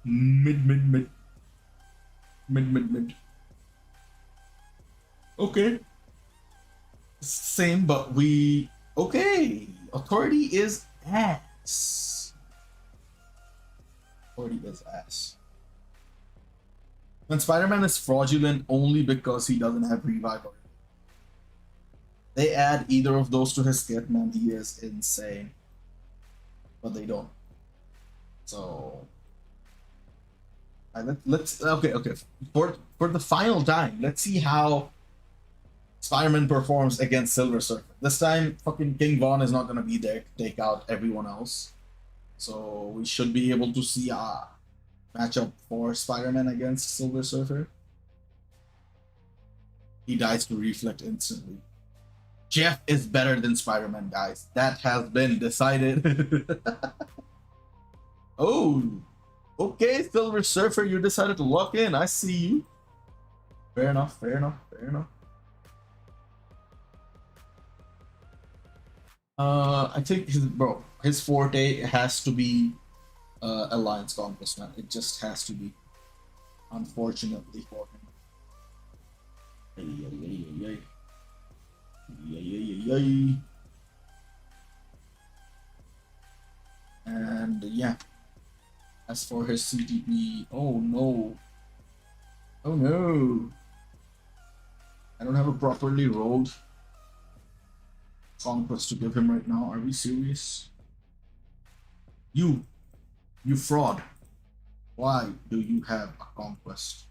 Mid. Okay. Same, but we... Okay. Authority is ass. Authority is ass. And Spider-Man is fraudulent only because he doesn't have revive. They add either of those to his kit, man, he is insane. But they don't. So... let's okay. For the final time, let's see how Spider-Man performs against Silver Surfer. This time, fucking King Von is not gonna be there to take out everyone else. So we should be able to see a matchup for Spider-Man against Silver Surfer. He dies to reflect instantly. Jeff is better than Spider-Man, guys. That has been decided. Oh, okay, Silver Surfer, you decided to lock in. I see you. Fair enough, fair enough, fair enough. I think his forte has to be Alliance Conquest, man. It just has to be, unfortunately for him. Ay, ay, ay, ay, ay. Ay, ay, ay, ay. And yeah, as for his CTP, oh no. Oh no. I don't have a properly rolled Conquest to give him right now. Are we serious? You fraud. Why do you have a Conquest?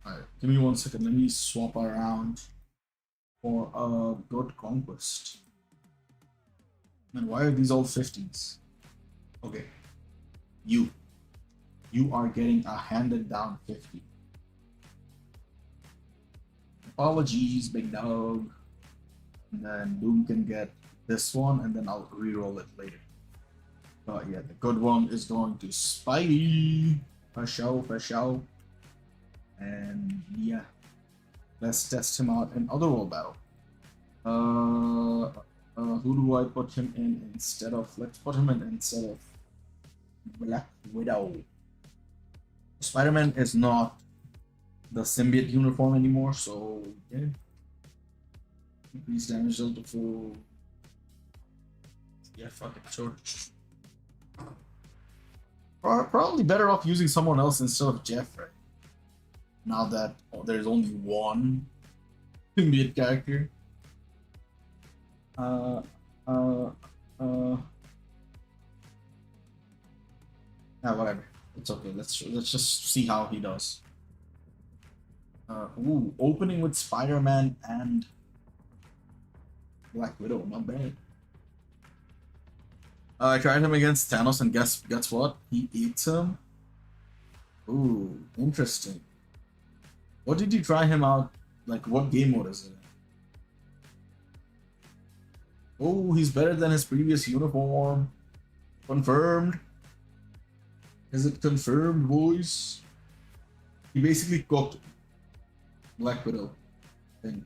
Alright, give me 1 second. Let me swap around for a good Conquest. Man, why are these all 50s? Okay. You are getting a handed down 50. Apologies, big dog. And then Doom can get this one, and then I'll re-roll it later. But yeah, the good one is going to Spidy. For show. And yeah, let's test him out in Otherworld battle. Who do I put him in instead of? Let's put him in instead of Black Widow. Spider-Man is not the symbiote uniform anymore, so yeah. Increase damage delta for. Yeah, fuck it, sure. Probably better off using someone else instead of Jeff, right? Now that there's only one symbiote character. Whatever. It's okay. Let's just see how he does. Opening with Spider-Man and Black Widow, not bad. I tried him against Thanos, and guess what? He eats him. Ooh, interesting. What did you try him out? Like, what game mode is it? Oh, he's better than his previous uniform. Confirmed. Is it confirmed, boys? He basically cooked Black Widow thing.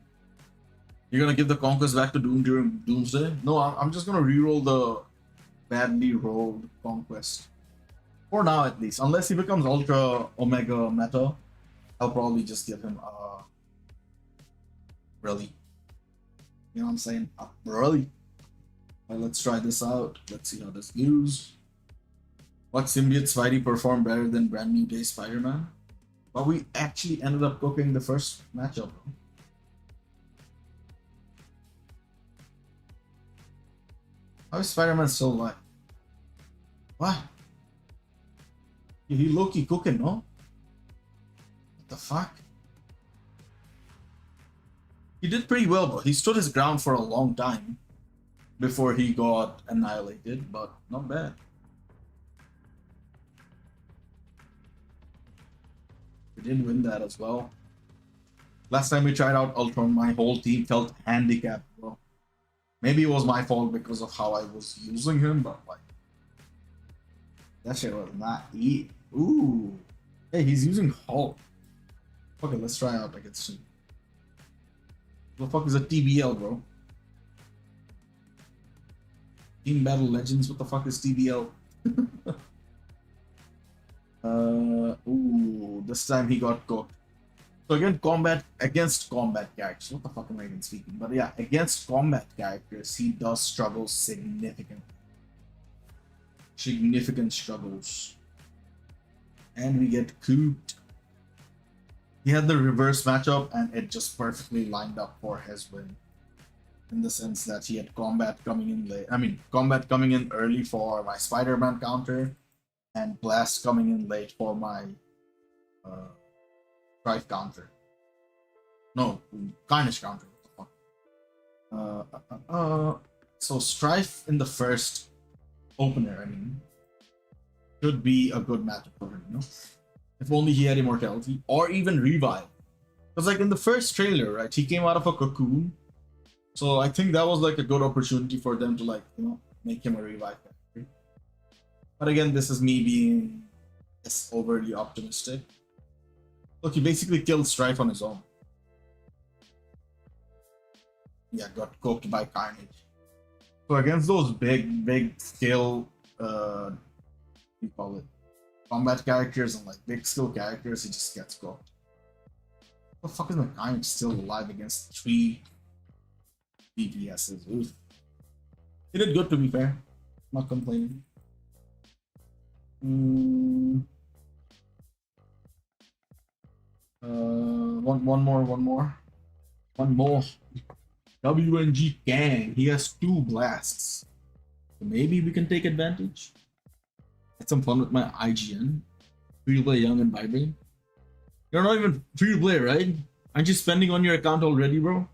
You're gonna give the Conquest back to Doom during Doomsday? No, I'm just gonna reroll the badly rolled Conquest. For now, at least. Unless he becomes Ultra Omega Meta, I'll probably just give him a really. You know what I'm saying? A really. Well, let's try this out. Let's see how this goes. What symbiote Spidey performed better than Brand New Day Spider-Man? But we actually ended up cooking the first matchup. How is Spider-Man still alive? What? He low-key cooking, no? What the fuck? He did pretty well, bro. He stood his ground for a long time before he got annihilated, but not bad. We did win that as well. Last time we tried out Ultron, my whole team felt handicapped, bro. Maybe it was my fault because of how I was using him, but like that shit was not eat. Ooh. Hey, he's using Hulk. Okay, let's try out against him. What the fuck is a TBL, bro? Team Battle Legends, what the fuck is TBL? This time he got cooked. So again, against combat characters. What the fuck am I even speaking? But yeah, against combat characters, he does struggle significantly. Significant struggles. And we get cooped. He had the reverse matchup, and it just perfectly lined up for his win. In the sense that he had combat coming in late. Combat coming in early for my Spider-Man counter, and Blast coming in late for my Strife counter. No, Carnage counter. So Strife in the first opener, should be a good matchup for him, you know? If only he had immortality or even revive. Because like in the first trailer, right, he came out of a cocoon. So I think that was like a good opportunity for them to like, you know, make him a revive character. But again, this is me being overly optimistic. So Look, he basically killed Strife on his own. Yeah, got cooked by Carnage. So against those big skill, what do you call it, combat characters and like big skill characters, he just gets cooked. What the fuck is my Carnage still alive against 3 DPSs? Oof. He did good, to be fair. Not complaining. One more. WNG Gang. He has 2 blasts. So maybe we can take advantage. Had some fun with my IGN. Free to play young and vibrant. You're not even free to play, right? Aren't you spending on your account already, bro?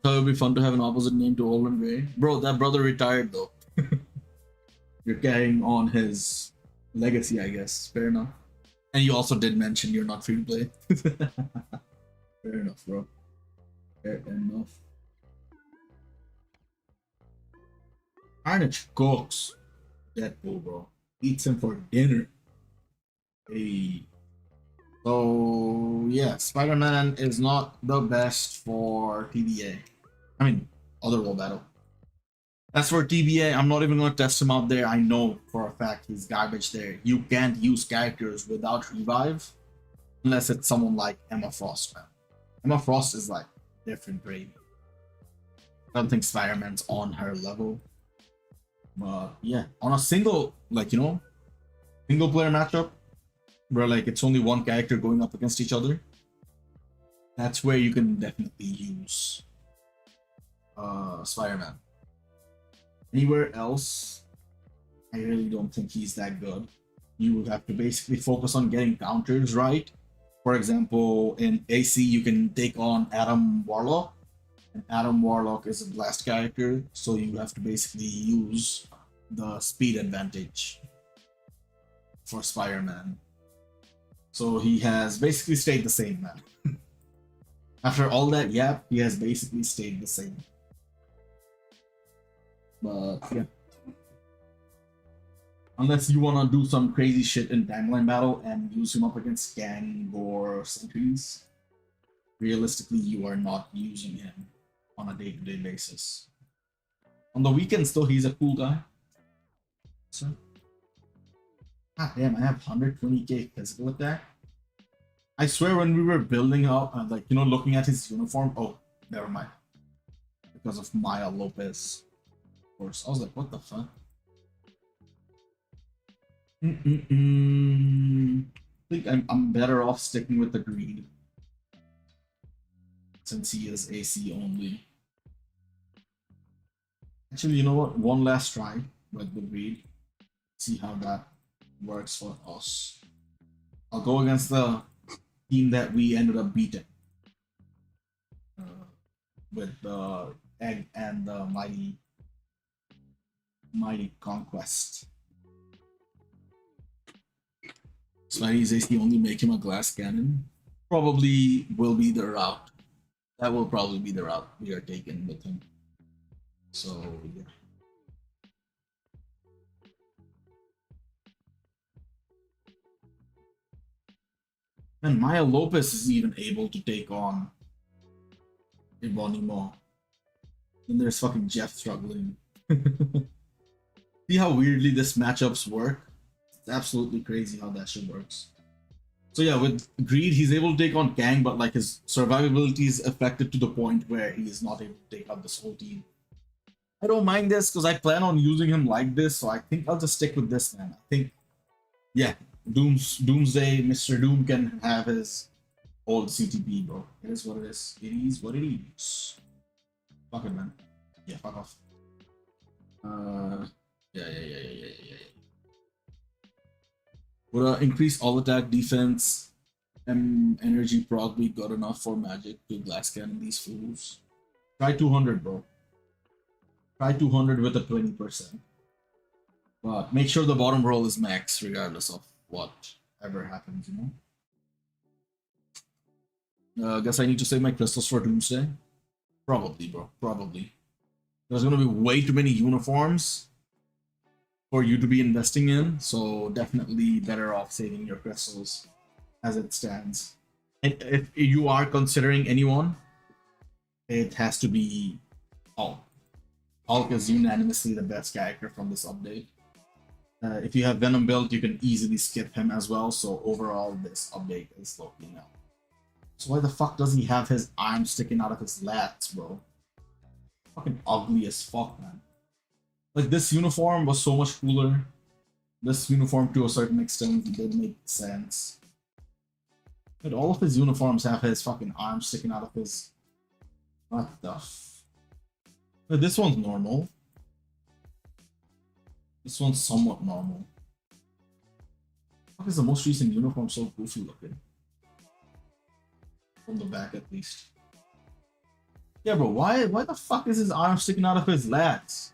Thought it would be fun to have an opposite name to Old and Gray. Bro, that brother retired though. You're carrying on his legacy, I guess. Fair enough. And you also did mention you're not free to play. Fair enough, bro. Fair enough. Carnage cooks Deadpool, bro. Eats him for dinner. Hey. So, yeah, Spider-Man is not the best for TBA. I mean, other world battle. As for TBA, I'm not even going to test him out there. I know for a fact he's garbage there. You can't use characters without revive unless it's someone like Emma Frost, man. Emma Frost is like different grade. I don't think Spider-Man's on her level. But yeah, on a single, like, you know, single player matchup where like it's only one character going up against each other, that's where you can definitely use Spider-Man. Anywhere else, I really don't think he's that good. You will have to basically focus on getting counters right. For example, in AC, you can take on Adam Warlock. And Adam Warlock is a blast character, so you have to basically use the speed advantage for Spider-Man. So he has basically stayed the same, man. After all that yap, he has basically stayed the same. But yeah. Unless you want to do some crazy shit in timeline battle and use him up against gang or sentries, realistically, you are not using him on a day-to-day basis. On the weekends, though, he's a cool guy. So, ah, damn, I have 120k physical attack. I swear, when we were building up, like, you know, looking at his uniform, oh, never mind. Because of Maya Lopez. Of course, I was like, what the fuck? I think I'm better off sticking with the greed. Since he is AC only. Actually, you know what? One last try with the greed. See how that works for us. I'll go against the team that we ended up beating. With the Egg and the Mighty Conquest. Spidy's AC only make him a glass cannon. Probably will be the route. That will probably be the route we are taking with him. So, yeah. And Maya Lopez is even able to take on Ebonimo. And there's fucking Jeff struggling. See how weirdly this matchups work? It's absolutely crazy how that shit works. So yeah, with Greed, he's able to take on Kang, but like his survivability is affected to the point where he is not able to take out this whole team. I don't mind this because I plan on using him like this, so I think I'll just stick with this, man. I think, yeah, Doomsday, Mr. Doom can have his old CTP, bro. It is what it is. It is what it is. Fuck it, man. Yeah, fuck off. Yeah. Would increase all attack, defense, and energy proc be good enough for magic to glass cannon these fools? Try 200, bro. Try 200 with a 20%. But make sure the bottom roll is max regardless of whatever happens, you know? Guess I need to save my crystals for Doomsday? Probably, bro. Probably. There's gonna be way too many uniforms for you to be investing in, so definitely better off saving your crystals as it stands. And if you are considering anyone, it has to be Hulk. Hulk is unanimously the best character from this update. If you have Venom built, you can easily skip him as well. So overall, this update is low-key now. So why the fuck does he have his arm sticking out of his lats, bro? Fucking ugly as fuck, man. Like, this uniform was so much cooler. This uniform, to a certain extent, did make sense. But all of his uniforms have his fucking arm sticking out of his... What the f... But this one's normal. This one's somewhat normal. Fuck, is the most recent uniform so goofy looking? From the back, at least. Yeah, bro, why the fuck is his arm sticking out of his lats?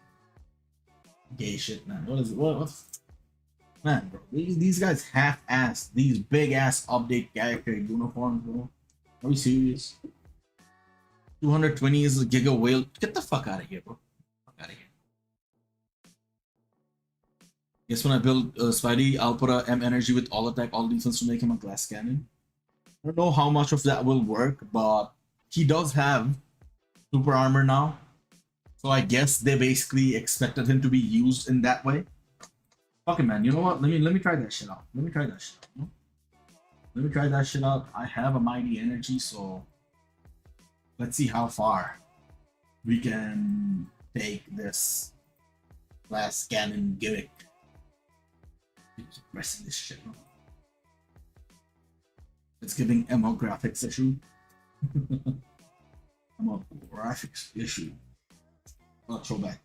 Gay shit, man. What is it? What? Man, bro, these guys half-assed these big-ass update character uniforms, bro. Are we serious? 220 is a giga whale. Get the fuck out of here, bro. Fuck out of here. Guess when I build Spidy, I'll put a M energy with all attack, all defense to make him a glass cannon. I don't know how much of that will work, but he does have super armor now. So I guess they basically expected him to be used in that way. Fucking man, you know what? Let me try that shit out. Let me try that shit out. Let me try that shit out. I have a mighty energy, so let's see how far we can take this glass cannon gimmick. Keep pressing this shit. It's giving MO graphics issue. MO graphics issue. What a throwback.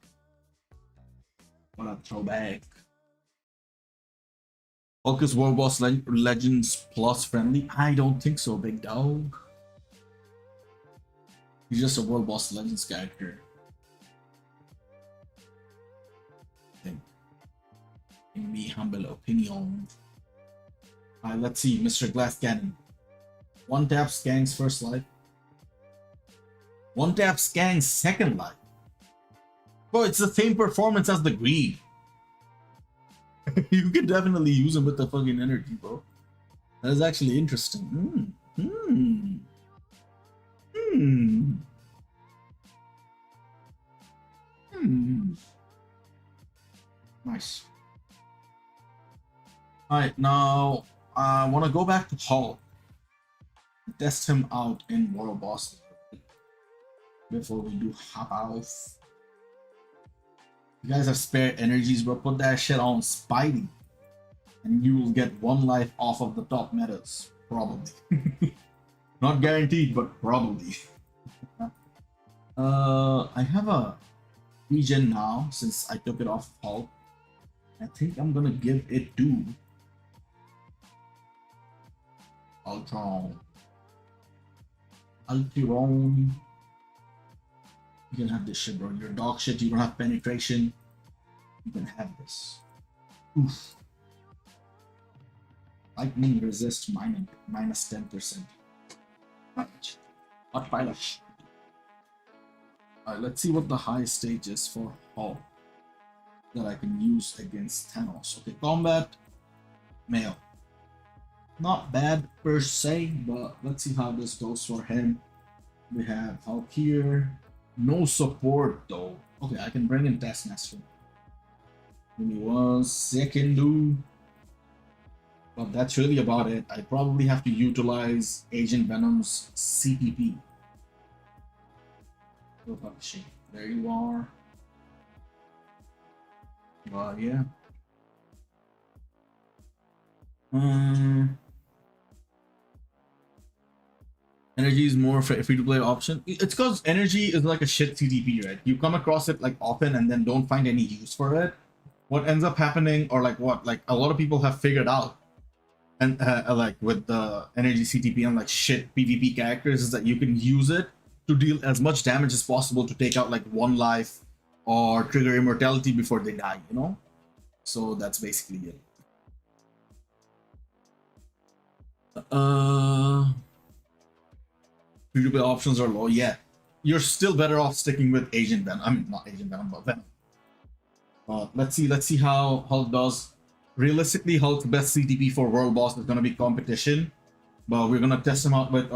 What a throwback. Hulk is World Boss Legends Plus friendly? I don't think so, big dog. He's just a World Boss Legends character. I think. In me humble opinion. Alright, let's see, Mr. Glass Cannon. One tap Skang's first life. One tap Skang's second life. Bro, it's the same performance as the Greed. You can definitely use him with the fucking energy, bro. That is actually interesting. Nice. Alright, now I want to go back to Hulk. Test him out in World Boss before we do hop off. You guys have spare energies, bro. Put that shit on Spidy, and you will get one life off of the top metas, probably. Not guaranteed, but probably. I have a regen now since I took it off Hulk. I think I'm gonna give it to Ultron. Ultron. You can have this shit, bro. You're dog shit. You don't have penetration. You can have this. Oof. Lightning resist minus 10%. Not pilot. Alright, let's see what the high stage is for Hulk that I can use against Thanos. Okay, combat, male. Not bad per se, but let's see how this goes for him. We have Hulk here. No support though. Okay, I can bring in Taskmaster. Give me 1 second, dude. But that's really about it. I probably have to utilize Agent Venom's CPP. There you are. Yeah. Energy is more free-to-play option. It's because energy is like a shit CTP, right? You come across it like often and then don't find any use for it. What ends up happening, or like what, like a lot of people have figured out, and like with the energy CTP and like shit PvP characters, is that you can use it to deal as much damage as possible to take out like one life or trigger immortality before they die, you know? So that's basically it. Free-to-play options are low. Yeah, you're still better off sticking with Agent Venom. I mean, not Agent Venom, but Venom. Let's see how Hulk does. Realistically, Hulk's best CTP for World Boss is gonna be competition, But we're gonna test him out with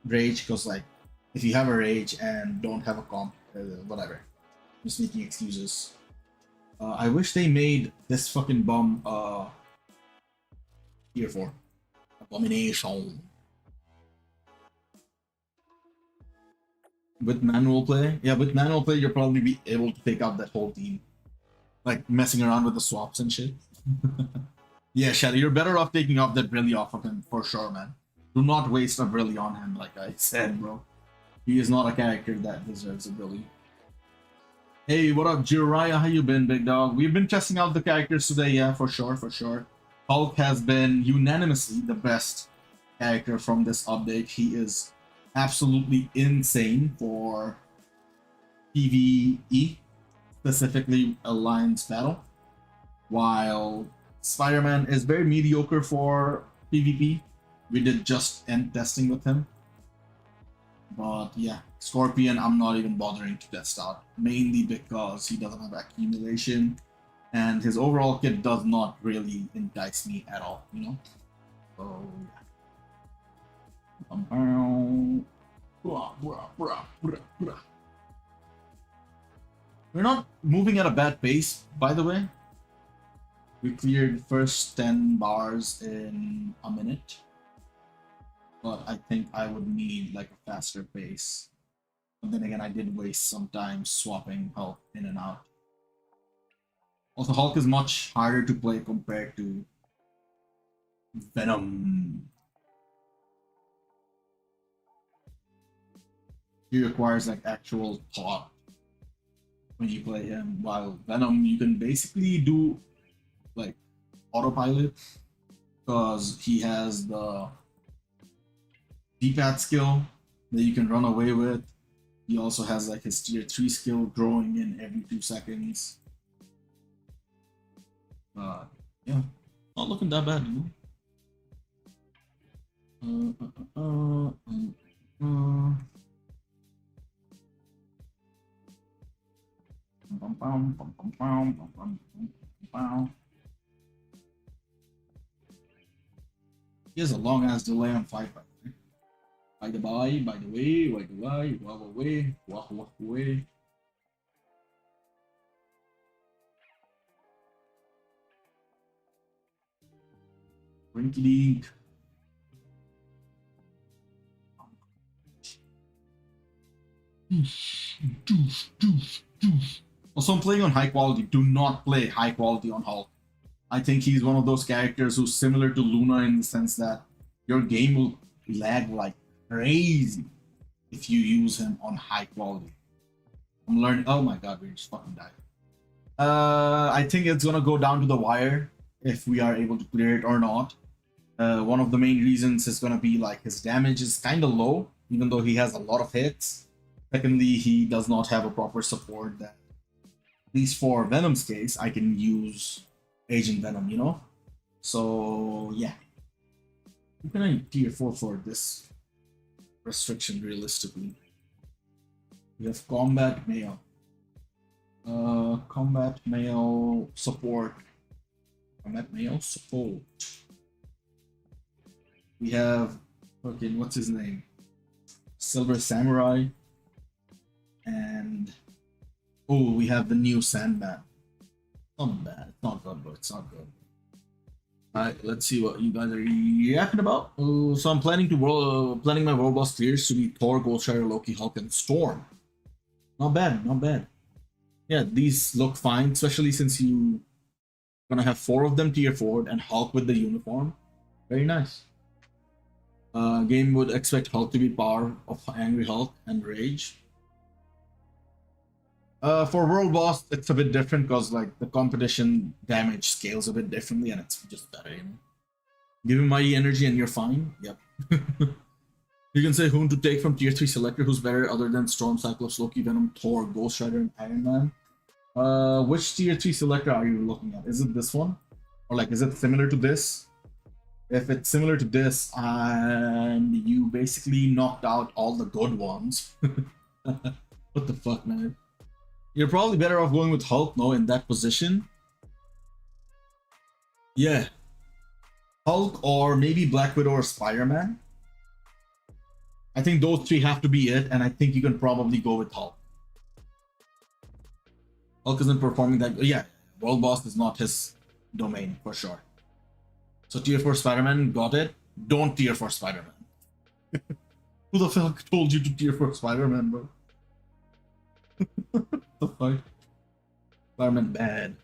rage, because like if you have a rage and don't have a comp, whatever, just making excuses. I wish they made this fucking bum tier 4 abomination. With manual play, yeah, with manual play you'll probably be able to take out that whole team, like messing around with the swaps and shit. Yeah, Shadow, you're better off taking off that Brilli off of him for sure, man. Do not waste a Brilli on him, like I said, bro. He is not a character that deserves a Brilli. Hey, what up, Jiraiya? How you been, big dog? We've been testing out the characters today, yeah, for sure, for sure. Hulk has been unanimously the best character from this update. He is absolutely insane for PvE, specifically Alliance Battle, while Spider-Man is very mediocre for PvP. We did just end testing with him. But yeah, Scorpion I'm not even bothering to test out, mainly because he doesn't have accumulation and his overall kit does not really entice me at all, you know? So yeah. We're not moving at a bad pace, by the way. We cleared first 10 bars in a minute. But I think I would need like a faster pace. But then again, I did waste some time swapping Hulk in and out. Also, Hulk is much harder to play compared to Venom. He requires like actual thought when you play him, while Venom you can basically do like autopilot because he has the D-pad skill that you can run away with. He also has like his tier 3 skill growing in every 2 seconds. Yeah, not looking that bad, you know. He has a long ass delay on fight, by the way. By the way, walk away. Rinky dink. Also, I'm playing on high quality. Do not play high quality on Hulk. I think he's one of those characters who's similar to Luna in the sense that your game will lag like crazy if you use him on high quality. I'm learning. Oh my god, we just fucking died. I think it's gonna go down to the wire if we are able to clear it or not. One of the main reasons is gonna be like his damage is kind of low, even though he has a lot of hits. Secondly, he does not have a proper support that, at least for Venom's case, I can use Agent Venom, you know? So, yeah. Who can I tier 4 for this restriction realistically? We have Combat Male. Combat Male Support. Combat Male Support. We have, fucking, what's his name? Silver Samurai. And, oh, we have the new Sandman. Not bad. It's not good, but it's not good. Alright, let's see what you guys are yapping about. So I'm planning to planning my world boss clears to be Thor, Ghost Rider, Loki, Hulk, and Storm. Not bad, not bad. Yeah, these look fine, especially since you're gonna have 4 of them tier 4 and Hulk with the uniform. Very nice. Game would expect Hulk to be power of Angry Hulk and Rage. For World Boss, it's a bit different because like the competition damage scales a bit differently and it's just better, you know. Give him mighty energy and you're fine. Yep. You can say whom to take from tier 3 selector who's better other than Storm, Cyclops, Loki, Venom, Thor, Ghost Rider, and Iron Man. Which tier 3 selector are you looking at? Is it this one? Or like is it similar to this? If it's similar to this and you basically knocked out all the good ones. What the fuck, man? You're probably better off going with Hulk, no, in that position. Yeah. Hulk or maybe Black Widow or Spider-Man. I think those three have to be it, and I think you can probably go with Hulk. Hulk isn't performing that. Yeah, World Boss is not his domain for sure. So tier 4 Spider-Man, got it. Don't tier for Spider-Man. Who the fuck told you to tier for Spider-Man, bro? The fuck? Spider-Man bad.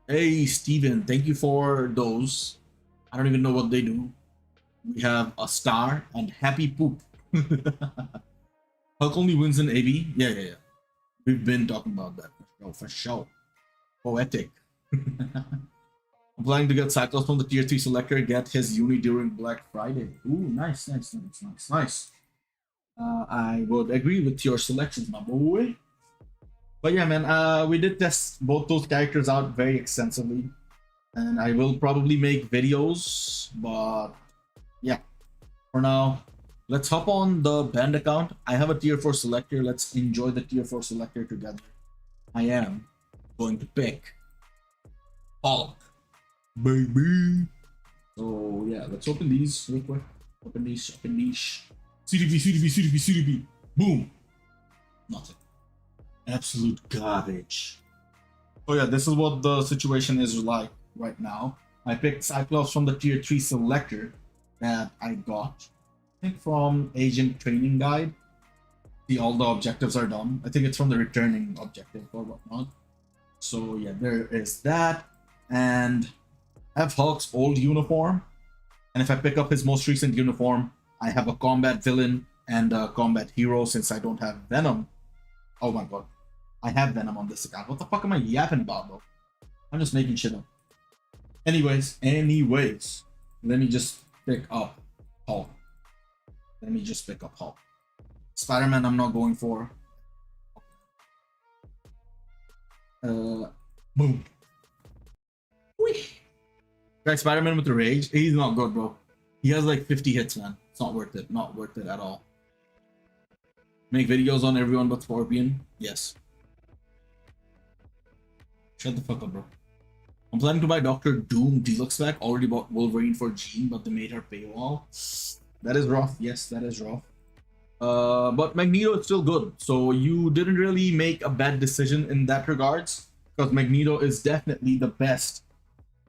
Hey, Steven, thank you for those. I don't even know what they do. We have a star and happy poop. Hulk only wins in AB. Yeah. We've been talking about that for sure. Poetic. I'm planning to get Cyclops from the tier 3 selector, get his uni during Black Friday. Ooh, nice. I would agree with your selections, my boy. But yeah, man, we did test both those characters out very extensively. And I will probably make videos, but yeah. For now, let's hop on the band account. I have a tier 4 selector. Let's enjoy the tier 4 selector together. I am going to pick Hulk, baby. So yeah, let's open these real quick. Open these. CDB. Boom. Nothing. Absolute garbage. Oh yeah, this is what the situation is like right now. I picked Cyclops from the tier 3 selector that I got, I think from Agent Training Guide. See, all the objectives are done. I think it's from the returning objective or whatnot. So yeah, there is that. And I have Hulk's old uniform. And if I pick up his most recent uniform, I have a combat villain and a combat hero since I don't have Venom. Oh my god. I have Venom on this account. What the fuck am I yapping about, bro? I'm just making shit up. Anyways, let me just pick up Hulk. Spider-Man I'm not going for. Boom. Whee. Guys, Spider-Man with the rage, he's not good, bro. He has like 50 hits, man. It's not worth it. Not worth it at all. Make videos on everyone but Scorpion? Yes. Shut the fuck up, bro. I'm planning to buy Doctor Doom Deluxe pack. Already bought Wolverine for Jean, but they made her paywall. That is rough. Yes, that is rough. But Magneto is still good. So you didn't really make a bad decision in that regards. Because Magneto is definitely the best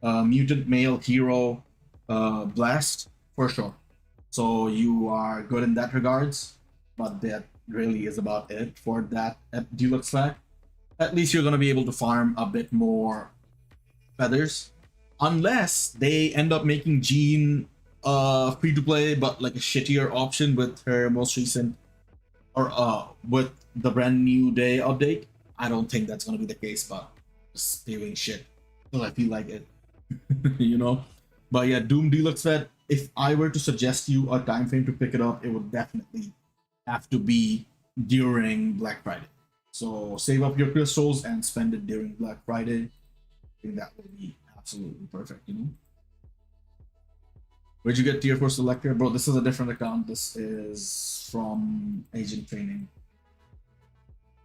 mutant male hero blast for sure. So you are good in that regards. But that really is about it for that Deluxe pack. At least you're going to be able to farm a bit more feathers, unless they end up making Jean free to play but like a shittier option with her most recent or with the brand new day update. I don't think that's going to be the case, but just spewing shit because I feel like it. You know. But yeah, Doom Deluxe Fed, if I were to suggest you a time frame to pick it up, it would definitely have to be during Black Friday. So save up your crystals and spend it during Black Friday. I think that will be absolutely perfect, you know. Where'd you get tier 4 selector? Bro, this is a different account. This is from Agent Training.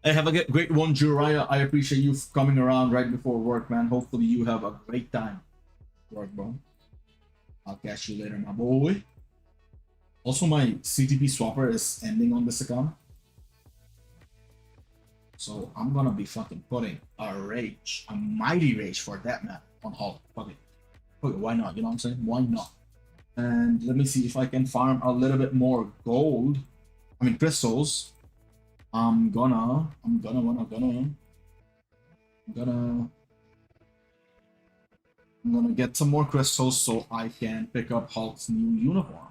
Hey, have a great one, Juriah. I appreciate you coming around right before work, man. Hopefully you have a great time. Work, bro. I'll catch you later, my boy. Also, my CTP swapper is ending on this account. So I'm gonna be fucking putting a mighty rage for that matter on Hulk. Fuck it. Why not? You know what I'm saying? Why not? And let me see if I can farm a little bit more gold. I mean crystals. I'm gonna get some more crystals so I can pick up Hulk's new uniform.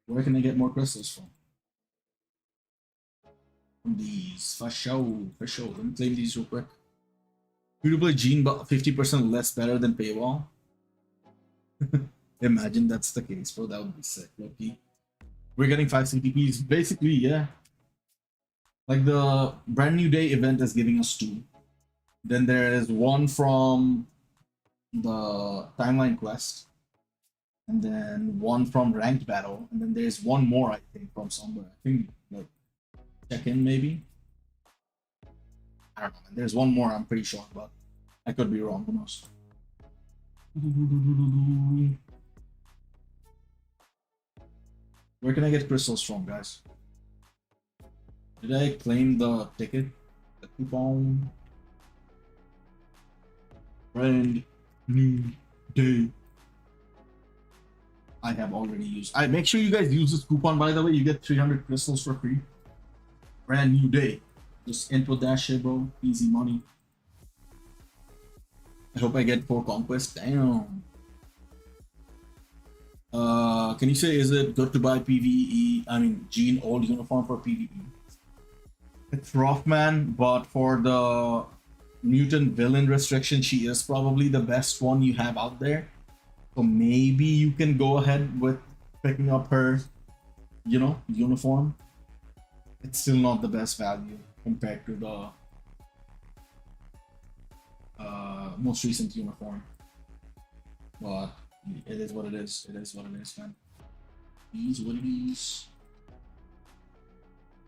Where can I get more crystals from? These for sure. Let me claim these real quick. Free to play Jean, but 50% less better than paywall. Imagine that's the case, bro. That would be sick. Loki. We're getting 5 CTPs. Basically, yeah. Like the brand new day event is giving us 2. Then there is one from the timeline quest. And then one from ranked battle. And then there's one more, I think, from somewhere. I think like check-in maybe. I don't know, man. There's one more I'm pretty sure, but I could be wrong, who knows. Where can I get crystals from, guys? Did I claim the ticket? The coupon? Brand new day. I have already used. I make sure you guys use this coupon, by the way. You get 300 crystals for free. Brand new day. Just input that shit, bro. Easy money. I hope I get 4 conquests. Damn. Can you say, is it good to buy PvE? I mean, Gene old uniform for PvE? It's rough, man, but for the mutant villain restriction, she is probably the best one you have out there. So maybe you can go ahead with picking up her, you know, uniform. It's still not the best value compared to the most recent uniform. But it is what it is. It is what it is, man. It is what it is.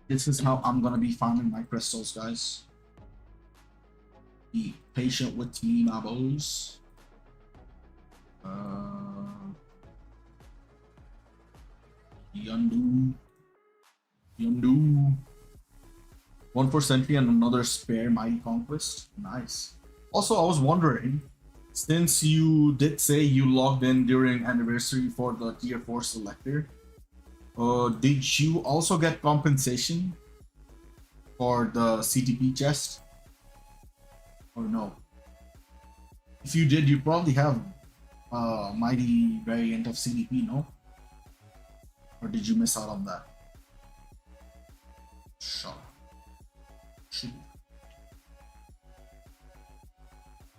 This is how I'm gonna be farming my crystals, guys. Be patient with me, my boys. Yondu. 1 for sentry and another spare mighty conquest. Nice. Also, I was wondering, since you did say you logged in during anniversary for the tier 4 selector, did you also get compensation for the CTP chest? Or no? If you did, you probably have a mighty variant of CDP, no? Or did you miss out on that? Shut up. Shoot.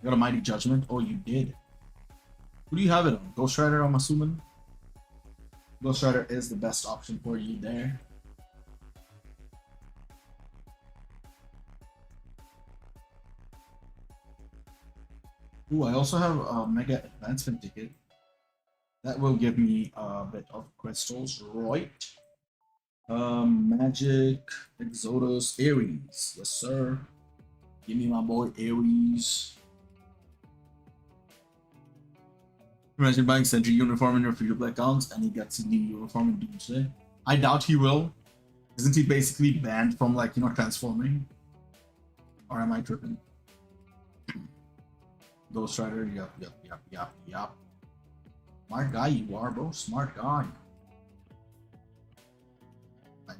You got a mighty judgment? Oh, you did. Who do you have it on? Ghost Rider, I'm assuming? Ghost Rider is the best option for you there. Ooh, I also have a Mega Advancement ticket. That will give me a bit of crystals, right? Magic, Exodus, Ares. Yes, sir. Give me my boy Ares. Imagine buying Sentry uniform in your free-to-play accounts and he gets a new uniform in Doomsday. I doubt he will. Isn't he basically banned from, like, you know, transforming? Or am I tripping? Ghost Rider, yup. Smart guy you are, bro. Smart guy.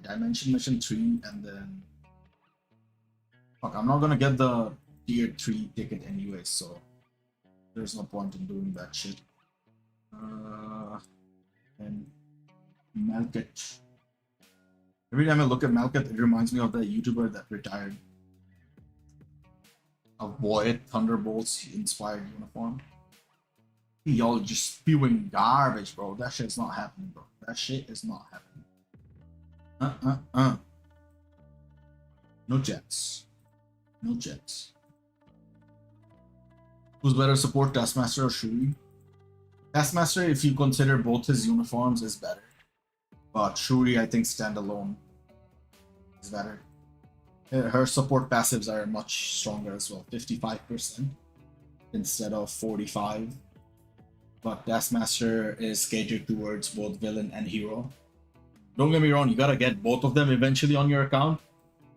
Dimension Mission 3 and then... Fuck, I'm not gonna get the tier 3 ticket anyway, so... There's no point in doing that shit. And... Malkit. Every time I look at Malkit, it reminds me of that YouTuber that retired. A Void Thunderbolts inspired uniform. Y'all just spewing garbage, bro. That shit's not happening, bro. That shit is not happening. No jets. No jets. Who's better support, Taskmaster or Shuri? Taskmaster, if you consider both his uniforms, is better. But Shuri, I think standalone is better. Her support passives are much stronger as well. 55% instead of 45%. But Taskmaster is catered towards both villain and hero. Don't get me wrong, you gotta get both of them eventually on your account.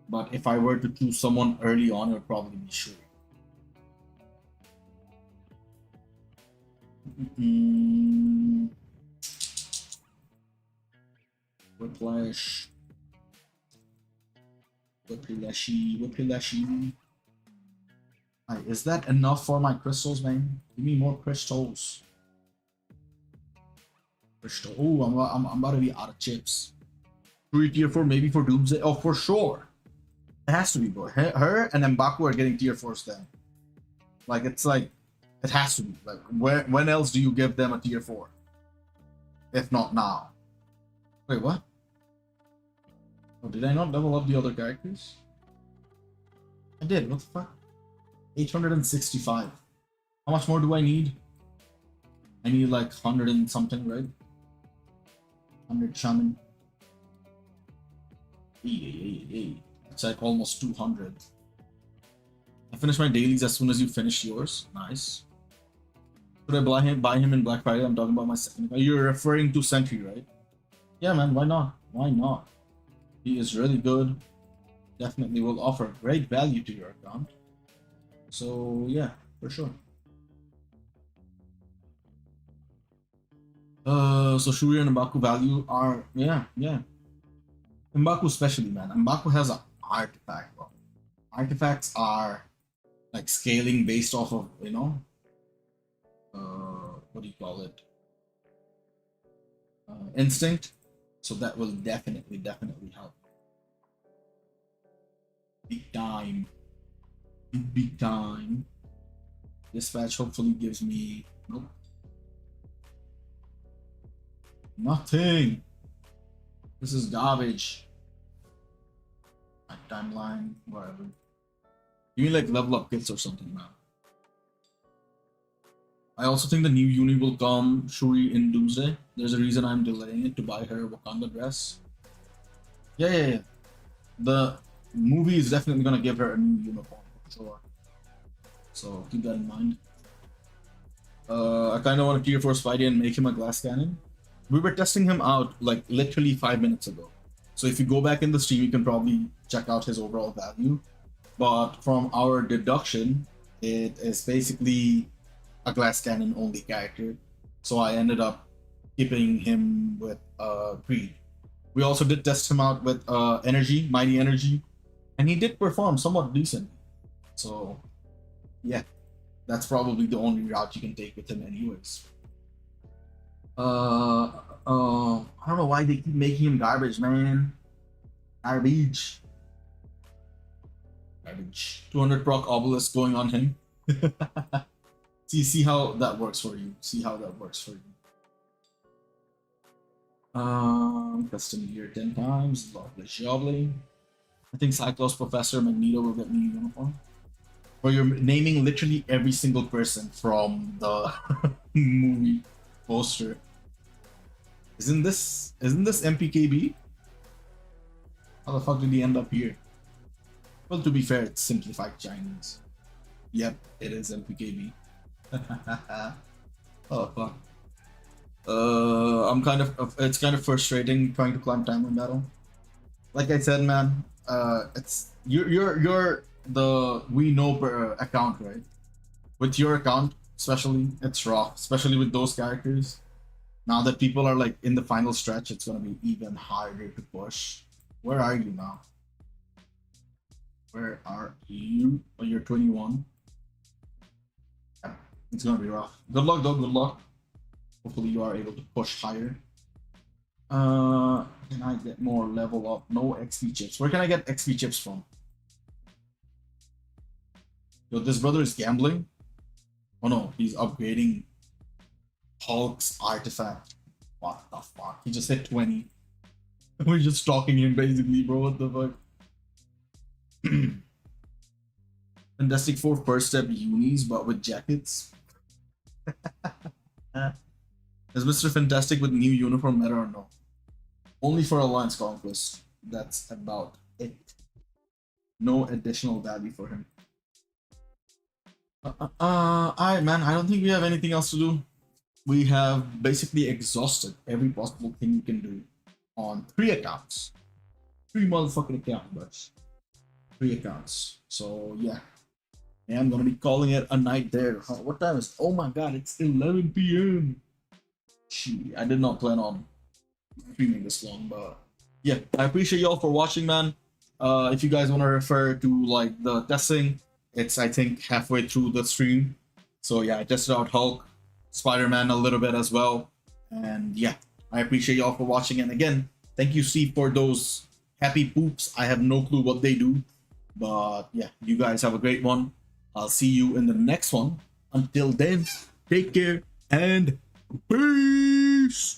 But if I were to choose someone early on, it would probably be Shuri. Whiplash. Whiplashy. Alright, is that enough for my crystals, man? Give me more crystals. Oh, I'm about to be out of chips. Shuri tier 4, maybe for Doomsday. Oh, for sure. It has to be, bro. Her and M'Baku are getting tier 4s then. Like, it's like, it has to be. Like, when else do you give them a tier 4? If not now. Wait, what? Oh, did I not level up the other characters? I did. What the fuck? 865. How much more do I need? I need like 100 and something, right? 100 shaman. Hey. It's like almost 200. I finish my dailies as soon as you finish yours. Nice. Should I buy him in Black Friday? I'm talking about my second. You're referring to Sentry, right? Yeah, man. Why not? Why not? He is really good. Definitely will offer great value to your account. So yeah, for sure. So Shuri and Mbaku value are yeah. Mbaku especially, man. Mbaku has an artifact, bro. Artifacts are like scaling based off of, you know, what do you call it? Instinct. So that will definitely help. Big time. Big time. Dispatch hopefully gives me nope. Nothing. This is garbage. My timeline, whatever. You mean like level up kits or something, man? I also think the new uni will come Shuri in Doomsday. There's a reason I'm delaying it to buy her Wakanda dress. Yeah. The movie is definitely gonna give her a new uniform for sure. So keep that in mind. I kind of want to tier 4 Spidy and make him a glass cannon. We were testing him out like literally 5 minutes ago. So if you go back in the stream, you can probably check out his overall value. But from our deduction, it is basically a glass cannon only character. So I ended up keeping him with Creed. We also did test him out with Energy, Mighty Energy, and he did perform somewhat decent. So yeah, that's probably the only route you can take with him anyways. I don't know why they keep making him garbage, man. Garbage. 200 proc obelisk going on him. see how that works for you. Custom gear 10 times. Lovely jobbly. I think Cyclops Professor Magneto will get new uniform. Or you're naming literally every single person from the movie poster. Isn't this MPKB? How the fuck did he end up here? Well, to be fair, it's simplified Chinese. Yep, it is MPKB. Oh fuck. It's kind of frustrating trying to climb timeline battle. Like I said, man, it's you're the we know account, right? With your account, especially, it's rough, especially with those characters. Now that people are like in the final stretch, it's gonna be even harder to push. Where are you now? Where are you? Oh, you're 21. Yeah, it's gonna be rough. Good luck though, good luck. Hopefully you are able to push higher. Can I get more level up? No XP chips. Where can I get XP chips from? Yo, this brother is gambling. Oh no, he's upgrading Hulk's artifact. What the fuck? He just hit 20. We're just stalking him basically, bro. What the fuck? Fantastic Four first step unis, but with jackets. Is Mr. Fantastic with new uniform meta or no? Only for Alliance Conquest. That's about it. No additional value for him. Alright, man. I don't think we have anything else to do. We have basically exhausted every possible thing you can do on 3 accounts. 3 motherfucking accounts, but 3 accounts. So yeah. Yeah, I'm gonna be calling it a night there. What time is? Oh my god, it's 11 p.m. Gee, I did not plan on streaming this long, but yeah, I appreciate y'all for watching, man. If you guys want to refer to like the testing, it's I think halfway through the stream. So yeah, I tested out Hulk, Spider-Man a little bit as well, and yeah, I appreciate y'all for watching. And again, thank you, Steve, for those happy poops. I have no clue what they do, but yeah, you guys have a great one. I'll see you in the next one. Until then, take care and peace.